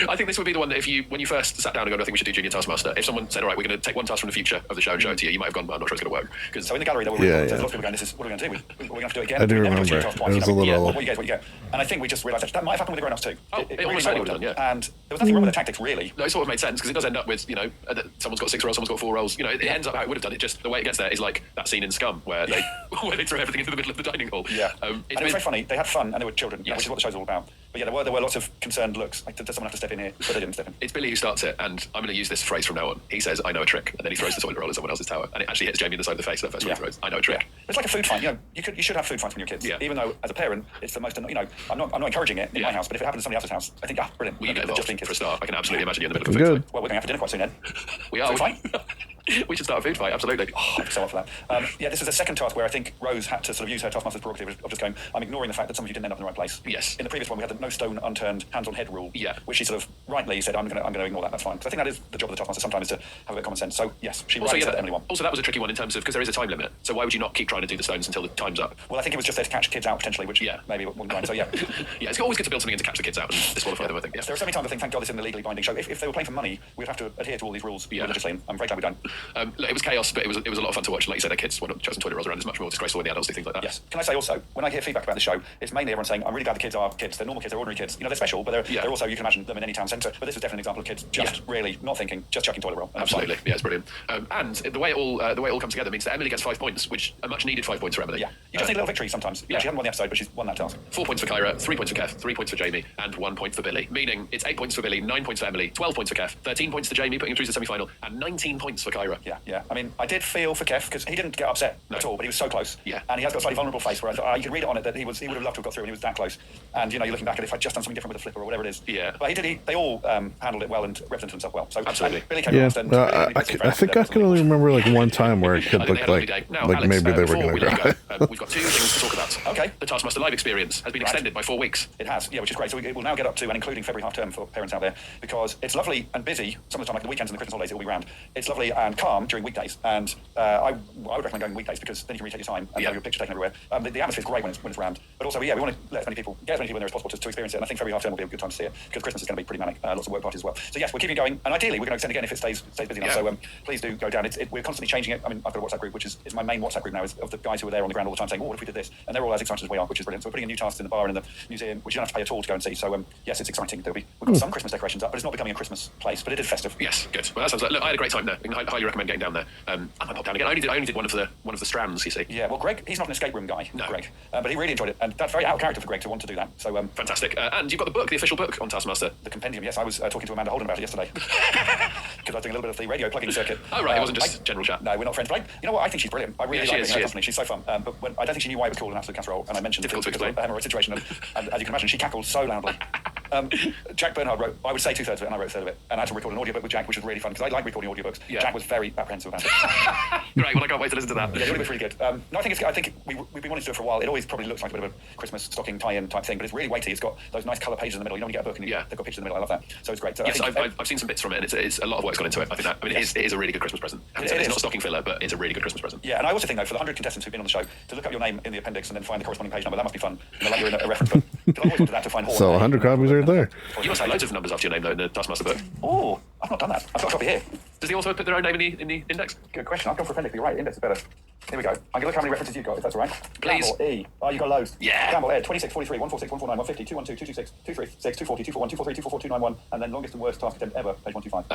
I think this would be the one that when you first sat down and go, I think we should do Junior Taskmaster, if someone said, all right, we're going to take one task from the future of the show and show it to you, you might have gone, well, I'm not sure it's going to work. So in the gallery, there were there's a lot of people going, what are we going to do? We're going to have to do it again. I do We never remember. do Junior Task twice, It was a little- what you get. And I think we just realised that might have happened with the grown-ups too. Oh, it almost certainly would have done, yeah. And there was nothing wrong with the tactics, really. No, it sort of made sense, because it does end up with, someone's got 6 rolls, someone's got 4 rolls. It ends up how it would have done. It just, the way it gets there is like that scene in Scum, where they throw everything into the middle of the dining hall. Yeah. And it was very funny. They had fun, and they were children, Yes. which is what the show's all about. But yeah, there were lots of concerned looks. Like, does someone have to step in here? But they didn't step in. It's Billy who starts it, and I'm going to use this phrase from now on. He says, I know a trick, and then he throws the toilet roll at someone else's tower, and it actually hits Jamie in the side of the face that first one he throws. I know a trick. It's like a food fight. You should have food fights when you're kids. Yeah. Even though, as a parent, it's the most. I'm not encouraging it in my house, but if it happens in somebody else's house, I think, brilliant. Will you get They're involved just being kids. for a start? I can absolutely imagine you in the middle of a Good. food fight. Well, we're going out for dinner quite soon, Ed. We are. Food fight? We should start a food fight, absolutely. Oh, I'm so up for that. Yeah, this is the second task where I think Rose had to sort of use her Taskmaster's prerogative of just going, I'm ignoring the fact that some of you didn't end up in the right place. Yes. In the previous one, we had the no stone unturned, hands on head rule. Yeah. Which she sort of rightly said, I'm going to ignore that. That's fine. Because I think that is the job of the Taskmaster sometimes is to have a bit of common sense. So yes, she rightly said that Emily won. Also, that was a tricky one in terms of because there is a time limit. So why would you not keep trying to do the stones until the time's up? Well, I think it was just there to catch kids out potentially, which maybe wouldn't mind. So yeah. Yeah, it's always good to build something in to catch the kids out and disqualify them, I think. Yeah. There are so many times I think, thank God, this isn't a legally binding show. If they were playing for money, we'd have to adhere to all these rules religiously. And I'm very glad we don't. It was chaos, but it was a lot of fun to watch. Like you said, the kids want to chuck some toilet rolls around. It's much more disgraceful when the adults do things like that. Yes. Can I say also, when I hear feedback about the show, it's mainly everyone saying, I'm really glad the kids are kids. They're normal kids, they're ordinary kids. They're special, but they're also, you can imagine them in any town centre. But this was definitely an example of kids just really not thinking, just chucking toilet roll. Absolutely. Yeah, it's brilliant. And the way it all comes together means that Emily gets 5 points, which are much needed 5 points for Emily. Yeah. You just need a little victory sometimes. Yeah. She hasn't won the episode, but she's won that task. 4 points for Kyra, 3 points for Kev, 3 points for Jamie, and 1 point for Billy. Meaning it's 8 points for Billy, 9 points for Emily, 12 points for Kev, 13 points to Jamie, putting him through to the semi-final, and 19 points for Kyra. Kyra. Yeah. I mean, I did feel for Kev because he didn't get upset at all, but he was so close. Yeah. And he has got a slightly vulnerable face where I thought, you could read it on it that he would have loved to have got through and he was that close. And, you're looking back at if I'd just done something different with a flipper or whatever it is. Yeah. But they all handled it well and represented themselves well. So absolutely. Billy came Yeah, I think I can only remember like one time where it could look like Alex, maybe they were before going we to let cry. you go, we've got 2 things to talk about. Okay. The Taskmaster Live experience has been extended by 4 weeks. It has, which is great. So it will now get up to and including February half term for parents out there because it's lovely and busy some of the time, like the weekends and the Christmas holidays, it will be round. It's lovely and calm during weekdays, and I would recommend going weekdays because then you can really take your time and have your picture taken everywhere. The atmosphere is great when it's round, but also we want to let as many people in there as possible to experience it. And I think February half term will be a good time to see it because Christmas is going to be pretty manic, lots of work parties as well. So yes, we're keeping going, and ideally we're going to extend again if it stays busy enough. So please do go down. We're constantly changing it. I mean, I've got a WhatsApp group which is my main WhatsApp group now, is of the guys who are there on the ground all the time saying, what if we did this? And they're all as excited as we are, which is brilliant. So we're putting in new tasks in the bar and in the museum, which you don't have to pay at all to go and see. So yes, it's exciting. We've got some Christmas decorations up, but it's not becoming a Christmas place, but it is festive. Yes, good. Well, that sounds like. Look, I had a great time there. I highly recommend getting down there. I might pop down again. I only did one of the strands. You see. Yeah. Well, Greg, he's not an escape room guy. No. Greg, but he really enjoyed it, and that's very out of character for Greg to want to do that. So fantastic. And you've got the book, the official book on Taskmaster. The compendium. Yes, I was talking to Amanda Holden about it yesterday because I was doing a little bit of the radio plugging circuit. Oh right, it wasn't just general chat. No, we're not friends. But you know what? I think she's brilliant. I really like her company. She's so fun. But I don't think she knew why it was called an absolute casserole, and I mentioned difficult to because of the hemorrhoid situation, and as you can imagine, she cackled so loudly. Jack Bernhard wrote, I would say 2/3 of it, and I wrote a third of it. And I had to record an audiobook with Jack, which was really fun, because I like recording audiobooks. Yeah. Jack was very apprehensive about it. Great, well, I can't wait to listen to that. Yeah, the audiobook's really good. No, I think we've been wanting to do it for a while. It always probably looks like a bit of a Christmas stocking tie-in type thing, but it's really weighty. It's got those nice colour pages in the middle. You know when you get a book and they've got pictures in the middle. I love that. So it's great. So yes, I've seen some bits from it, and it's a lot of work's gone into it. I think it is a really good Christmas present. It's not a stocking filler, but it's a really good Christmas present. Yeah, and I also think, though, for the 100 contestants who've been on the show, to look up your name in the appendix and then find the corresponding page number, that must be fun. And like you're in a reference book. Because I've always wanted that to find So 100 copies right there. You must have loads of numbers after your name, though, in the Taskmaster book. Oh, I've not done that. I've got a copy here. Does the author put their own name in the index? Good question. I've gone for appendix. You're right. Index is better. Here we go. I'm going to look how many references you've got, if that's all right. Please. Campbell, E. Oh, you got loads. Yeah. Campbell, Ed, 26, 43, 146, 149, 150, 212, 226, 236, 240, 241, 243, 244, 291, and then longest and worst task attempt ever, page 125.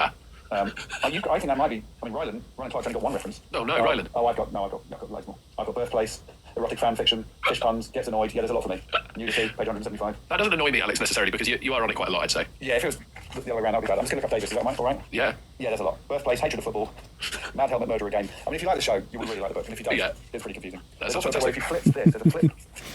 I think that might be, Ryland Clark's only got one reference. No, Ryland. Oh, I've got loads more. I've got birthplace, erotic fan fiction, fish puns, gets annoyed. Yeah, there's a lot for me. Nudity, page 175. That doesn't annoy me, Alex, necessarily, because you are on it quite a lot, I'd say. Yeah, if it was the other way around, that'd be bad. I'm just going to look up Davis. Is that all right? Yeah. Yeah, there's a lot. Birthplace, hatred of football, Mad Helmet Murder again. I mean, if you like the show, you will really like the book. And if you don't, it's pretty confusing. That's also fantastic. if you flip this, there's a flip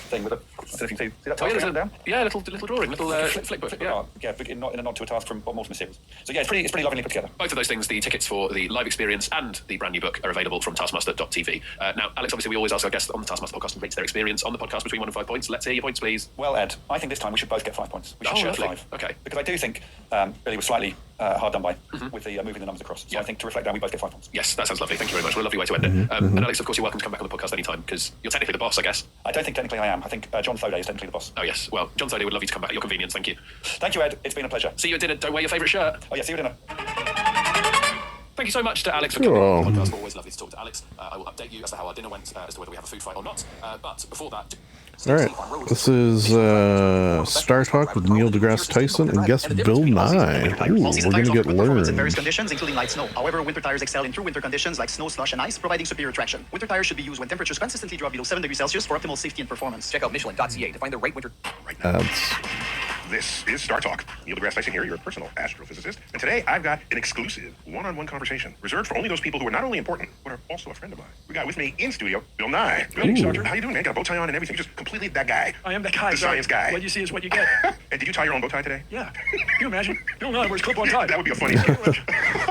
thing with a. I don't know if you can see that task down. Yeah, little drawing, little flip book. Yeah, in a nod to a task from Bob Mortimer's series. So yeah, it's pretty lovingly put together. Both of those things, the tickets for the live experience and the brand new book, are available from taskmaster.tv. Now, Alex, obviously we always ask our guests on the Taskmaster podcast to rate their experience on the podcast between 1 and 5 points. Let's hear your points, please. Well, Ed, I think this time we should both get 5 points. We should share 5. Okay. Because I do think Billy was slightly hard done by with the moving the numbers across. So I think to reflect that, we both get 5 points. Yes, that sounds lovely. Thank you very much. What a lovely way to end it. And Alex, of course, you're welcome to come back on the podcast anytime, because you're technically the boss, I guess. I don't think technically I am. I think John Thoday is technically the boss. Oh, yes. Well, John Thoday would love you to come back at your convenience. Thank you. Thank you, Ed. It's been a pleasure. See you at dinner. Don't wear your favourite shirt. Oh, yeah, see you at dinner. Thank you so much to Alex for coming on the podcast. Always lovely to talk to Alex. I will update you as to how our dinner went, as to whether we have a food fight or not. But before that... All right, this is Star Talk with Neil deGrasse Tyson and guest Bill Nye. Ooh, we're going to get learned. In various conditions, including light snow. However, winter tires excel in true winter conditions like snow, slush, and ice, providing superior traction. Winter tires should be used when temperatures consistently drop below 7 degrees Celsius for optimal safety and performance. Check out Michelin.ca to find the right winter. This is Star Talk. Neil deGrasse Tyson here, your personal astrophysicist. And today I've got an exclusive one-on-one conversation reserved for only those people who are not only important, but are also a friend of mine. We got with me in studio, Bill Nye. Bill, how you doing, man? Got a bow tie on and everything. You're just completely that guy. I am that guy. The science guy. What you see is what you get. And did you tie your own bow tie today? Yeah. Can you imagine? Bill Nye wears clip-on tie. That would be a funny story.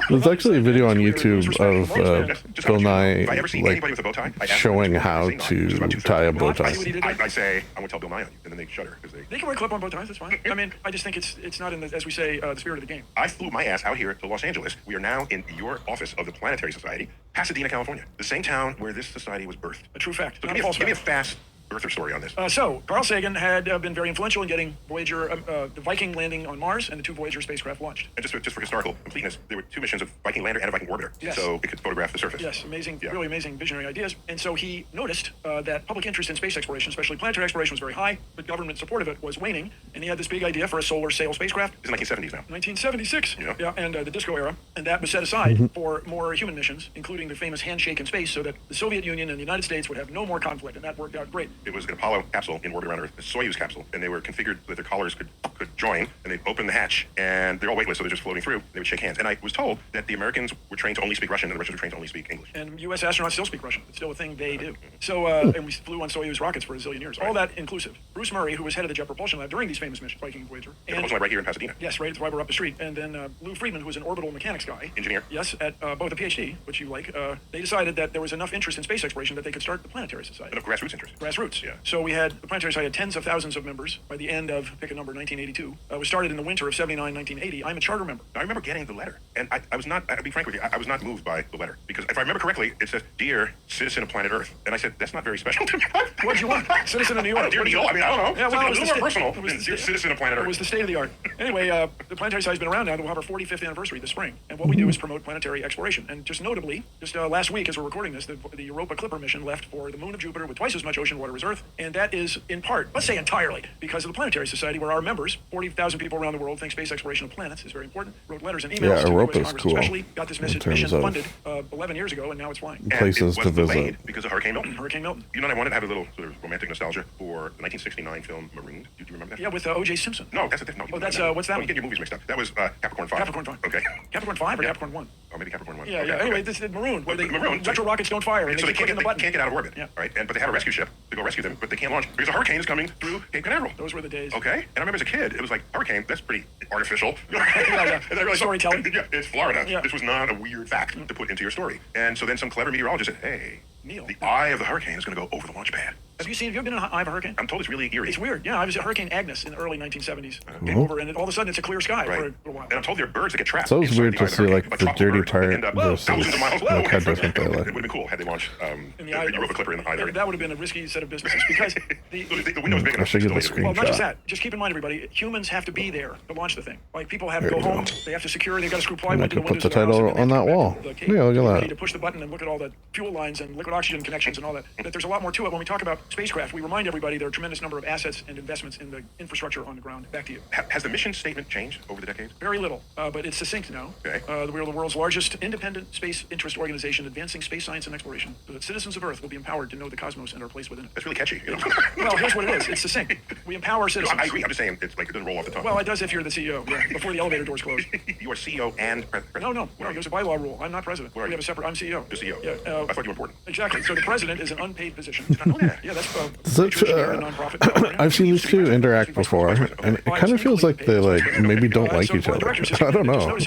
There's actually a video on YouTube of Bill Nye like showing how to tie a bow tie. I say, I won't tell Bill Nye on you, and then they shudder. They can wear clip-on bow ties, that's fine. I mean, I just think it's not in the, as we say, the spirit of the game. I flew my ass out here to Los Angeles. We are now in your office of the Planetary Society, Pasadena, California, the same town where this society was birthed. A true fact. So give me a fast birther story on this. So, Carl Sagan had been very influential in getting Voyager, the Viking landing on Mars, and the 2 Voyager spacecraft launched. And just for historical completeness, there were 2 missions of Viking lander and a Viking orbiter. Yes. So it could photograph the surface. Yes, amazing, really amazing visionary ideas. And so he noticed that public interest in space exploration, especially planetary exploration, was very high, but government support of it was waning. And he had this big idea for a solar sail spacecraft. It's 1970s now. 1976. Yeah, and the disco era. And that was set aside for more human missions, including the famous handshake in space, so that the Soviet Union and the United States would have no more conflict. And that worked out great. It was an Apollo capsule in orbit around Earth, a Soyuz capsule, and they were configured that their collars could join, and they'd open the hatch, and they're all weightless, so they're just floating through. They would shake hands. And I was told that the Americans were trained to only speak Russian, and the Russians were trained to only speak English. And U.S. astronauts still speak Russian. It's still a thing they do. So, and we flew on Soyuz rockets for a zillion years. All that inclusive. Bruce Murray, who was head of the Jet Propulsion Lab during these famous missions, Viking and Voyager. Jet Propulsion Lab right here in Pasadena. Yes, right. That's why we're up the street. And then Lou Friedman, who was an orbital mechanics guy. Engineer. Yes, at both a PhD, which you like. They decided that there was enough interest in space exploration that they could start the Planetary Society. Enough grassroots interest. Grassroots. Yeah. So we had, the Planetary Society had tens of thousands of members by the end of, pick a number, 1982. It was started in the winter of 79, 1980. I'm a charter member. I remember getting the letter, and I was not, I'll be frank with you, I was not moved by the letter, because if I remember correctly, it says, "Dear citizen of planet Earth," and I said, that's not very special to me. What did you want? Citizen of New York. Dear New York, I mean, I don't know. Yeah, well, It's a little more personal than dear citizen of planet Earth. It was the state of the art. Anyway, the Planetary Society's been around now. We'll have our 45th anniversary this spring. And what we do is promote planetary exploration. And just notably, just last week as we're recording this, the Europa Clipper mission left for the moon of Jupiter with twice as much ocean water as Earth. And that is in part, let's say entirely, because of the Planetary Society, where our members, 40,000 people around the world, think space exploration of planets is very important. Wrote letters and emails to the US Congress cool, especially. Got this mission funded 11 years ago, and now it's flying. Places to visit. Because of Hurricane Milton. Hurricane Milton. You know, I wanted to have a little sort of romantic nostalgia for the 1969 film Marooned. Do you remember that? Yeah, with O.J. Simpson. No, that's a different. Oh, that's what's that? You get your movies mixed up. That was Capricorn 5. Capricorn 5. Okay. Capricorn 5 or Capricorn 1? Oh, maybe Capricorn 1. Yeah, okay, yeah. okay. Anyway, this is Marooned, where Marooned, retro rockets don't fire, and so they they can't get out of orbit. Yeah. Right. But they have a rescue ship to go rescue them, but they can't launch because a hurricane is coming through Cape Canaveral. Those were the days. Okay. And I remember as a kid, it was like, hurricane, that's pretty artificial. yeah. And I realized, storytelling. Yeah, it's Florida. Yeah. This was not a weird fact to put into your story. And so then some clever meteorologist said, hey, Neil, the eye of the hurricane is going to go over the launch pad. Have you ever been in an eye of a hurricane? I'm told it's really eerie. It's weird. Yeah, I was at Hurricane Agnes in the early 1970s. Came over, and all of a sudden it's a clear sky for a little while. And I'm told there are birds that get trapped. So it was weird to see like the dirty part versus thousands of miles like how different they It look. would have been cool had they launched the Europa Clipper in the eye there. That would have been a risky set of businesses because the window was big enough. I should get the screenshot. Well, not just that. Just keep in mind, everybody, humans have to be there to launch the thing. Like people have to go home. They have to secure. They've got to screw And I plywood to the could put windows. the title on that wall. Yeah, look You at need to that. push the button and look at all the fuel lines and liquid oxygen connections and all that. That there's a lot more to it. When we talk about spacecraft, we remind everybody there are a tremendous number of assets and investments in the infrastructure on the ground. Back to you. Has the mission statement changed over the decades? Very little, but it's succinct now. Okay. We're the world's largest independent space interest organization advancing space science and exploration so that citizens of Earth will be empowered to know the cosmos and our place within it. That's really catchy. You know? Well, here's what it is. It's succinct. We empower citizens. I agree. I'm just saying it's like it doesn't roll off the tongue. Well, it does if you're the CEO, yeah, before the elevator doors close. You are CEO and president. No. There's a bylaw rule. I'm not president. We have a separate. I'm CEO. You're CEO. Yeah. I thought you were important. Exactly. So the president is an unpaid position. Did not know that. Yeah, that's nonprofit. I've seen these two interact before, and it kind of feels like they like maybe don't like each other. I don't know.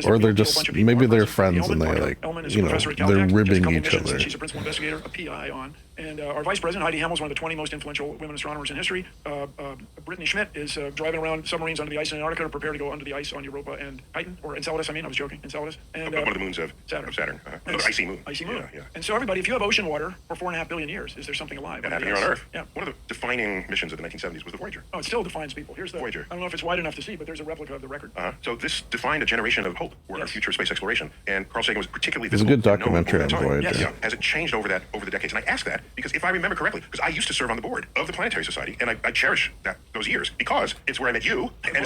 Or they're just maybe they're friends and they like they're ribbing each other. She's a principal investigator, a PI on. And our vice president, Heidi Hemmel, is one of the 20 most influential women astronomers in history. Brittany Schmidt is driving around submarines under the ice in Antarctica to prepare to go under the ice on Europa and Titan, or Enceladus, I was joking, Enceladus. And, one of the moons of Saturn. Another icy moon. Icy moon. Yeah. And so everybody, if you have ocean water for 4.5 billion years, is there something alive? That happened here on Earth. Yeah. One of the defining missions of the 1970s was the Voyager. Oh, it still defines people. Here's the Voyager. I don't know if it's wide enough to see, but there's a replica of the record. So this defined a generation of hope for our future space exploration. And Carl Sagan was particularly There's a visible. good documentary on Voyager. Yes. Yeah. Has it changed over the decades? And I ask that because if I remember correctly, because I used to serve on the board of the Planetary Society, and I cherish those years because it's where I met you, and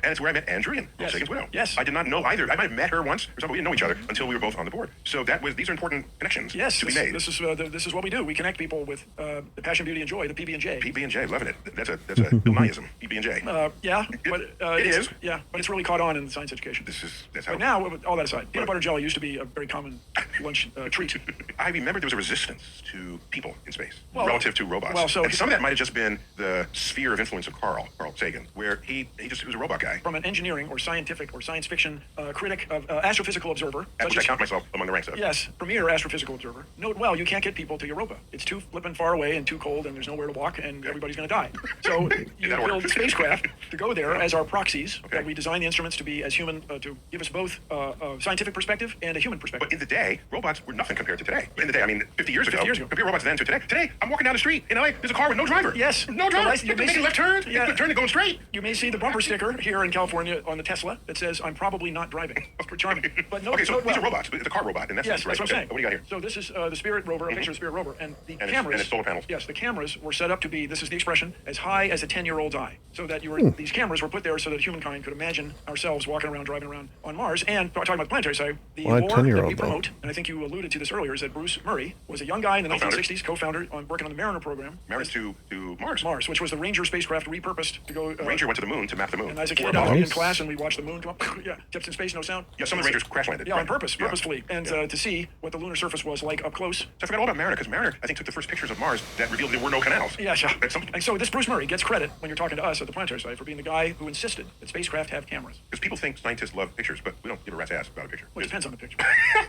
it's where I met Andrea, Carl Sagan's widow. Yes. I did not know either. I might have met her once or something. We didn't know each other until we were both on the board. So these are important connections to be made. This is what we do. We connect people with the passion, beauty, and joy. The PB&J. PB&J, loving it. That's a Bill Nyeism. PB&J. Yeah, but it is. Yeah, but it's really caught on in science education. That's how. But now, all that aside, peanut butter jelly used to be a very common lunch treat. I remember there was a resistance to people in space relative to robots. Well, so and some of that might have just been the sphere of influence of Carl Sagan, where he was a robot guy. From an engineering or scientific or science fiction critic of Astrophysical Observer. At which I count myself among the ranks of. Yes, premier Astrophysical Observer. Note well, you can't get people to Europa. It's too flippin' far away and too cold, and there's nowhere to walk, and everybody's going to die. So you build spacecraft to go there as our proxies. That we design the instruments to be as human, to give us both a scientific perspective and a human perspective. But in the day, robots were nothing compared to today. In the day, 50 years ago. Compare robots then to today. Today, I'm walking down the street in LA. There's a car with no driver. Yes. No driver. You may see left turn. Yeah. Left turn and going straight. You may see the bumper sticker here in California on the Tesla that says, "I'm probably not driving." It's pretty charming. But no, Okay, so no, these are robots. It's a car robot, and that's Yes, right. that's what I'm saying. What do you got here? So this is the Spirit Rover, a picture of the Spirit Rover, and the And cameras. it's solar panels. Yes, the cameras were set up to be, this is the expression, as high as a 10-year-old's eye. So that these cameras were put there so that humankind could imagine ourselves walking around, driving around on Mars. And talking about the planetary side, the Why lore that 10-year-old we though? promote, and I think you alluded to this earlier, is that Bruce Murray was a young guy in the Co-founder. 1960s, co-founder, working on the Mariner program. Mariner to Mars. Mars, which was the Ranger spacecraft repurposed to go. Ranger went to the moon to map the moon. And as a For kid, I would be in Nice. class and we watched the moon go up. Yeah, tips in space, no sound. Yeah, some of the Rangers crash landed. Yeah, on Right. purpose, Yeah. purposefully, and to see what the lunar surface was like up close. So I forgot all about Mariner, because Mariner, I think, took the first pictures of Mars that revealed there were no canals. Yeah, sure. At some- And so this Bruce Murray gets credit when you're talking to us at the planetary site for being the guy who insisted that spacecraft have cameras. Because people think scientists love pictures, but we don't give a rat's ass about a picture. Well, it depends on the picture.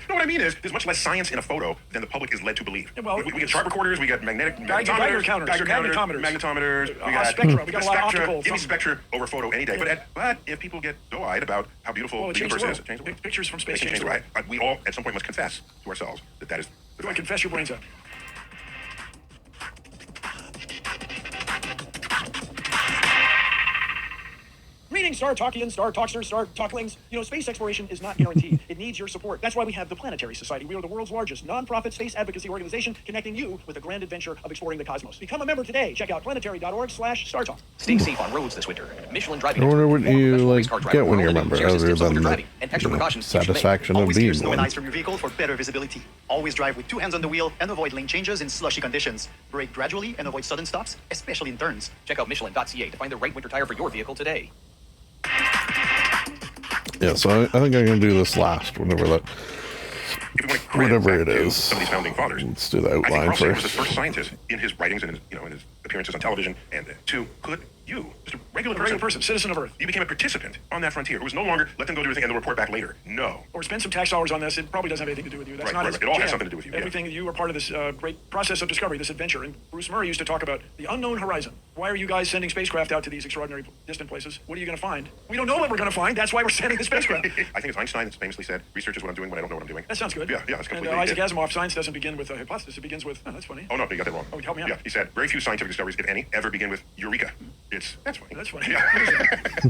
No, what I mean is, there's much less science in a photo than the public is led to believe. Yeah, well, we get chart recorders, we got Geiger counters, magnetometers, we got spectra. We got a lot of spectra. optical. Give me spectra over photo any day. But if people get doe-eyed about how beautiful Well, it the changed the universe is, world. it changes the world. Pictures from It space can changed change the the world. world. We all, at some point, must confess to ourselves that is the Go ahead, confess your brains out. Greetings, Star Talkians, Star Talksters, Star Talklings. You know, space exploration is not guaranteed. It needs your support. That's why we have the Planetary Society. We are the world's largest non-profit space advocacy organization connecting you with the grand adventure of exploring the cosmos. Become a member today. Check out planetary.org/StarTalk. Stay safe on roads this winter. Michelin driving. I wonder what you like car driver get when you're a will member, share other systems of than your the driving and extra precautions you should make. satisfaction of Always being clear snow and one. ice from your vehicle for better visibility. Always drive with two hands on the wheel and avoid lane changes in slushy conditions. Brake gradually and avoid sudden stops, especially in turns. Check out Michelin.ca to find the right winter tire for your vehicle today. Yeah, so I think I'm gonna do this last, whenever that, If we want to credit whatever back it to is. some of these founding fathers, Let's do the I think outline Carl Sagan was the first. first scientist in his writings and his, in his appearances on television, and to put you, just a regular person, citizen of Earth. You became a participant on that frontier. It was no longer let them go do everything and they'll report back later. No. Or spend some tax dollars on this. It probably doesn't have anything to do with you. That's Right, not right, his right. It all has jam. something to do with you, yeah. Everything you are part of this great process of discovery, this adventure. And Bruce Murray used to talk about the unknown horizon. Why are you guys sending spacecraft out to these extraordinary distant places? What are you going to find? We don't know what we're going to find. That's why we're sending the spacecraft. I think it's Einstein that's famously said, research is what I'm doing when I don't know what I'm doing. That sounds good. Yeah, it's And completely. Isaac Asimov, science doesn't begin with a hypothesis. It begins with, oh, that's funny. Oh, no, you got that wrong. Oh, help me out. Yeah, he said, very few scientific discoveries, if any, ever begin with eureka. That's funny. That's funny. Yeah.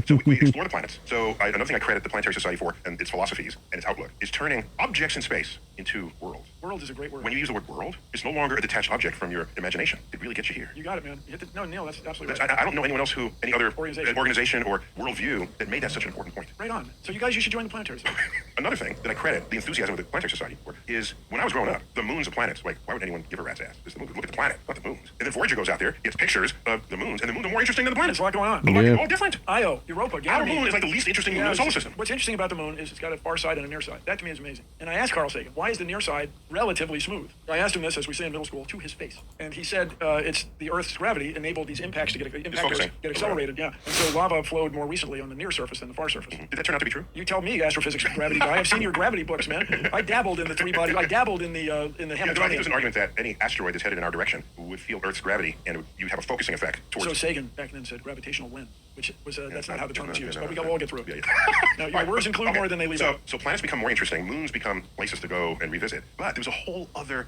So we explore the planets. So another thing I credit the Planetary Society for, and its philosophies and its outlook, is turning objects in space into worlds. World is a great word. When you use the word world, it's no longer a detached object from your imagination. It really gets you here. You got it, man. You hit the, no, Neil, that's absolutely That's- right. I don't know anyone else any other Organization. or worldview that made that such an important point. Right on. So you guys, you should join the Planetary Society. Another thing that I credit the enthusiasm of the Planetary Society for is when I was growing up, the moons of planets. Like, why would anyone give a rat's ass? It's the moon. Look at the planet, not the moons. And then Voyager goes out there, gets pictures of the moons, and the moons are more interesting than the planets. There's a lot going on. They're all different. Io, Europa, Our Ganymede. moon is like the least interesting moon in the solar system. What's interesting about the moon is it's got a far side and a near side. That to me is amazing. And I asked Carl Sagan, why is the near side relatively smooth? I asked him this, as we say in middle school, to his face. And he said it's the Earth's gravity enabled these impacts to focusing. get accelerated. Yeah. And so lava flowed more recently on the near surface than the far surface. Did that turn out to be true? You tell me, astrophysics gravity guy. I've seen your gravity books, man. I dabbled in the three body. I dabbled in the Yeah, so I think Hamiltonian. there's an argument that any asteroid that's headed in our direction would feel Earth's gravity, and you'd have a focusing effect towards. So Sagan back then said gravitational lens, which was that's not how the term was no, used, no, but we no, got all get through it. Yeah, yeah. Now, your words include more than they leave out. So planets become more interesting. Moons become places to go and revisit. But there was a whole other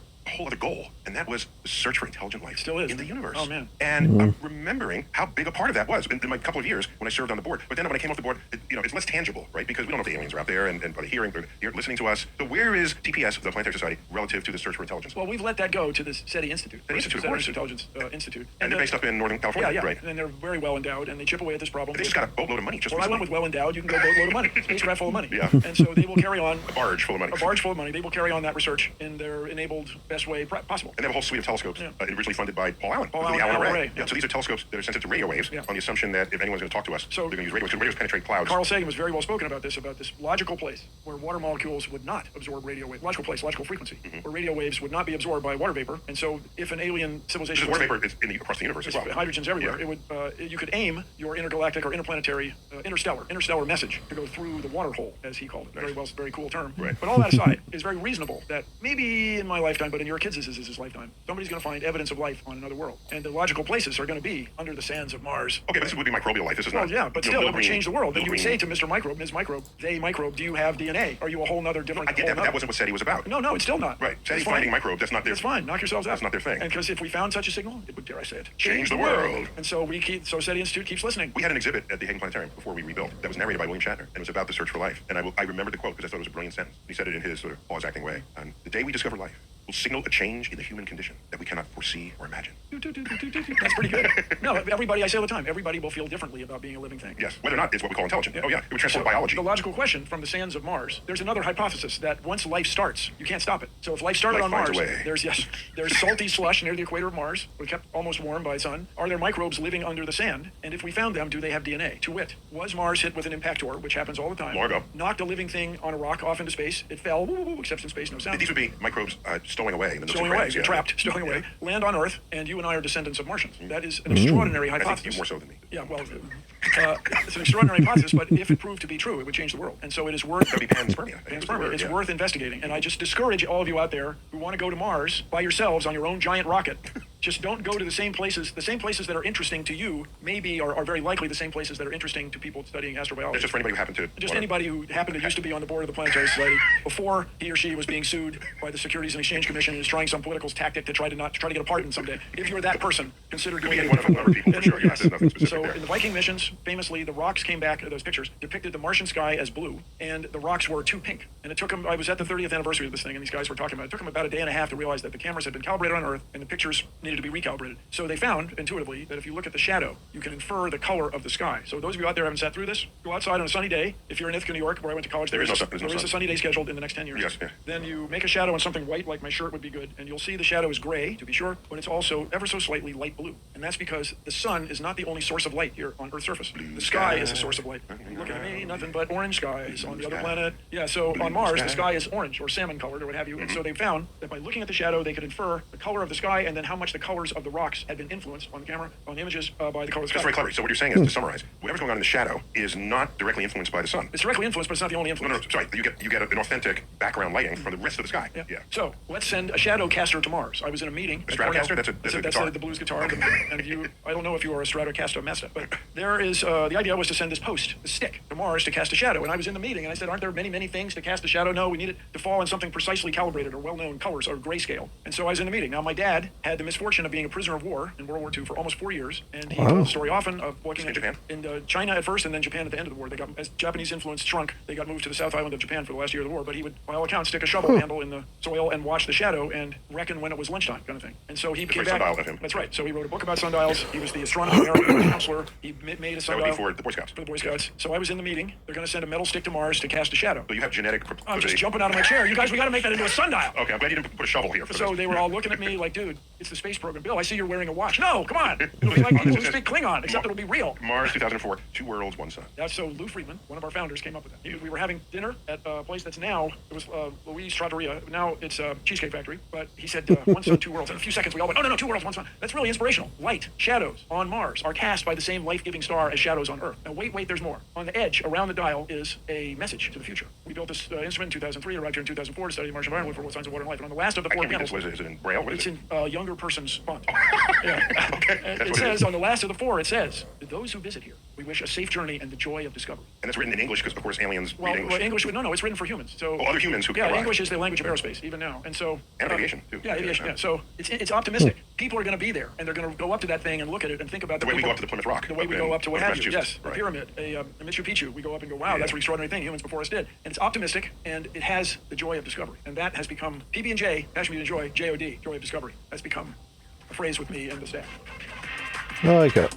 goal, and that was the search for intelligent life in the universe. Oh, man. And I'm remembering how big a part of that was in my couple of years when I served on the board. But then when I came off the board, it's less tangible, right? Because we don't know if the aliens are out there and hearing, listening to us. So where is TPS, the Planetary Society, relative to the search for intelligence? Well, we've let that go to the SETI Institute. The Institute, of Center course. for Intelligence Institute. And they're based up in Northern California, yeah, right? And they're very well endowed, and they chip away at this problem. But they just got a boatload of money just Well, I recently. went with well endowed. You can go boatload of money. Spacecraft full of money. Yeah. And so they will carry on. A barge full of money. A barge full of money. They will carry on that research in their enabled best way possible. And they have a whole suite of telescopes, originally funded by Paul Allen. Paul with the Allen Allen Array. Yeah, so these are telescopes that are sensitive to radio waves on the assumption that if anyone's going to talk to us, they're going to use radio waves, because radios penetrate clouds. Carl Sagan was very well spoken about this logical place where water molecules would not absorb radio waves. Logical frequency, where radio waves would not be absorbed by water vapor. And so if an alien civilization... Water vapor is across the universe as well. Hydrogen's everywhere. It would, you could aim your intergalactic or interplanetary, interstellar message to go through the water hole, as he called it. Very cool term. Right. But all that aside, it's very reasonable that maybe in my lifetime, but in your kids' lifetime, somebody's going to find evidence of life on another world. And the logical places are going to be under the sands of Mars. Okay, but this would be microbial life. This is Well, not. yeah, but still, it would change the world. Then you would say green. to Mr. Microbe, Ms. Microbe, they microbe, do you have DNA? Are you a whole nother different? I get that, but that wasn't what SETI was about. No, it's still not. Right. SETI's It's fine. finding microbes. That's not their. It's fine. Knock yourselves out. That's not their thing. And because if we found such a signal, it would, dare I say it, Change the world. And so so SETI Institute keeps listening. We had an exhibit at the Hagen Planetarium before we rebuilt that was narrated by William Shatner, and it was about the search for life. And I remembered the quote because I thought it was a brilliant sentence. He said it in his sort of pause acting way. And the day we discover life will signal a change in the human condition that we cannot foresee or imagine. That's pretty good. No, everybody, I say all the time, everybody will feel differently about being a living thing. Yes, whether or not it's what we call intelligent. Oh yeah, it would transform biology. The logical question from the sands of Mars, there's another hypothesis that once life starts, you can't stop it. So if life started on Mars, there's salty slush near the equator of Mars, we're kept almost warm by sun. Are there microbes living under the sand? And if we found them, do they have DNA? To wit, was Mars hit with an impactor, which happens all the time? Long ago. Knocked a living thing on a rock off into space. It fell, except in space, no sound. These would be microbes stowing away. In the nooks and Stowing away, crannies, yeah. trapped, stowing away. Land on Earth, and you and I are descendants of Martians. That is an Mm. extraordinary I hypothesis. think you more so than me. Yeah, well, it's an extraordinary hypothesis, but if it proved to be true, it would change the world. And so it is worth... That would be panspermia. Panspermia. It's worth investigating. And I just discourage all of you out there who want to go to Mars by yourselves on your own giant rocket. Just don't go to the same places. The same places that are interesting to you maybe are very likely the same places that are interesting to people studying astrobiology. That's just for anybody who happened to... Just anybody who happened to used to be on the board of the Planetary Society before he or she was being sued by the Securities and Exchange Commission and is trying some political tactic to try to get a pardon someday. If you're that person, consider doing be it. any one of a number of people, for sure. Yes, there's nothing specific So there. in the Viking missions, famously, the rocks came back, those pictures depicted the Martian sky as blue, and the rocks were too pink. And it took them, I was at the 30th anniversary of this thing, and these guys were talking about it. It took them about a day and a half to realize that the cameras had been calibrated on Earth, and the pictures needed to be recalibrated. So they found, intuitively, that if you look at the shadow, you can infer the color of the sky. So those of you out there who haven't sat through this, go outside on a sunny day. If you're in Ithaca, New York, where I went to college, there is a sunny day scheduled in the next 10 years. Yes, yeah. Then you make a shadow on something white, like my shirt would be good, and you'll see the shadow is gray, to be sure, but it's also ever so slightly light blue. And that's because the sun is not the only source of light here on Earth's surface. The sky is a source of light. Look at me, nothing but orange skies on the other planet. Yeah, so on Mars, the sky is orange or salmon colored or what have you. And so they found that by looking at the shadow, they could infer the color of the sky and then how much the colors of the rocks had been influenced on the camera, on the images, by the color of the sky. That's very clever. So what you're saying is, to summarize, whatever's going on in the shadow is not directly influenced by the sun. It's directly influenced, but it's not the only influence. No, sorry. You get an authentic background lighting from the rest of the sky. Yeah. So let's send a shadow caster to Mars. I was in a meeting. A Stratocaster? That's a guitar. The blues guitar. And I don't know if you are a Stratocaster master, but there is, the idea was to send this post, this stick, to Mars to cast a shadow. And I was in the meeting and I said, aren't there many things to cast a shadow? No, we need it to fall on something precisely calibrated or well-known colors or grayscale. And so I was in the meeting. Now, my dad had the misfortune of being a prisoner of war in World War II for almost 4 years. And he told the story often of working in Japan. In China at first and then Japan at the end of the war. They got, as Japanese influence shrunk, they got moved to the South Island of Japan for the last year of the war. But he would, by all accounts, stick a shovel handle in the soil and watch the shadow and reckon when it was lunchtime, kind of thing. And so he came back. Sundial of him. That's right. So he wrote a book about sundials. He was the astronomy counselor. He made a sundial. That would be for the Boy Scouts. For the Boy Scouts. So I was in the meeting. They're going to send a metal stick to Mars to cast a shadow. So you have genetic... I'm just jumping out of my chair. You guys, we got to make that into a sundial. Okay, I'm glad you didn't put a shovel here. So they were all looking at me like, dude, it's the space program. Bill, I see you're wearing a watch. No, come on. It'll be like people who speak Klingon, except it'll be real. Mars 2004, 2 worlds, 1 sun. That's so Lou Friedman, one of our founders, came up with that. We were having dinner at a place that's now, it was Louise Trattoria. Now it's a Cheesecake Factory. But he said, 1 sun, 2 worlds. In a few seconds, we all went, no, 2 worlds, 1 sun. That's really inspirational. Light, shadows on Mars are cast by the same life-giving star as shadows on Earth. Now, wait, there's more. On the edge, around the dial, is a message to the future. We built this instrument in 2003, arrived here in 2004 to study the Martian environment, look for what signs of water and life. And on the last of the 4 panels... What is it? Is it in Braille? What is it's it? in younger person's font. Yeah. Okay. It says, on the last of the 4, it says, to those who visit here, we wish a safe journey and the joy of discovery. And it's written in English because, of course, aliens read English. Well, English, no, it's written for humans. So other humans who Yeah, English is the language of aviation, even now. And so... And aviation, too. Yeah, aviation, yeah. So it's optimistic. People are going to be there, and they're going to go up to that thing and look at it and think about the way we go up to the Plymouth Rock. The way we go up to what have you. Yes, right. a pyramid, a Machu Picchu. We go up and go, wow, that's an extraordinary thing humans before us did. And it's optimistic, and it has the joy of discovery. And that has become PB&J, Passion Meat and Joy, J-O-D, Joy of Discovery. That's become a phrase with me and the staff. I like it.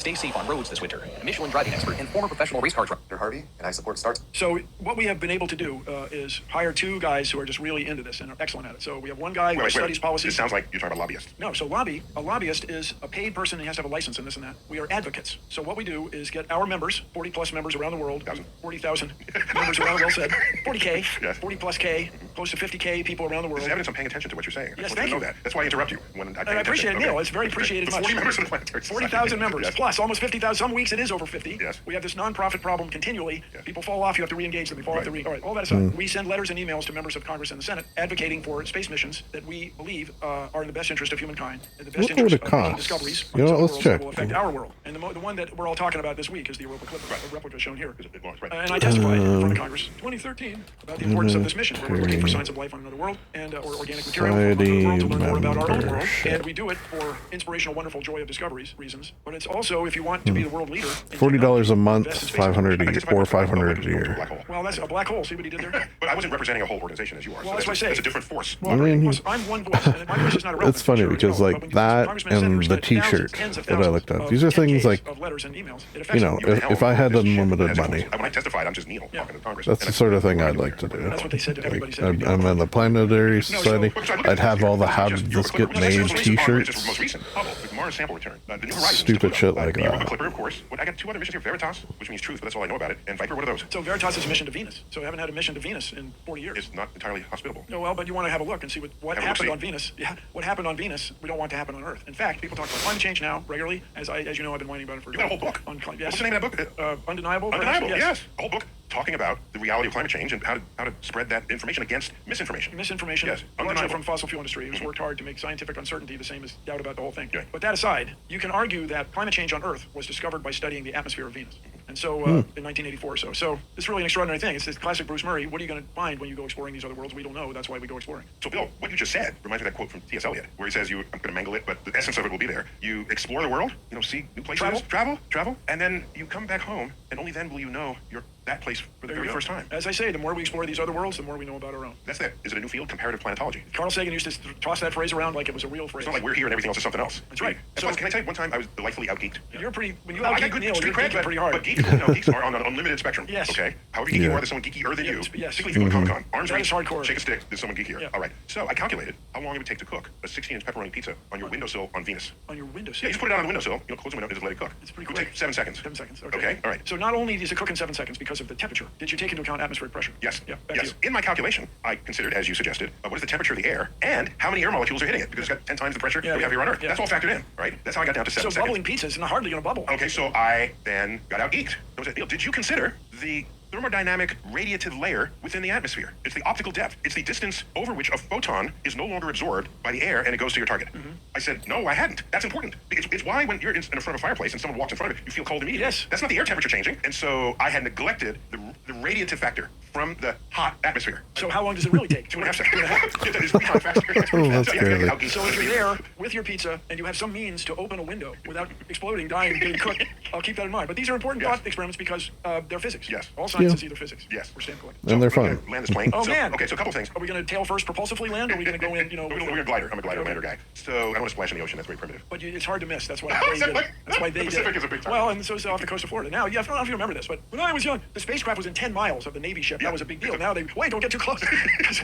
Stay safe on roads this winter. Michelin driving expert and former professional race car driver Harvey, and I support starts. So what we have been able to do is hire 2 guys who are just really into this and are excellent at it. So we have one guy who studies policy. This sounds like you're talking about lobbyists. No, so a lobbyist is a paid person and he has to have a license and this and that. We are advocates. So what we do is get our members, 40 plus members around the world, 40,000 members around the world said, 40K, Yes. 40 plus K, close to 50K people around the world. This is evidence I'm paying attention to what you're saying. Yes, I thank know you. that. That's why I interrupt you when I pay And I appreciate it, attention. Neil. It's very appreciated. The Much. 40 members of the Planetary Society. 40,000 members, Yes. plus almost 50,000. Some weeks it is over 50. Yes. We have this nonprofit problem continually. Yes. People fall off. You have to re-engage them. They fall off. All right, all that aside, we send letters and emails to members of Congress and the Senate advocating for space missions that we believe are in the best interest of humankind, in the best Look what interest it of costs. discoveries You know what, let's worlds check. that will affect our world. And the one that we're all talking about this week is the Europa Clipper, a replica shown here. Right. And I testified in front of Congress 2013 about the importance of this mission, where we're looking for signs of life on another world and or organic material from another world to learn more about our own world. And we do it for inspirational, wonderful joy of discoveries reasons. But it's also if you want to be the world leader. $40 a month, 500 or 500 a year. Well, that's a black hole. See what he did there? But I wasn't representing a whole organization as you are. Well, that's what I say. It's a different force. I mean, I'm one voice, and my voice is not irrelevant. it's funny because like that and the T-shirt that I looked up. These are things like, you know, if I had unlimited money, When I testified, I'm just Neil talking to Congress. that's the sort of thing I'd like to do. That's what they said to everybody. Like, I'm in the Planetary Society. I'd have all the How Did This Get Made T-shirts. Most recent Hubble, the Mars sample return, the New Horizons, Stupid shit like the Europa that. Clipper, of course. I got 2 other missions here: Veritas, which means truth, but that's all I know about it, and Viper. What are those? So Veritas is a mission to Venus. So we haven't had a mission to Venus in 40 years. It's not entirely hospitable. No, well, but you want to have a look and see what Have a happened look-see. on Venus. Yeah, what happened on Venus, we don't want to happen on Earth. In fact, people talk about climate change now regularly. As you know, I've been whining about it for. You got a whole book. On yes. What's the name of that book? Undeniable. Undeniable. Perhaps? Yes. A whole book talking about the reality of climate change and how to spread that information against misinformation. Misinformation, Yes. largely Undeniable. from fossil fuel industry, who's worked hard to make scientific uncertainty the same as doubt about the whole thing. Yeah. But that aside, you can argue that climate change on Earth was discovered by studying the atmosphere of Venus. And so, in 1984 or so. So, it's really an extraordinary thing. It's this classic Bruce Murray. What are you going to find when you go exploring these other worlds? We don't know. That's why we go exploring. So, Bill, what you just said reminds me of that quote from T.S. Eliot, where he says, I'm going to mangle it, but the essence of it will be there. You explore the world, see new places, travel, and then you come back home, and only then will you know you're that place for the very first time. As I say, the more we explore these other worlds, the more we know about our own. That's it. Is it a new field? Comparative planetology. Carl Sagan used to toss that phrase around like it was a real phrase. It's not like we're here and everything else is something else. That's right. So, can I tell you, one time I was delightfully out-geeked. You're pretty, when you I out got good Neil, street you're cred, geeking pretty hard. but geeks are on an unlimited spectrum. Yes. Okay? However geeky you are, there's someone geekier than you. Yes. Particularly if you go to Comic-Con. Arms That reach, is hardcore. shake a stick, there's someone geekier. Yeah. All right. So I calculated how long it would take to cook a 16-inch pepperoni pizza on your windowsill on Venus. On your windowsill? Yeah, you just put it out on the windowsill, close the window, and just let it cook. It's pretty It would quick. take 7 seconds. 7 seconds. Okay? All right. So not only does it cook in 7 seconds because of the temperature, did you take into account atmospheric pressure? Yes. Yeah. Back to Yes. you. In my calculation, I considered, as you suggested, what is the temperature of the air and how many air molecules are hitting it, because it's got 10 times the pressure that we have here on Earth. Yeah. That's all factored in, right? That's how I got down to 7 So seconds. bubbling pizza is not hardly going to bubble. Okay, so I then got out geeked. I was like, Neil, did you consider the thermodynamic radiative layer within the atmosphere? It's the optical depth. It's the distance over which a photon is no longer absorbed by the air and it goes to your target. I said, no, I hadn't. That's important. It's why when you're in front of a fireplace and someone walks in front of it, you feel cold immediately. Yes. That's not the air temperature changing. And so I had neglected the radiative factor from the hot atmosphere. So how long does it really take? 2.5 seconds. That is 3 times faster. Oh, that's scary. So if you're there with your pizza and you have some means to open a window without exploding, dying, getting cooked, I'll keep that in mind. But these are important thought experiments because they're physics. Yes. All science is either physics. Yes. Or standpoint. And they're we're fun. gonna land this plane. Oh, So- man. Okay, so a couple things. Are we going to tail first propulsively land, or are we going to go in, We're a glider. I'm a glider lander guy. So I don't want to splash in the ocean. That's very primitive. But it's hard to miss. That's why they did it. That's why they The did Pacific it. is a big time. Well, and so is off the coast of Florida. Now, yeah, I don't know if you remember this, but when I was young, the spacecraft was in 10 miles of the Navy ship. That was a big deal. Now they, wait, don't get too close.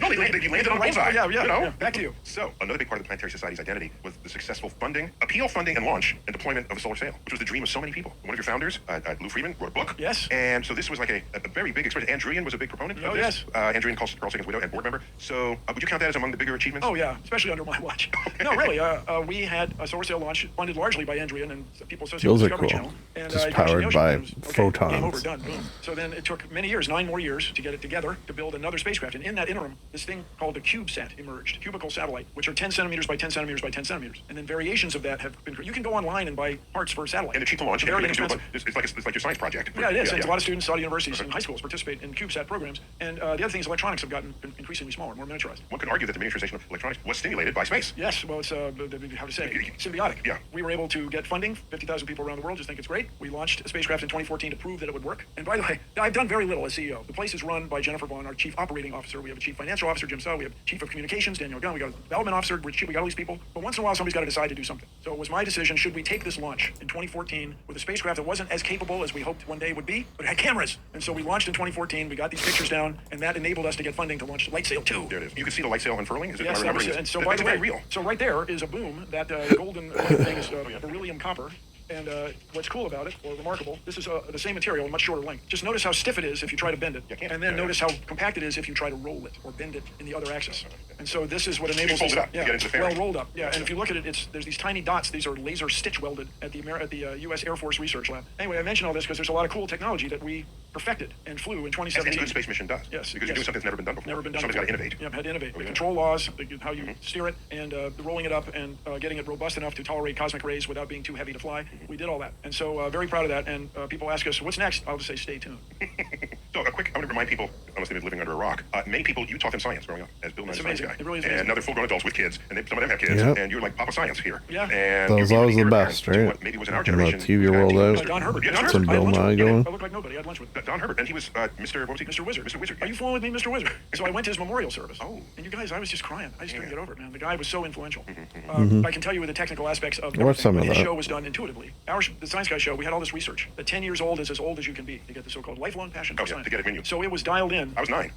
No, you landed on bullseye. Yeah, you know? Back to you. So another big part of the Planetary Society's identity was the successful appeal, funding, and launch and deployment of a solar sail, which was the dream of so many people. One of your founders, Lou Friedman, wrote a book. Yes. And so this was like a very big experience. Ann Druyan was a big proponent of this. Ann Druyan, Carl Sagan's widow and board member. So would you count that as among the bigger achievements? Oh, yeah, especially under my watch. No, really. We had a solar sail launch funded largely by Andrian and people associated Those with are Discovery cool. Channel. And, Just it crashed in the powered ocean. by It was, photons. Game over, done, boom. So then it took many years, 9 more years, to get it together to build another spacecraft. And in that interim, this thing called a CubeSat emerged, cubical satellite, which are 10 centimeters by 10 centimeters by 10 centimeters. And then variations of that have been. You can go online and buy parts for a satellite. And they're cheap to launch. Very You can do inexpensive. it's like your science project. Yeah, it is. Yeah, And a lot of students, Saudi universities, and high schools participate in CubeSat programs. And the other thing is electronics have gotten increasingly smaller, more miniaturized. One could argue that the miniaturization of electronics was stimulated by space. Yes, well, it's, how to say, symbiotic. Yeah. We were able to get funding. 50,000 people around the world just think it's great. We launched a spacecraft in 2014 to prove that it would work. And by the way, I've done very little as CEO. The place is run by Jennifer Vaughn, our chief operating officer. We have a chief financial officer, Jim Sell. We have chief of communications, Daniel Gunn. We got a development officer. We got all these people. But once in a while, somebody's got to decide to do something. So it was my decision, should we take this launch in 2014 with a spacecraft that wasn't as capable as we hoped one day would be, but it had cameras. And so we launched in 2014. We got these pictures down, and that enabled us to get funding to launch LightSail 2. There it is. You can see the light sail unfurling? Is it? Yes, am I remembering this? and so That's by the way, very real. so right there is a boom. That golden thing is beryllium copper. And what's cool about it, or remarkable, this is the same material, much shorter length. Just notice how stiff it is if you try to bend it. And then notice how compact it is if you try to roll it or bend it in the other axis. And so this is what enables fold it up. Yeah, You get into the well fairing. rolled up. Yeah, and if you look at it, there's these tiny dots. These are laser stitch welded at the U.S. Air Force Research Lab. Anyway, I mention all this because there's a lot of cool technology that we perfected and flew in As 2017. any good space mission does. Yes. Because you're doing something that's never been done before. Never been done Somebody's before. got to innovate. Yep, had to innovate. Oh, The yeah. control laws, how you steer it, and rolling it up and getting it robust enough to tolerate cosmic rays without being too heavy to fly. We did all that. And so very proud of that. And people ask us, what's next? I'll just say, stay tuned. So I want to remind people, unless they've been living under a rock, many people, you taught them science growing up as Bill Nye's Science amazing. Guy. It really is and amazing. now they're full-grown adults with kids, and some of them have kids, Yep. and you're like Papa Science here. Yeah. And That was you're always the being best, a parent to right? what maybe was in our When the generation. TV rolled out. Don Herbert. Yeah, Don Don Some Herbert. Bill I had lunch Nye with- going. I look like nobody. I had lunch with Don Herbert, and he was Mr. What was he? Mr. Wizard. Mr. Wizard. Are you following with me, Mr. Wizard? So I went to his memorial service. Oh. And you guys, I was just crying. I just couldn't get over it, man. The guy was so influential. I can tell you with the technical aspects of Watch some everything. of His that. show was done intuitively. The Science Guy show, we had all this research. That 10 years old is as old as you can be. You get the so-called lifelong passion for Oh, yeah, science. to get it in you. So it was dialed in. I was nine.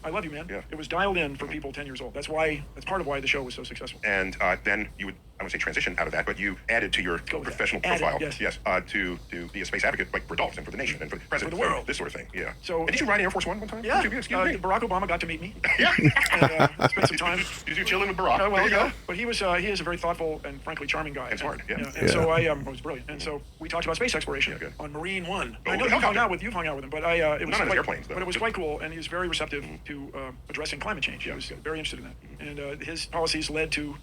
I love you, man. Yeah. It was dialed in for people 10 years old. That's part of why the show was so successful. And then you would, I wouldn't say transition out of that, but you added to your professional Added, profile. yes. To be a space advocate, like for adults and for the nation and for the president. For the world. This sort of thing, yeah. So, and did you ride Air Force One time? Yeah. Excuse me. Barack Obama got to meet me. Yeah. And spent some time. Did you chilling with Barack? Well, There you go. but he is a very thoughtful and frankly charming guy. And smart, yeah. And so I was brilliant. And so we talked about space exploration on Marine One. Oh, I know the you've hung helicopter. out with him, but it was Not on his quite, airplanes, though. but it was quite cool, and he was very receptive to addressing climate change. He was very interested in that, and his policies led to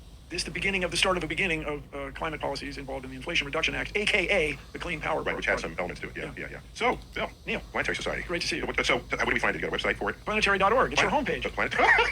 the beginning of the beginning of climate policies involved in the Inflation Reduction Act, aka the Clean Power Right, which has some elements to it. Yeah. So, Bill, Neil, Planetary Society. Great to see you. So, what do we find? You got a website for it? Planetary.org. It's your homepage.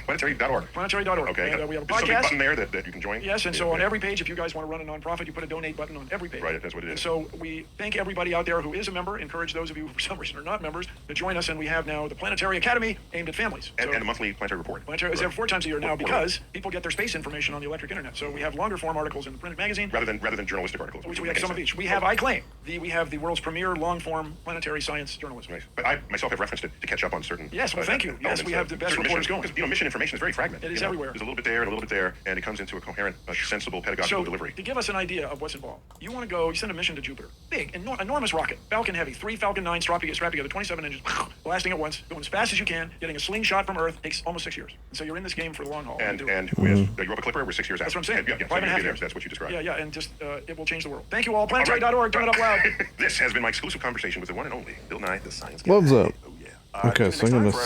Planetary.org. Planetary.org. Okay. And we have a There's podcast. button there that you can join. Yes, and so on every page, if you guys want to run a nonprofit, you put a donate button on every page. Right, that's what it is. And so we thank everybody out there who is a member. Encourage those of you who for some reason are not members to join us. And we have now the Planetary Academy aimed at families. And the monthly Planetary Report. Planetary is every 4 times a year now because people get their space information on the electric internet. So we have longer form articles in the printed magazine. Rather than journalistic articles. Which we have some of each. We have, I claim, we have the world's premier long form planetary science journalism. Nice. But I myself have referenced it to catch up on certain. Yes, well, thank you. Yes, we have the best reporters going. Because mission information is very fragmented. It is everywhere. There's a little bit there and a little bit there, and it comes into a coherent, sensible, pedagogical delivery. To give us an idea of what's involved, you want to go, you send a mission to Jupiter. Big, enormous rocket, Falcon Heavy, 3 Falcon 9 strapped together, 27 engines, blasting at once, going as fast as you can, getting a slingshot from Earth, takes almost 6 years. And so you're in this game for the long haul. And with the Europa Clipper, we're 6 years out. That's what I'm saying. Yeah, 5.5 years. That's what you described. Yeah, and just, it will change the world. Thank you all. Planetary.org, turn it up loud. This has been my exclusive conversation with the one and only Bill Nye, the Science Guy. Loves it. Oh, yeah. Okay, so I'm going to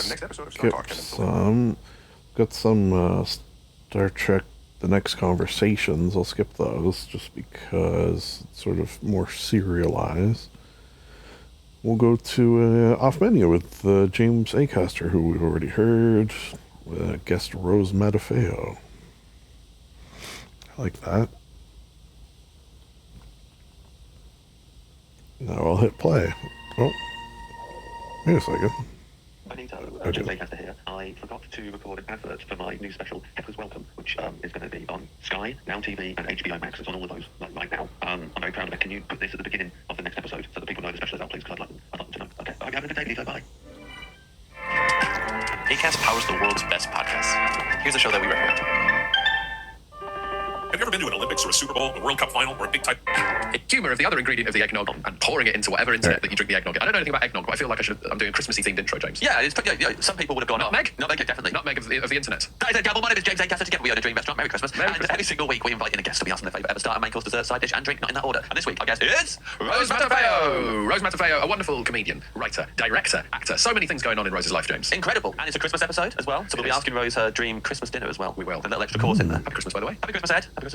skip some Star Trek, the next conversations. I'll skip those just because it's sort of more serialized. We'll go to Off Menu with James Acaster, who we've already heard, guest Rose Matafeo. I like that. Now I'll hit play. Oh, wait a second. Benito, Okay. James Acaster here. I forgot to record an advert for my new special, Heckler's Welcome, which is going to be on Sky, Now TV, and HBO Max. It's on all of those right now. I'm very proud of it. Can you put this at the beginning of the next episode so that people know the special is out, please? Because I'd like them to know. Okay, I hope you have a good day, Benito. Bye. Acast powers the world's best podcasts. Here's a show that we recommend. Have you ever been to an Olympics or a Super Bowl, a World Cup final, or a big type? Humour is the other ingredient of the eggnog, and pouring it into whatever internet that you drink the eggnog in. I don't know anything about eggnog, but I feel like I'm doing a Christmassy themed intro, James. Yeah, some people would have gone, Nutmeg? Nutmeg, definitely. Nutmeg of the internet. Guys, Gabble, my name is James Acaster. Together we own a dream restaurant. Merry Christmas. And every single week we invite in a guest to be asked them their favourite ever starter, main course, dessert, side dish, and drink, not in that order. And this week our guest is Rose Matafeo! Rose Matafeo, a wonderful comedian, writer, director, actor. So many things going on in Rose's life, James. Incredible. And it's a Christmas episode as well, so we'll be asking Rose her dream Christmas dinner as well. We will. A little extra course in there. Happy Christmas, by the way. Happy Christmas, Ed. Happy Christmas.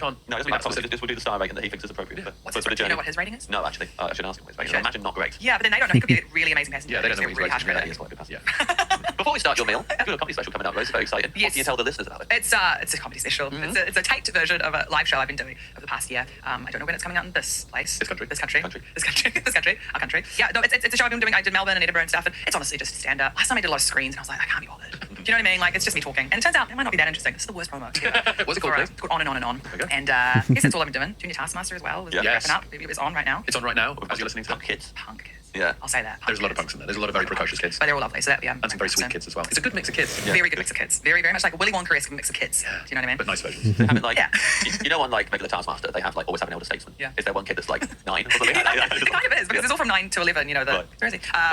can't. No, it doesn't matter. Obviously, this will do the star rating that he thinks is appropriate. What's for the do you journey. know what his rating is? No, actually, I should ask him what his rating is. I imagine not great. Yeah, but then they don't know. He could be a really amazing passenger. Yeah, they don't know He's what he's really rated. harsh Yeah, critic. he is quite a good passenger. Before we start your meal, you've got a comedy special coming up, Rose. Very exciting. Yes. What can you tell the listeners about it? It's a comedy special. It's a taped version of a live show I've been doing over the past year. I don't know when it's coming out in this place. This country. Our country. Yeah, no, it's a show I've been doing. I did Melbourne and Edinburgh and stuff, and it's honestly just stand-up. Last time I did a lot of screens, and I was like, I can't be bothered. Do you know what I mean? Like, it's just me talking. And it turns out it might not be that interesting. This is the worst promo. What's it called, please? It's called On and On and On. And I guess that's all I've been doing. Junior Taskmaster as well. Yes. Wrapping up. It's on right now. It's on right now, as you're listening to Punk kids. Yeah. I'll say that. There's a lot of punks in there. There's a lot of very precocious kids. But they're all lovely, so that, yeah. And some very sweet kids as well. It's a good mix of kids. Very good mix of kids. Very, very much like a Willy Wonka-esque mix of kids. Yeah. Do you know what I mean? But nice versions. They have it like, you know, on like regular Taskmaster, they have like always have an elder statesman. Yeah. Is there one kid that's like 9 or something? It kind of is, because it's all from 9 to 11, you know, the where is he? I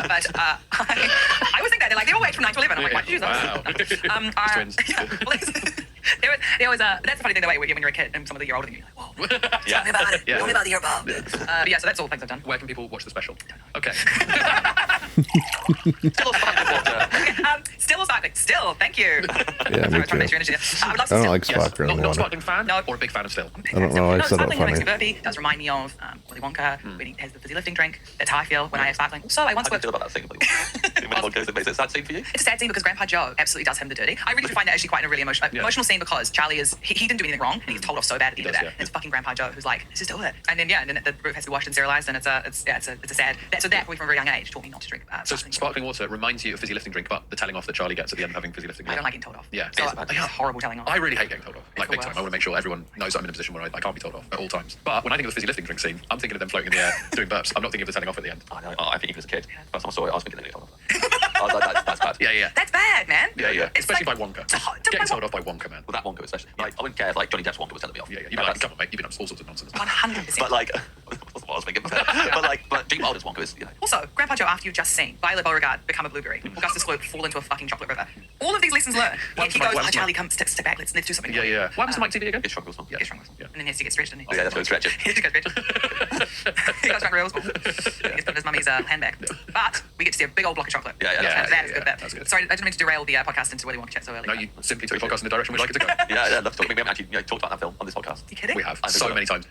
always think that, they're like, they're all aged from 9 to 11. I'm like, why did you use those? Wow. Twins. There was that's the funny thing, the way when you're a kid and some of you're older than you, you're like, whoa, tell me about it. Tell me about the year above. But yeah, so that's all the things I've done. Where can people watch the special? Okay. Still or sparkling? Still, thank you. Yeah, me too. I would love I to don't like still. sparkling Not water. sparkling fan or a big fan of still? I don't know. I said it Sparkling makes me funny. burpy. It does remind me of Willy Wonka when he has the fizzy lifting drink. That's how I feel when I have sparkling. Also, I once How do you feel about that scene? When Wonka goes, it makes it a sad scene for you? It's a sad scene because Grandpa Joe absolutely does him the dirty. I really do find that actually quite a really emotional scene because Charlie is he didn't do anything wrong and he's told off so bad at the end of that. And it's fucking Grandpa Joe who's like, let's just do it. And then and then the roof has to be washed and sterilized, and it's a sad. So that from a very young age taught me not to drink. So sparkling water reminds you of fizzy lifting drink, but the telling off that Charlie gets at the end of having fizzy lifting. I don't like getting told off. Yeah, so it's a horrible telling off. I really hate getting told off, like the big time. worst. I want to make sure everyone knows I'm in a position where I can't be told off at all times. But when I think of the fizzy lifting drink scene, I'm thinking of them floating in the air doing burps. I'm not thinking of the telling off at the end. I know. I think even as a kid, first time I saw it, I was thinking they were told off. I was like, that's bad. Yeah. That's bad, man. Yeah. It's Especially like, by Wonka. Getting told off by Wonka, man. Well, that Wonka especially. Like, I wouldn't care if like Johnny Depp's Wonka was telling me off. Yeah. You'd be like, come on, mate. You've been on all sorts of nonsense. 100%. But like, that's what I was thinking. but Gene Wilder's Wonka is, you know. Also, Grandpa Joe, after you've just seen Violet Beauregard become a blueberry, Augustus Gloop fall into a fucking chocolate river. All of these lessons learned. If he goes, Charlie, come step back, let's do something. Yeah. What happens to Mike TV again? Get shrunk or something. Get shrunk or something. And then he has to get stretched, doesn't he? Oh yeah, that's go stretch it. He has to go stretch it. He goes drunk rails. He gets put in his mummy's handbag. But we get to see a big old block of chocolate. Yeah. That is good. That's good. Sorry, I didn't mean to derail the podcast into Willy Wonka chat so early. No, you simply took the podcast in the direction we'd like it to go. Yeah, love talking. I mean, we haven't actually talked about that film on this podcast. You kidding? We have so many times.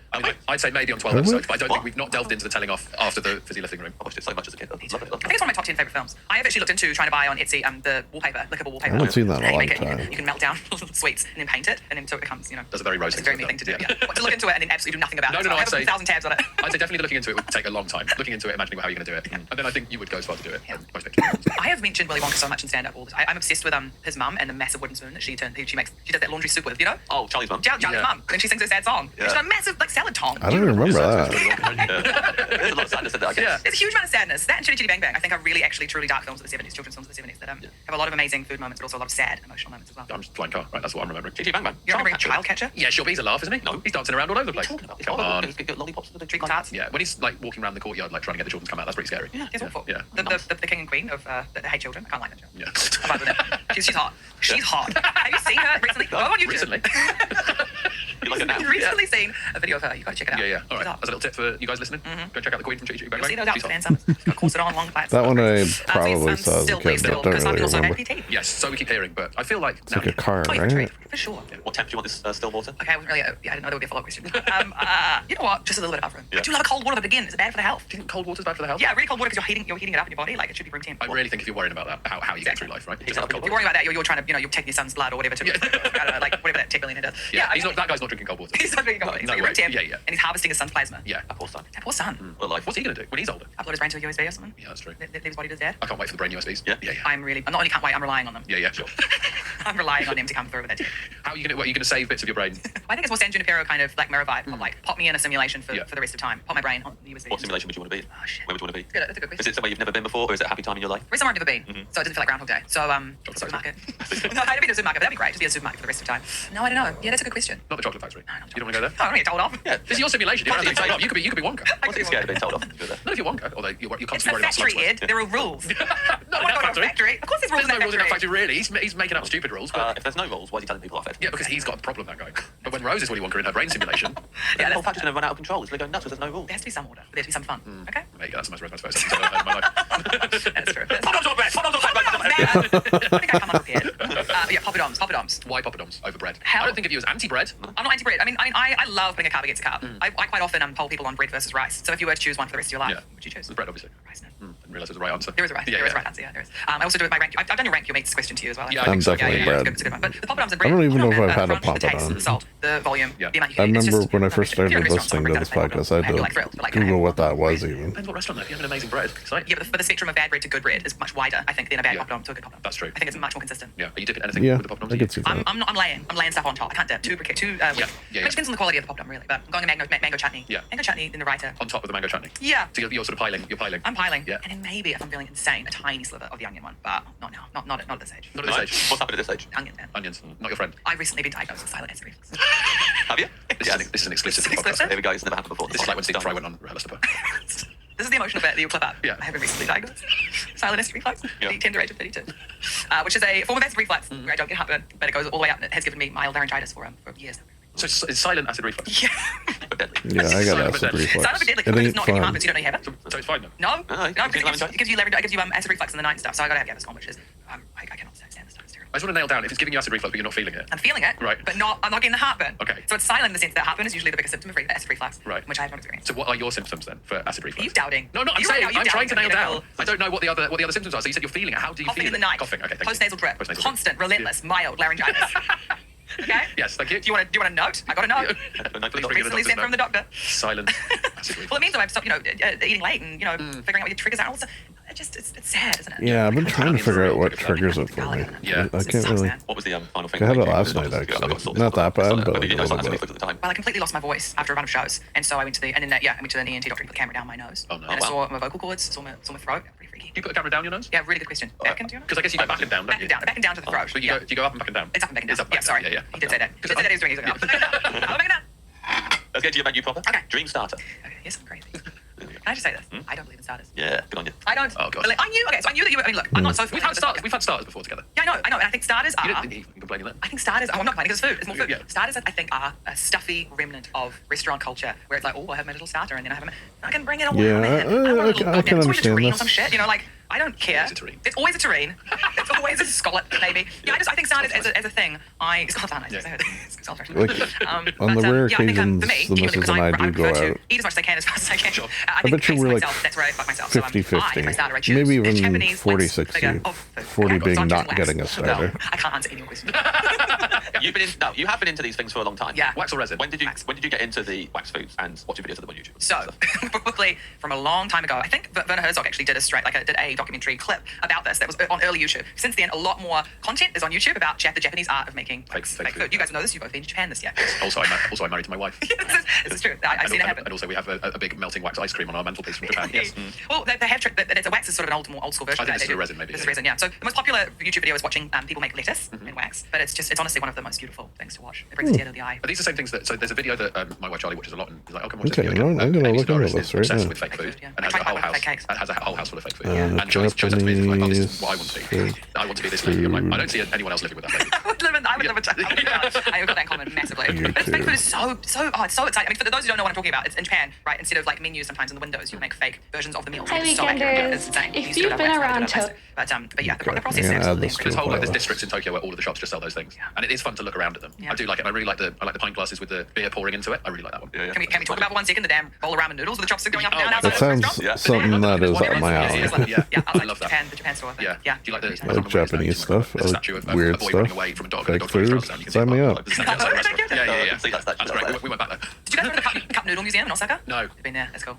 I'd say maybe on 12 episodes, but I don't think we've not delved into the telling off after the fizzy lifting room. I watched it so much as a kid. I love it. I think it's one of my top 10 favourite films. I have actually looked into trying to buy on Etsy the wallpaper, lickable wallpaper. I haven't seen that in a long You time. can melt down little sweets and then paint it, and then so it becomes, That's a very rosy it's a very me thing to do. Yeah. To look into it and then absolutely do nothing about it. No, I I'd have say 1,000 tabs on it. I'd say definitely looking into it would take a long time. Looking into it, imagining how you're going to do it, and then I think you would go as far to do it. Most pictures. I have mentioned Willy Wonka so much in stand-up all the time. I'm obsessed with his mum and the massive wooden spoon that she does that laundry soup with, you know? Oh, Charlie's mum. Charlie's mum. And she sings a sad song. Yeah. She's got a massive salad tong. I don't even remember that. There's a lot of sadness in that, I guess. There's a huge amount of sadness. That and Chitty Chitty Bang Bang, I think, are really actually truly dark films of the 70s, children's films of the 70s that have a lot of amazing food moments, but also a lot of sad emotional moments as well. I'm just flying car, right? That's what I'm remembering. Chitty Bang Bang. You're remembering Child Catcher? Yeah, sure, but he's a laugh, isn't he? No. He's dancing around all over the place. Come on. He's got lollipops with the treacle tarts. Yeah, when he's like walking around the courtyard, like trying to get the children to come out, that's pretty scary. Yeah, it's awful. Yeah. The king and queen of that hate children. I can't like that show. Yeah. I'm vibing with it. She's hot. She's hot. Have you seen her recently? Go on YouTube. Recently? You like it now? Recently seen a video of her. You got to check it out. Yeah. All right. As a little tip for you guys listening, go check out the Queen from Chitty Chitty Bang You'll Bang. see those outfits, man. Summers. Got corset on, long flats. That one I probably I'm saw as a still kid, but don't because I'm really also an remember. APT. Yes, so we keep hearing, but I feel like It's like a car, right? For sure. What temp do you want this still water? Okay, I wasn't really. I didn't know there would be a follow-up question. You know what? Just a little bit of room. I do love a cold water, but again, is it bad for the health? Do you think cold water's bad for the health? Yeah, really cold water because you're heating it up in your body. Like it should be room temp. I really think if you're worrying about that, how you get through life, right? If you're worrying about that, you're trying to, you're taking your son's blood or whatever to, I don't know, like whatever that 10 billion does. Yeah, that guy's not drinking cold water. He's not drinking cold water. He's No room way. temp. Yeah. And he's harvesting his son's plasma. Yeah, that poor son. That poor son. Well, like, what's he going to do when he's older? Upload his brain to a USB or something. Yeah, that's true. Leave his body to his dad. I can't wait for the brain USBs. Yeah. I'm not only can't wait, I'm relying on them. Yeah, sure. I'm relying on them to come through with that tech. How are you going to save bits of your brain? I think it's more San Junipero kind of Black Mirror vibe of like pop me in a simulation for the rest of time. Pop my brain on the USB. What simulation would you want to be? Oh shit. Where would you want to be? That's a good question. Is it somewhere you've never been before, or is it a happy time in your life? We're somewhere I've never been, so it doesn't feel like Groundhog Day. So supermarket. No, I've never been to a supermarket, but that'd be great. Just be a supermarket for the rest of time. No, I don't know. Yeah, that's a good question. Not the chocolate factory. No, you don't want to go there? Oh, I don't get told off. Yeah, this is your simulation. You don't have to be told off. You could be Wonka. I could be scared of being told off. Not if you're Wonka, although you're It's constantly a worried about factory, slugs. Ed. There are rules. No, in that factory. Of course there's rules in that no rules in that factory. factory, really. He's making up stupid rules. But if there's no rules, why is he telling people off it? Yeah, because he's got a problem, that guy. But when Rose is Willy Wonka in her brain simulation, Yeah, the whole factory's going to run out of control. It's going to go nuts because there's no rules. There has to be some order. There has to be some fun. Okay? There you go. That's the most Rose first sentence I've ever heard in my life. That's true. I think I come unprepared. Yeah, poppadoms. Why poppadoms over bread? How? I don't think of you as anti-bread. I'm not anti-bread. I love putting a carb against a carb. I quite often poll people on bread versus rice. So if you were to choose one for the rest of your life, what would you choose? Bread, obviously. Rice, no. didn't realise there was a right answer. There is a right. There is a right answer. Yeah, there is. I also do it by rank. I've done your rank your mates question to you as well. Yeah, I'm definitely bread. It's a good one. But the poppadoms and bread. I don't even know if man, I've had a the crunch, the taste, poppadom. the salt, the volume, the amount you I eat. It's remember just when I first if you're started in a restaurant, listening to this podcast, I had to Google what that was even. Depends what restaurant though. If you have an amazing bread, it's like, Yeah, but the spectrum of bad bread to good bread is much wider, I think, than a bad poppadom to a good poppadom. That's true. I think it's much more consistent. Yeah. Are you dipping anything Yeah, with the poppadoms? I could see that. I'm laying stuff on top. I can't dip. Which depends on the quality of the poppadom, really. But I'm going to mango chutney. Yeah. Mango chutney in the writer. On top of the mango chutney. Yeah. So you're sort of piling. You're piling. I'm piling. Yeah. And then maybe, if I'm feeling insane, a tiny sliver of the onion one. But not now. Not at this age. Not at this age. What's happened at this age? Onion, man. Onions. Not your friend. I've recently been diagnosed with silent acid reflux. Have you? This is an exclusive It's podcast. exclusive? There we go. It's never happened before. This is like when Stephen Fry went on Rehearsal. This is the emotional bit that you'll clip up. Yeah. I have been recently diagnosed. Silent acid reflux, the tender age of 32. Which is a form of acid reflux where I don't get heartburn, but it goes all the way up and it has given me mild laryngitis for years. So it's silent acid reflux. Yeah. Yeah, I got Silent acid but deadly. reflux. Silent but deadly, It because it's ain't not giving you fun. heartburn, so you don't know you have it. So it's fine then. No, No, because it gives you acid reflux in the night and stuff. So I gotta have Gaviscon, which is I cannot stand this stuff. It's terrible. I just want to nail down if it's giving you acid reflux, but you're not feeling it. I'm feeling it, Right. but I'm not getting the heartburn. Okay. So it's silent in the sense that heartburn is usually the biggest symptom of acid reflux, Right. which I have not experienced. So what are your symptoms then for acid reflux? Are you doubting? No, I'm You saying right now, I'm you trying to nail doubting. down. I don't know what the other symptoms are. So you said you're feeling it. How do you Coughing feel in the it? night. Coughing. Okay, thank you. Post-nasal drip. Post-nasal drip. Constant, relentless, mild laryngitis. Okay? Yes, thank you. Do you want a note? I got a note. Please bring in a Recently doctor's sent note. from the doctor. Silent acid reflux. Well, it means that I've stopped, eating late and, figuring out what your triggers are. It's sad, isn't it? Yeah, I've been trying to figure out what triggers it for me. Yeah. I can't really. What was the final thing? I had it last night actually. Not that bad, but like a little bit. At the time. Well, I completely lost my voice after a run of shows, and so I went to the ENT doctor to put the camera down my nose. Oh, no. And I saw my vocal cords, saw my throat. Pretty freaky. You put the camera down your nose? Yeah, really good question. Back and down? Because I guess you go back and down, don't you? Back and down to the throat. So you go, do you go up and back and down? It's up and back and down. It's up and back sorry. down. Yeah. He did say that. He did say that he was doing it. He's like, up and down. Let's get to your menu proper. Okay. Dream starter. Okay, here's some crazy. Can I just say this? I don't believe in starters. Yeah, good on you. I don't. Oh, God. I knew. Okay, so I knew that you. I mean, look, I'm not so. We've had starters before together. Yeah, I know, and I think starters are. You didn't even complain of that. I think starters. Oh, I'm not complaining because it's food. It's more food. Yeah. Starters, I think, are a stuffy remnant of restaurant culture where it's like, oh, I have my little starter, and then I can bring it all. Yeah, I can understand Or this. some shit, like. I don't care. It's always a terrine. It's always a scallop, maybe. Yeah, I think starters as a thing. Scallops are nice. Scallops are nice. Like, on the rare occasions, the missus and I do go out. Eat as much as I can, as fast as I can. I bet you we're like that's where I fuck myself. 50-50, maybe even 40-60. 40 being not getting a starter. I can't answer any more questions. You have been into these things for a long time. Yeah. Wax or resin? When did you get into the wax foods and watching videos of them on YouTube? So, probably from a long time ago, I think Werner Herzog actually did a documentary clip about this that was on early YouTube. Since then, a lot more content is on YouTube about the Japanese art of making fake food. You guys know this. You've both been to Japan this year. Also, I'm married to my wife. This is true. I've seen it happen. And also, we have a big melting wax ice cream on our mantelpiece from Japan. Yes. Well, they have it's a wax is sort of an more old school version. I think this is a resin, maybe. This is resin, yeah. So the most popular YouTube video is watching people make lettuce in wax, but it's honestly one of the most beautiful things to watch. It brings a tear to the eye. Are these the same things that? So there's a video that my wife Charlie watches a lot, and he's like, "Oh, come watch Okay, this video." I'm gonna Amy look into Sedaris this is right obsessed now. with fake food Yeah. and has a whole house full of fake food. And she always shows that to me and is like, "Oh, this is what I want to be. I want to be this lady." I'm like, I don't see anyone else living with that lady. I would live in I have got that in common massively. But fake food is so it's so exciting. I mean, for those who don't know what I'm talking about, it's in Japan, right? Instead of like menus sometimes in the windows, you make fake versions of the meals. Hi, It's so accurate. It's insane. If You you've used to been do it around last night, but yeah, the process is absolutely There's whole there's districts in Tokyo where all of the shops just sell those things, and it is fun to look around at them. Yeah. I do like it. I really like the pint glasses with the beer pouring into it. I really like that one. Can we talk about for 1 second the damn bowl of ramen noodles with the chopstick going up and down outside That of the sounds restaurant? something that is up my alley. Yeah, I love that. The Japan store. Yeah. Yeah. Do you like the I like Japanese stuff. I like weird a boy running stuff. away from a dog Fake food. Sign me up. Yeah. That's great. We went back there. Did you guys go to the cup noodle museum in Osaka? No. You've been there. That's cool.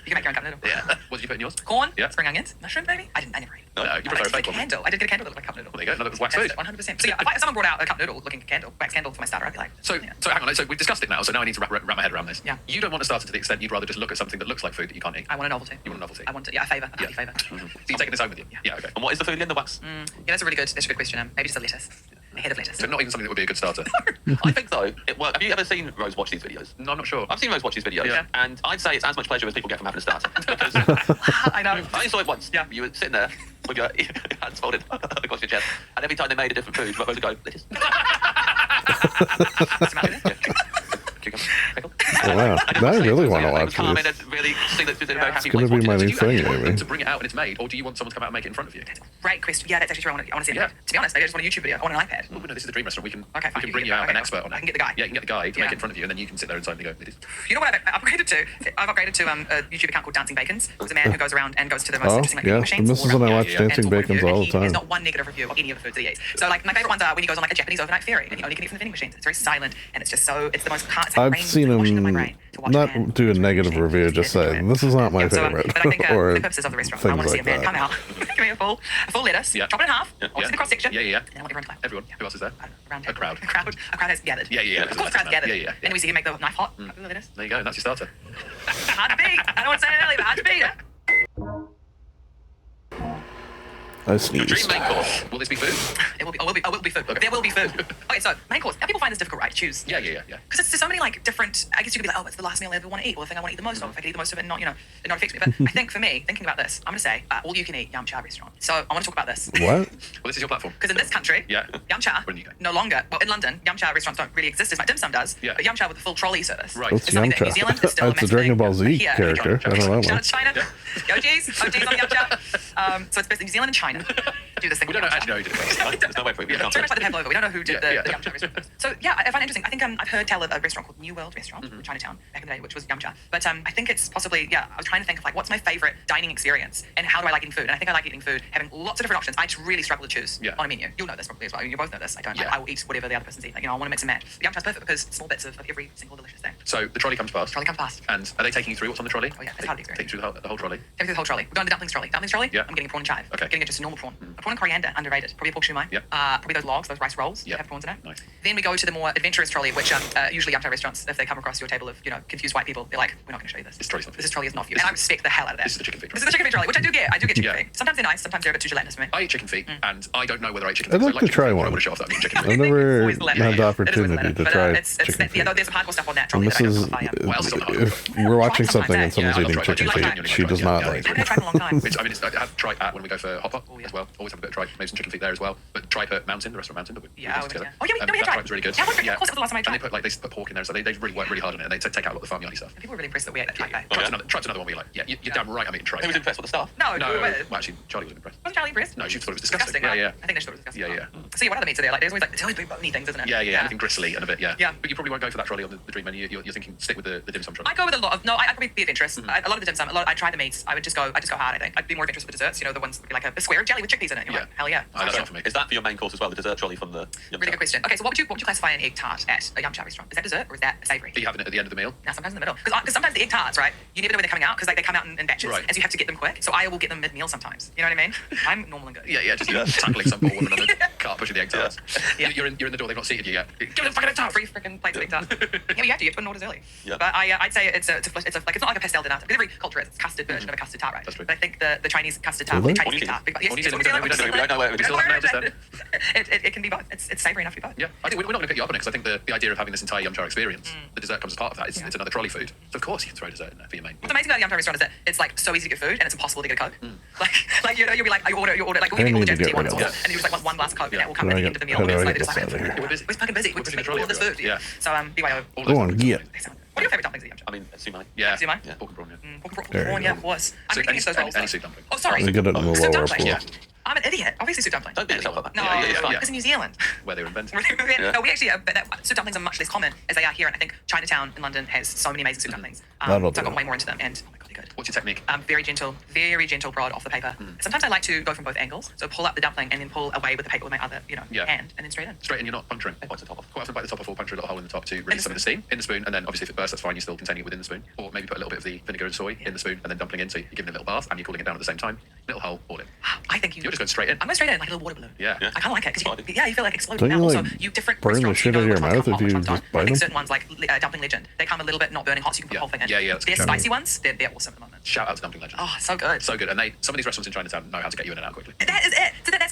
You can make your own cup noodle. Yeah. What did you put in yours? Corn, Yeah. spring onions, mushroom, maybe. I never ate. No, you prefer a fake one. I did get a candle that looked like a cup noodle. Well, there you go. No, that was wax food. 100%. So yeah, if someone brought out a cup noodle looking wax candle for my starter, I'd be like. So hang on. So we've discussed it now. So now I need to wrap my head around this. Yeah. You don't want to start it to the extent you'd rather just look at something that looks like food that you can't eat. I want a novelty. You want a novelty. I want a favour. A happy favour. So you're taking this home with you? Yeah. Okay. And what is the food again? The wax? Yeah, that's a good question. Maybe just a lettuce. A head of lettuce. So not even something that would be a good starter. I think so. It works. Have you ever seen Rose watch these videos? No, I'm not sure. I've seen Rose watch these videos, Yeah. and I'd say it's as much pleasure as people get from having a starter. Because I know. I only saw it once. Yeah. You were sitting there with your hands folded across your chest, and every time they made a different food, you were supposed to go, lettuce. Oh, wow. Now I really want to watch Calm in this. a really really see that they're very happy. It's going to be my new thing, Do you want them maybe. to bring it out when it's made, or do you want someone to come out and make it in front of you? Great question. Yeah, that's actually true. I want to see it. To be honest, maybe I just want a YouTube video. I want an iPad. Well, no, this is the dream restaurant. We can fine. bring you out an expert on it. I can get the guy. Yeah, you can get the guy to make it in front of you, and then you can sit there inside and go, it is. You know what I've upgraded to? I've upgraded to a YouTube account called Dancing Bacons. It's a man who goes around and goes to the most interesting yeah. vending machines. The missus and I watch Dancing Bacons all the time. There's not one negative review of any of the foods that he eats. So like my favorite ones are when he goes on like a Japanese overnight ferry and you only can eat from the vending machines. It's very silent and it's just so, it's the most, it's like I've brain seen washing of my him brain to watch not do a negative review, just say, this is not my So, favorite. but I think or for the purposes of the restaurant, I things want to see a like man come that. out, give me a full lettuce, chop it in half, obviously the cross section, and then I want everyone to clap. Everyone. Who else is there? Around A crowd. A crowd has gathered. Yeah. Of course, the crowd's gathered. Yeah. And then we see him make the knife hot. The lettuce. There you go. And that's your starter. Hard to beat. I don't want to say it earlier, but hard to beat. I Dream sneezed. main course. Will this be food? It will be. Oh, will be food. There will be food. Okay, so main course. Now people find this difficult, right? To choose. Yeah. Because there's so many like different. I guess you could be like, oh, it's the last meal I ever want to eat, or the thing I want to eat the most of. If I can eat the most of it, and not, it not affects me. But I think for me, thinking about this, I'm going to say all you can eat Yum Cha restaurant. So I want to talk about this. What? Well, this is your platform. Because in this country, Yeah. Yum Cha When you go. no longer. Well, in London, Yum Cha restaurants don't really exist as much. Dim Sum does. Yeah. But Yum Cha with the full trolley service. Right. What's It's something Yum that New Cha? Zealand is still It's a massive Dragon thing. Ball Z Here, character. I don't know that Shout one. out to China. OGs on Yum Cha. So it's basically New Zealand and China do this thing. We don't know actually know who did it first. There's no way for it. We It's can't very say. much like the pavlova. We don't know who did Yeah. the Yum Cha restaurant first. So yeah, I find it interesting. I think I've heard tell of a restaurant called New World Restaurant in Chinatown back in the day, which was Yum Cha. But I think it's possibly, I was trying to think of like what's my favorite dining experience and how do I like eating food? And I think I like eating food having lots of different options. I just really struggle to choose on a menu. You'll know this probably as well. You both know this. I don't. I will eat whatever the other person's eating. I want to mix and match. But Yum Cha's perfect because small bits of every single delicious thing. So the trolley comes past. And are they taking you through what's on the trolley? Oh yeah, it's part of the experience. Take you through the whole trolley. Take me through the whole trolley. We're going to the dumplings trolley. Dumplings trolley? Yeah. I'm getting a prawn and chive. Okay. Getting just a normal prawn. A prawn and coriander, underrated. Probably a pork shumai. Yep. Probably those logs, those rice rolls that have prawns in it. Nice. Then we go to the more adventurous trolley, which usually Yum Cha restaurants, if they come across your table of, confused white people, they're like, we're not going to show you this. This trolley's not for you. This trolley is not for you. And I respect the hell out of that. This is the chicken feet This is the chicken feet trolley, which I do get. I do get chicken Yeah. feet. Sometimes they're nice, sometimes they're a bit too gelatinous for me. I eat chicken feet, and I don't know whether I eat chicken I'd feet. like to try one. I would have shot off that meat chicken I've feet. never Always the had letter. the It is opportunity always the to letter. try But it's chicken yeah, feet. there's some hardcore stuff on that And trolley this that I is, don't know if if we're watching something and someone's Yeah, I love eating tripe. chicken I like feet, it. she does not Yeah, like I haven't it. tried in a long time. Which, I mean, I have tripe at when we go for hot pot as well. Always have a bit of tripe. Maybe some chicken feet there as well. But tripe at Mountain, the restaurant Mountain. That we Yeah, did together. oh, yeah, we had that tripe. tripe was really good. Yeah, of course, it was the last time I And tried. they put pork in there, so they really worked really hard on it. And they take out a lot of the farmyardy stuff. People were really impressed that we ate that tripe. Tripe's another one where you're like, you're damn right I'm eating tripe. Who was impressed with the staff? No, Well, actually, Charlie was impressed. Wasn't Charlie impressed? No, she thought it was disgusting. Right? Yeah. I think they thought it was disgusting. Yeah. See, what other meats are there? Like, there's always big bony things, isn't it? Yeah. Anything gristly and a bit, yeah. Yeah. But you probably won't go for that trolley on the dream menu. You're thinking stick with the dim sum trolley. I go with a lot of I'd probably be adventurous. A lot of the dim sum. I try the meats. I just go hard. I think I'd be more adventurous with desserts. The ones that would be like a square of jelly with chickpeas in it. You're like, hell yeah. That's not for me. Is that for your main course as well, the dessert trolley from the Really good question. Okay, so what would you classify an egg tart at a Yum Cha restaurant? Is that dessert or is that savoury? Are you having it at the end of the meal? Now sometimes in the middle, because sometimes the egg tarts, right? You never know when they're coming out because they come out in batches, Right. and so you have to get them quick. So I will get them mid-meal sometimes. You know what I mean? I'm normal and good. Yeah, just tackling some poor woman on the car pushing the egg tarts. Yeah. You're in the door, they've not seated you yet. Give them fucking egg tart. Free freaking plates of egg tart. Yeah, you have to. You have to put orders early. Yeah. But I'd say it's not like a pastel de nata. Because every culture is custard version of a custard tart, right? That's true. But I think the Chinese custard tart, Really? the Chinese tart. Yes, What do you yes, think? we We don't know where we still haven't nailed this down. It can be both. It's savoury enough to be both. Yeah, I think we're not going to pick you up on it because I think the idea of having this entire Yum Cha experience, the dessert comes as part of that. It's another trolley food. So of course you can throw dessert in there for your main. What's amazing about the Yum Cha restaurant is that it's like so easy to get food and it's impossible to get a Coke. Like you'll be like, you order like I we'll need get to all the get one rid of and you just like want one glass of Coke and that will come How at do the I end of the get- meal. how do It's I like get just like, this out of here? we're fucking busy. We're pushing the all this food. Yeah. So BYO. Go on, get. What are your favourite dumplings at Yum Cha? I mean, sumai. Yeah. Sumai? Yeah. Pork and prawn, yeah. Pork There you prawn, yeah, go. of course. I'm Soup- going to those rolls. any soup dumpling. Oh, sorry. We get it in the Soup lower dumpling. floor. I'm an idiot. Obviously soup dumpling. Don't beat yourself up. No, Yeah. because in New Zealand. Where they were invented. No, we actually, soup dumplings are much less common as they are here, and I think Chinatown in London has so many amazing soup dumplings. That'll so I do. got way more into them, and oh my god, they're good. What's your technique? Very gentle prod off the paper. Sometimes I like to go from both angles, so pull up the dumpling and then pull away with the paper with my other, hand, and then straight in. Straight in, you're not puncturing. Quite often bite the top off or puncture a little hole in the top to release some of the steam in the spoon, and then obviously if it bursts, that's fine. You're still containing it within the spoon, or maybe put a little bit of the vinegar and soy in the spoon and then dumpling in. So you're giving it a little bath and you're cooling it down at the same time. Little hole, all in. I think You're just going straight in. I'm going straight in like a little water balloon. Yeah. I kind of like it because you feel like Don't exploding you, now. like, Also, you different burn the restaurants, shit out of your which ones mouth come if hot, which you ones just don't. bite I think them? certain ones like Dumpling Legend, they come a little bit not burning hot, so you can put the whole thing in. Yeah, that's Their good. spicy ones, they're awesome at the moment. Shout out to Dumpling Legend. Oh, so good. So good. And some of these restaurants in Chinatown know how to get you in and out quickly. That is it. So that's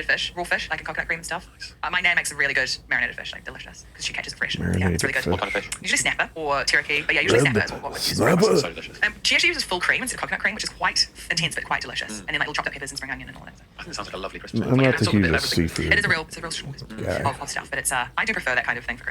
marinated fish, raw fish, like in coconut cream and stuff. My nan makes a really good marinated fish, like delicious, because she catches it fresh. Yeah, it's really good. Marinated What fish. kind of fish? Usually snapper or teriyaki, but yeah, usually snapper is what we use. Snapper. So delicious. She actually uses full cream instead of coconut cream, which is quite intense but quite delicious. And then like little chopped up peppers and spring onion and all that. I think it sounds like a lovely Christmas. I'm not It's the all a bit of hugest everything. seafood. It's a real short Yeah. of stuff, but it's I do prefer that kind of thing for Christmas.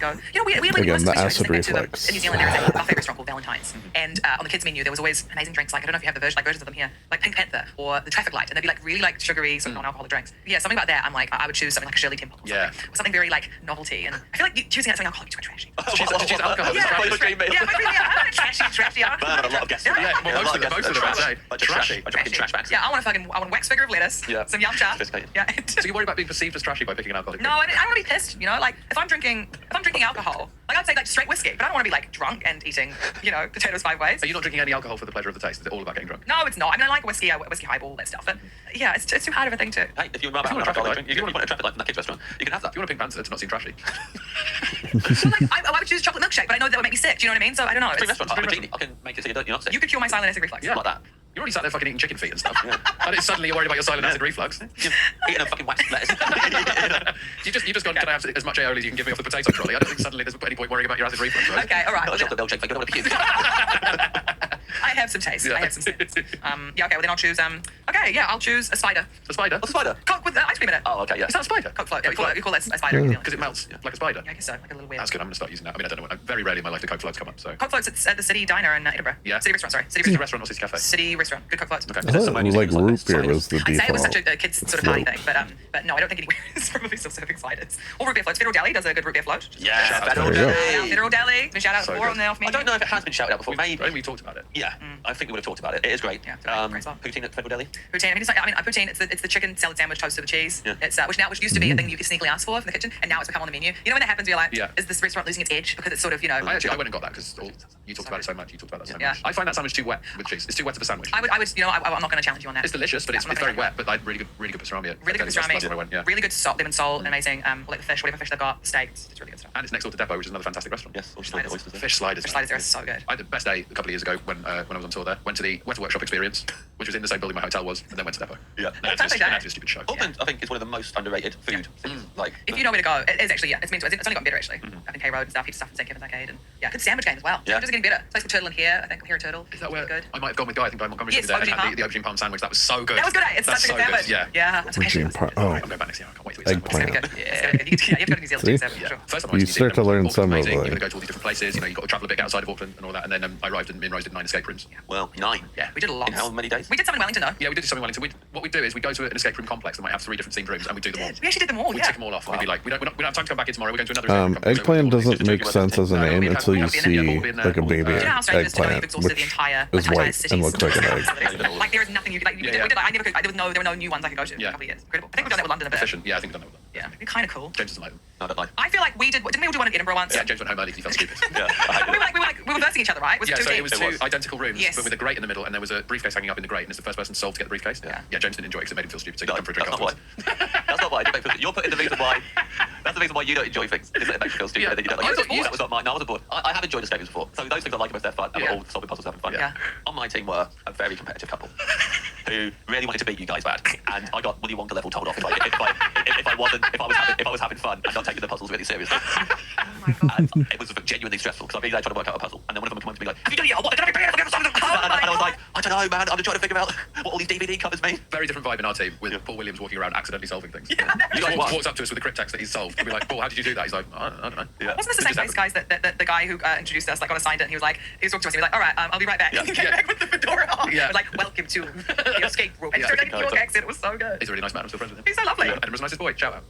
go. You know, weirdly, Again, the I acid went to reflex. in New Zealand, there is a buffet restaurant called Valentine's, and on the kids' menu there was always amazing drinks. Like I don't know if you have the versions of them here, like Pink Panther or the Traffic Light, and they'd be like really like sugary, sort of non-alcoholic drinks. Yeah, something about that. I'm like, I would choose something like a Shirley Temple. Or something very very like novelty, and I feel like choosing something alcoholic is quite trashy. Choose alcohol. Yeah, That's trashy. I'm trashy alcohol. But a lot of guests. Yeah, most of them, I'd say. Bunch of fucking trash bags. Yeah, I want a wax figure of lettuce, some yum cha. Yeah. So you worry about being perceived as trashy by picking an alcoholic? No, I don't want to be pissed. You know, like if I'm drinking alcohol, like I'd say like straight whiskey, but I don't want to be like drunk and eating, potatoes 5 ways. Are you not drinking any alcohol for the pleasure of the taste? Is it all about getting drunk? No, it's not. I mean, I like whiskey highball, that stuff, but yeah, it's too hard of a thing to. Hey, if you want a traffic light, you can point a traffic light from that kids' restaurant. You can have that. If you want a pink panther to not seem trashy. I would choose a chocolate milkshake, but I know that would make me sick. Do you know what I mean? So I don't know. It's restaurant. I can make it so you're not sick. You could cure my silent acid reflux. Yeah, like that. You're already sat there fucking eating chicken feet and stuff. And it's suddenly you're worried about your silent acid reflux. You're eating a fucking wax lettuce. you just gone, can I have as much aioli as you can give me off the potato trolley? I don't think suddenly there's any point worrying about your acid reflux, right? Okay, all right. Not a chocolate milkshake, but you don't want to puke. I have some taste. I have some sense. Okay, well then I'll choose. I'll choose a spider. A spider? What's a spider? Coke with ice cream in it. Oh, okay, yeah. Is that a spider? Coke float. Yeah, you call that a spider. Because it melts like a spider. Yeah, I guess so. Like a little weird. That's good. I'm going to start using that. I mean, I don't know when. Very rarely in my life do Coke floats come up. So. Coke floats at the City Diner in Edinburgh. Yeah. City Restaurant. Sorry. City Restaurant or City Cafe? City Restaurant. Good Coke floats. Okay. I thought it was like root beer was the I'd say it was default. such a kid's sort of party thing, but no, I don't think anywhere is probably still serving spiders. Or root beer floats. Federal Deli does a good root beer float. Yeah, Federal Deli. Federal Deli. Been shout out before on the off menu. I don't know if it has been shouted out before. Maybe we talked about it. Yeah, I think we would have talked about it. It is great. Yeah, poutine at Federal Deli. Poutine. Poutine. It's the chicken salad sandwich toasted with cheese. Yeah. It's which used to be a thing you could sneakily ask for from the kitchen, and now it's become on the menu. You know when that happens, you're like, Yeah. is this restaurant losing its edge because it's sort of I went and got that because you talked about it so much. You talked about that so much. Yeah. I find that sandwich too wet with cheese. It's too wet of a sandwich. I'm not going to challenge you on that. It's delicious, but it's very wet. But like really good pastrami. Really good pastrami. That's where I went, yeah. Really good salt, lemon salt, amazing. Like the fish, whatever fish they've got, steaks. It's really good stuff. And it's next door to Depot, which is another fantastic restaurant. Yes, oysters. Fish sliders. Fish sliders there are so good. I had the best day a couple of years ago when I was on tour there. Went to the workshop experience, which was in the same building my hotel was, and then went to Depot. Yeah, Fantastic day. a stupid show. Auckland, I think, is one of the most underrated food. Like, if you know where to go, it is actually, it's only gotten better actually. Up in K Road and stuff, heaps of stuff in St. Kevin's Arcade, and good sandwich game as well. Yeah. It's getting better. Place called Turtle and Here, I think, Here and Turtle. Is that where good? I might have gone with Guy? I think Guy Montgomery Yes, there and aubergine had the aubergine palm sandwich. That was so good. That was good. It's That's such a so good good. sandwich. Yeah. Aubergine palm. Oh. I'm going back next year. I can't wait to eat Eggplant. You have to go to New Zealand See? too, so sure. First time I You went to New start to Zealand, learn Auckland's some of amazing. You're it. going to go to all these different places. You've got to travel a bit outside of Auckland and all that. And then I arrived in Rosewood 9 escape rooms. Well, 9. Yeah, we did a lot. In how many days? We did some in Wellington though. Yeah, we did some in Wellington. What we do is we go to an escape room complex that might have 3 different themed rooms, and we do them all. We actually did them all. We Yeah. tick them all off. We'd be like, we don't have time to come back in tomorrow. We're going to another escape room complex. Eggplant doesn't make sense as a name until you see like a baby Do you know how Australia is to know you've eggplant, exhausted the which entire is white cities? and looks like an egg. Like there is nothing you could like. We did, I never could. There were no new ones I could go to for a couple of years. Incredible. I think we've done that with London a bit. Efficient. Yeah, I think we've done that with London. Yeah, kind of cool. James doesn't like them. No, I don't like them. I feel like we did. Didn't we all do one in Edinburgh once? Yeah, James went home early because he felt stupid. we were versing each other, right? Was it two so teams? it was 2 identical rooms, Yes. but with a grate in the middle, and there was a briefcase hanging up in the grate, and it's the first person solved to get the briefcase. Yeah, James didn't enjoy it because it made him feel stupid, so he come for a drink afterwards. That's not why. You're putting the reason why. That's the reason why you don't enjoy things. Isn't it? It makes you feel stupid. And then you don't like that was not mine. No, I was bored. I have enjoyed escape rooms before. So those things I like about they're fun. And we're all solving puzzles, having fun. Yeah. On my team were a very competitive couple who really wanted to beat you guys bad, and I got Willy Wonka level told off if I was having fun and not taking the puzzles really seriously. And it was genuinely stressful because I'd be there trying to work out a puzzle, and then one of them would come up to me like, "Have you done it yet? What? Did I be brilliant? And I was like, I don't know, man. I'm just trying to figure out what all these DVD covers mean." Very different vibe in our team with Paul Williams walking around accidentally solving things. Yeah, he walks up to us with the cryptex that he's solved. We'll be like, "Paul, how did you do that?" He's like, "I don't know." Yeah. Wasn't this the same place, guys, that the guy who introduced us got assigned it, and he was talking to us, and he was like, all right, I'll be right back. Yeah. He came back with the fedora on. Yeah. He was like, welcome to the escape room. And he started getting New York accent. It was so good. He's a really nice man. I'm still friends with him. He's so lovely. Yeah. Edinburgh's nicest boy. Shout out.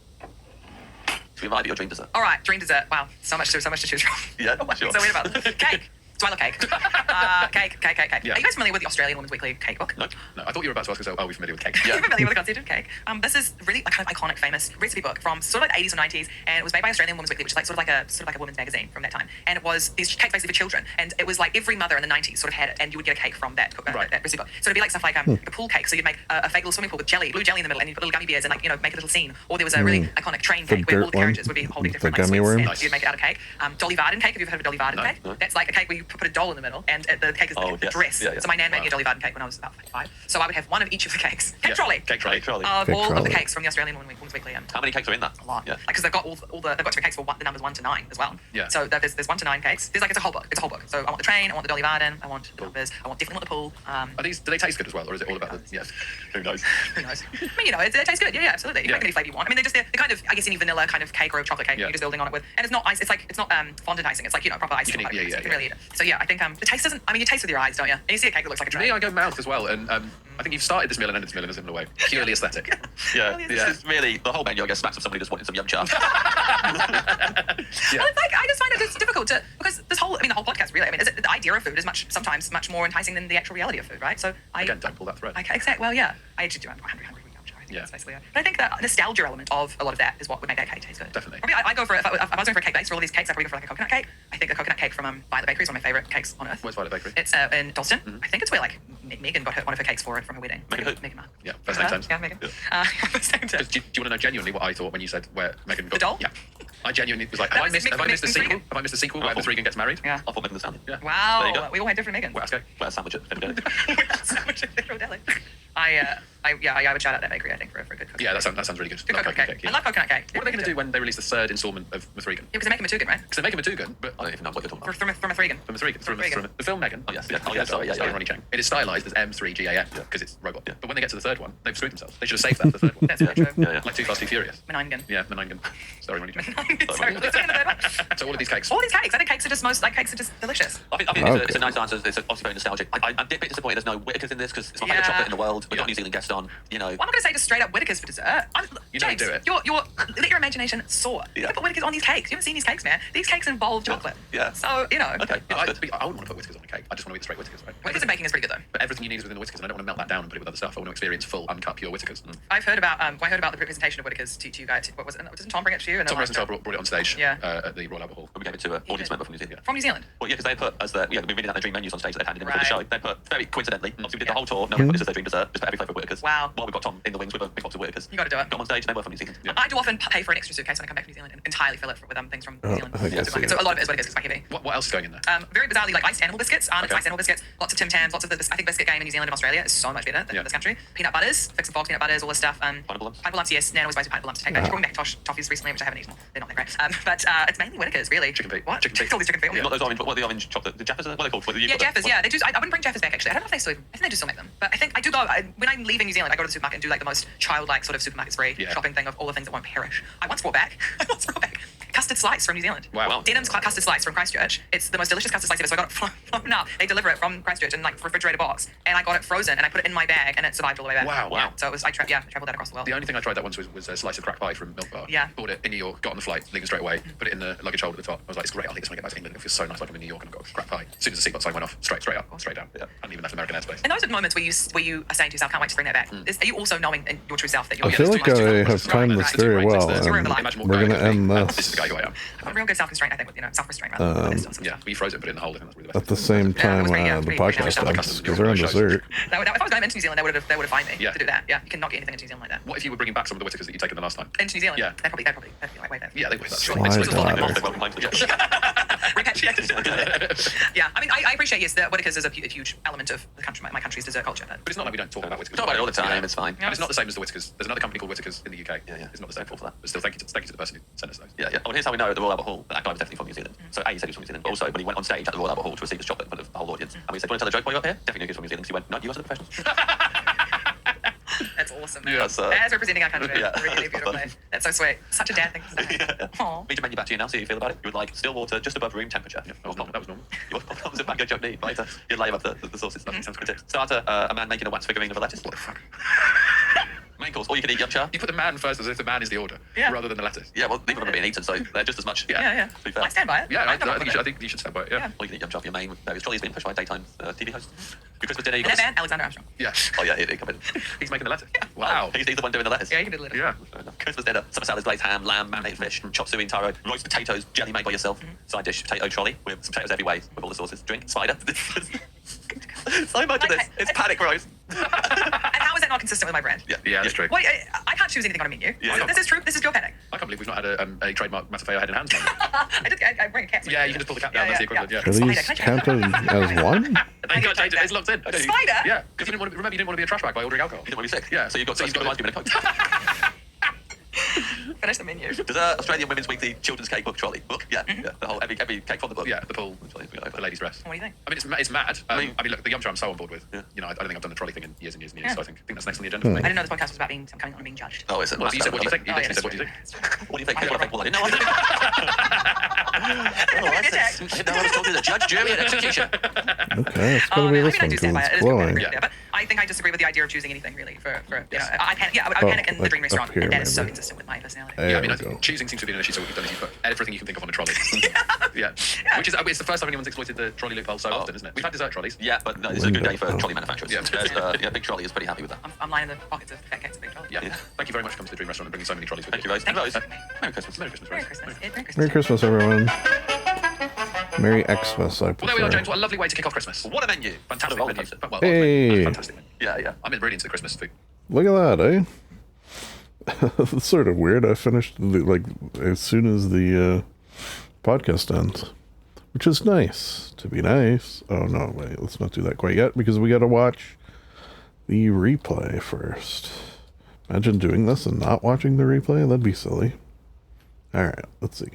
So we might be your dream dessert. All right, dream dessert. Wow, so much to choose from. Yeah, What's sure. so weird about it? Cake. So I love cake. Cake. Yeah. Are you guys familiar with the Australian Women's Weekly cake book? No. I thought you were about to ask us, are we familiar with cake? Are you familiar with the concept of cake? This is really a kind of iconic, famous recipe book from sort of like the 80s or 90s, and it was made by Australian Women's Weekly, which is like sort of like a women's magazine from that time. And it was these cakes basically for children, and it was like every mother in the 90s sort of had it, and you would get a cake from that that recipe book. So it'd be like stuff like a pool cake. So you'd make a fake little swimming pool with blue jelly in the middle, and you'd put little gummy bears and make a little scene. Or there was a really iconic train cake where all the carriages would be holding different like, sweets, and you'd make it out of cake. Dolly Varden cake. Have you ever heard of Dolly Varden cake? No. That's like a cake where you put a doll in the middle, and the cake is like a dress. So my nan made me a Dolly Varden cake when I was about 5. So I would have one of each of the cakes. Cake trolley. Of all of the cakes from the Australian Women's Weekly. How many cakes are in that? A lot. Yeah. Because they've got they've got different cakes for the numbers 1 to 9 as well. Yeah. So there's 1 to 9 cakes. There's like it's a whole book. So I want the train. I want the Dolly Varden. I want the numbers. I definitely want the pool. Do they taste good as well, or is it all about the? Yes. Who knows? Who knows? I mean, it tastes good. Yeah, absolutely. You can make any flavour you want. I mean, they're kind of, I guess, any vanilla kind of cake or chocolate cake you're just building on it with. And it's not ice. It's not fondant icing. It's like proper icing. You can really eat it. So yeah, I think the taste doesn't. I mean, you taste with your eyes, don't you? And you see a cake that looks like a For tray. me, I go mouth as well, and I think you've started this meal and ended this meal in a similar way. Purely aesthetic. Yeah, this is really the whole menu. I guess smacks of somebody just wanting some yum cha. Well, it's like I just find it difficult to because the whole podcast really. I mean, the idea of food is sometimes much more enticing than the actual reality of food, right? So Again, don't pull that thread. Exactly. Well, yeah, I actually do. I'm hungry. Yeah. That's basically it. But I think the nostalgia element of a lot of that is what would make that cake taste good. Definitely. Probably I go for if I was going for a cake base for all these cakes, I'd probably go for like a coconut cake. I think a coconut cake from Violet Bakery is one of my favorite cakes on earth. Where's Violet Bakery? It's in Dalston. I think it's where like Megan got one of her cakes for it from her wedding. Megan Mark. Yeah, first name terms. Yeah, Megan. Yeah. First name terms. Do you want to know genuinely what I thought when you said where Megan got The doll? Yeah. I genuinely was like, have I missed the sequel? Have I missed the sequel where Miss Regan gets married? Yeah. I thought Megan the Stallion. Yeah. Wow. There you go. We all had different Megans. Well, okay. Well, sandwich it. Sandwich at Deli. I would shout out that bakery, I think, for a good cookie. Yeah, that sounds really good. Good Love coconut cake. I love coconut cake. What are they going to do when they release the third instalment of Miss Regan? Yeah, because they make him a Tugan, right? Because they make him a Tugan, but I don't even know what you're talking about. From a Regan. From the film Megan. Oh yes, yeah. Oh yeah, sorry, yeah. Ronnie Chang. It is stylized as M3GAN because it's robot. Yeah. But when they get to the third one, they've screwed themselves. They should have saved that for the third one. That's very true. Yeah. Like Too Fast, Too Furious. Meningen. Yeah, Meningen. Sorry, Ronnie Chang. Sorry, let's look at the third one. So all of these cakes. All these cakes. I think cakes are just delicious. I think it's a nice answer. It's obviously very nostalgic. I'm a bit disappointed there's no Whitakers in this because it's my favourite chocolate in the world. We've got a New Zealand guest on. You know. Well, I'm not going to say just straight up Whitakers for dessert. You James, don't do it. Let your imagination soar. You can put Whitakers on these cakes. You haven't seen these cakes, man. These cakes involve chocolate. Yeah. So, you know. Okay. I wouldn't want to put Whitakers on a cake. I just want to eat the straight Whitakers, right? Whitakers and baking is pretty good, though. But everything you need is within the Whitakers, and I don't want to melt that down and put it with other stuff. I want to experience full, uncut, pure Whitakers. I heard about the presentation of Whitakers to you guys. What was it? Didn't Tom bring it to you? Tom Rosenthal brought it on stage at the Royal Albert Hall. We gave it to an audience member from New Zealand. From New Zealand? Well, yeah, because they put as we've been reading out their dream menus on stage that they've handed in for the show. They put very coincidentally, obviously we did the whole tour. No one put this as their dream dessert. Just put every flavour of Whitakers. Wow. While we've got Tom in the wings with a big box of Whitakers. You got to do it. Come on stage. They were from New Zealand. Yeah. I do often pay for an extra suitcase when I come back from New Zealand and entirely fill it with things from New Zealand. I think So a lot of it is Whitakers. It's quite heavy. What else is going in there? Very bizarrely, like iced animal biscuits. Iced animal biscuits. Lots of Tim Tams. Lots of I think biscuit game in New Zealand and Australia is so much better than this country. Peanut butters, Fix and Fox peanut butters, all this stuff. Pineapple lumps, yes. Nan always buys me pineapple lumps to take back. She brought me Macintosh toffees recently, which I haven't eaten. They're not that great. But it's mainly Whitakers, really. Chicken feet. What? Chicken feet. All these chicken feet. Not those orange. What are the orange chocolate? The Jaffas? What are they called? Yeah, Jaffas. Yeah, they do. I wouldn't bring Jaffas back actually. I don't know if they still. I think they do still make them. But I think I do go when I'm leaving New Zealand. I go to the supermarket and do like the most childlike sort of supermarket spree shopping thing of all the things that won't perish. I once brought back custard slice from New Zealand. Wow. Denham's custard slice from Christchurch. It's the most delicious custard slice ever. So I got it from now. They deliver it from Christchurch in like refrigerator box, and I got it frozen and I put it in my bag and it survived all the way back. Wow. Yeah. So it was I traveled that across the world. The only thing I tried that once was a slice of crack pie from Milk Bar. Yeah. Bought it in New York, got on the flight, leaving straight away, put it in the luggage hold at the top. I was like, it's great, I'll eat this when I get back to England. It feels so nice like I'm in New York and I've got crack pie. As soon as the seatbelt sign went off, straight up, straight down. Yeah. I hadn't even left American airspace. And those are the moments where you are saying to yourself, can't wait to bring that back. Are you also knowing in your true self that you're I feel like I have timed this very well, and we're going to end This is this the guy who I am. I'm a real good self-constraint, I think, with self-restraint rather than stuff. Yeah, we froze it and put it in the hold. I think that's really the best. at the same time the podcast ends, because they're on dessert. If I was going into New Zealand, they would have fined me to do that. Yeah, you cannot get anything into New Zealand like that. What if you were bringing back some of the Whitakers that you'd taken the last time? Into New Zealand? Yeah. They'd probably like, wait there. Yeah, they would. That's Slide Yeah, I mean, I appreciate, yes, that Whitakers is a huge element of the country, my country's dessert culture. But it's not like we don't talk about Whitakers. Talk about it all the time. It's fine. And it's not the same as the Whitakers. There's another company called Whitakers in the UK. Yeah. It's not the same for that. But still, thank you to the person who sent us those. Yeah. Oh, here's how we know at the Royal Albert Hall that guy was definitely from New Zealand. So he said he was from New Zealand, but also when he went on stage at the Royal Albert Hall to receive his chocolate in front of the whole audience, and we said, "Do you want to tell a joke while you're up here?" Definitely knew he was from New Zealand. So he went, "No, you guys are the professionals." That's awesome, man. Yeah, As representing our country. Yeah. Really beautifully. That's so sweet. Such a dad thing to say. Aww. Read your menu back to you now, see how you feel about it. You would like still water just above room temperature. Yeah, that was normal. What was a mango chutney? Later, you'd layer up the sauces. That sounds good. Starter, a man making a wax figurine of a lettuce. What the fuck? Main course, or you can eat yum cha. You put the man first as if the man is the order, rather than the lettuce. Yeah, well, neither of them are being eaten, so they're just as much. Yeah. To be fair. I stand by it. Yeah, I think you should stand by it. Yeah. Or you can eat yum cha for your main. Various trolleys being pushed by daytime TV hosts. Your Christmas dinner, you And got that man, Alexander Armstrong. Yeah. Oh yeah, he come in. He's making the lettuce. Yeah. Wow. He's the one doing the lettuce. Yeah, he can do the lettuce. Yeah. Christmas dinner, summer salads, glazed ham, lamb, marinated fish, chop suey and taro, roast potatoes, jelly made by yourself, side dish, potato trolley with some potatoes every way with all the sauces, drink, cider. So much of this. It's panic roast. And how is that not consistent with my brand? Yeah, that's true. Wait, I can't choose anything on a menu. Yeah. This is true. This is pure panic. I can't believe we've not had a trademark Matafeo head in hands. I bring a cat. Yeah, you can just pull the cat down. That's the equivalent. Yeah. Are these counted as one? You can't change it. It's locked in. Spider? Yeah, because you didn't want to be a trash bag by ordering alcohol. You didn't want to be sick. Yeah. So you've got ice cream and a Coke. But finish the menu. Does Australian Women's Weekly Children's Cake Book Trolley book? Yeah, yeah. The whole every cake from the book. Yeah, the full the lady's dress. What do you think? I mean, it's mad. I mean, look, the Yum Cha I'm so on board with. Yeah. You know, I don't think I've done the trolley thing in years and years and years. Yeah. So I think that's next on the agenda for me. I didn't know this podcast was about being coming on and being judged. Oh, is it? Well, you said, what do you think? You Oh, yeah, literally said, what do you that's think? What do you think? What do I think? Well, I didn't know. I didn't know I was talking to the judge, jury, and execution. Okay, it's gonna be this one because it's glowing. Yeah, but I think I disagree with the idea of choosing anything really for you know. I panic in the Dream Restaurant, and that is so consistent with my personality. Yeah, I mean, choosing seems to be an issue. So what you've done is you've put everything you can think of on a trolley. Yeah. Which is it's the first time anyone's exploited the trolley loophole so often, isn't it? We've had dessert trolleys. Yeah, but no, it's a good day for trolley manufacturers. Yeah, Big Trolley is pretty happy with that. I'm lining the pockets of fat cats of Big Trolley. Yeah. Thank you very much for coming to the Dream Restaurant and bringing so many trolleys with Thank you, Rose. Merry Christmas. Merry Christmas, Merry Rose. Christmas. Merry Christmas. Merry Christmas, everyone. Merry Xmas, I Well, there we are, prefer. James. What a lovely way to kick off Christmas. What a menu. Fantastic What a menu. roller Well, Hey. fantastic menu. Yeah. I'm really into the Christmas food. Look at that, eh? It's sort of weird. I finished like as soon as the podcast ends, which is nice. To be nice. Oh no, wait, let's not do that quite yet because we got to watch the replay first. Imagine doing this and not watching the replay. That'd be silly. All right, let's see.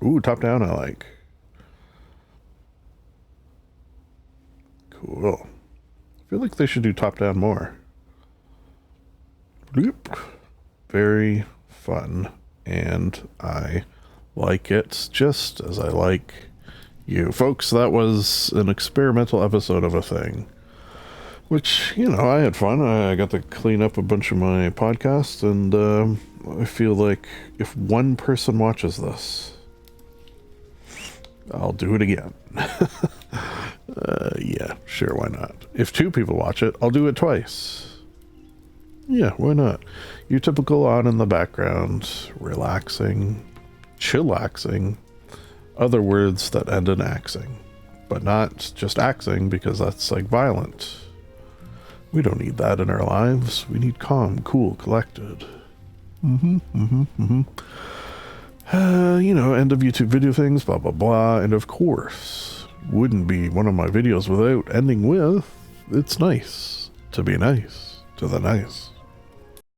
Ooh, top down. I like. Cool. I feel like they should do top down more. Bloop. Very fun, and I like it just as I like you. Folks, that was an experimental episode of a thing, which, you know, I had fun. I got to clean up a bunch of my podcasts, and I feel like if one person watches this, I'll do it again. Yeah, sure, why not? If two people watch it, I'll do it twice. Yeah, why not? Your typical on in the background, relaxing, chillaxing, other words that end in axing, but not just axing because that's like violent. We don't need that in our lives. We need calm, cool, collected. You know, end of YouTube video things, blah, blah, blah. And of course, wouldn't be one of my videos without ending with, it's nice to be nice to the nice.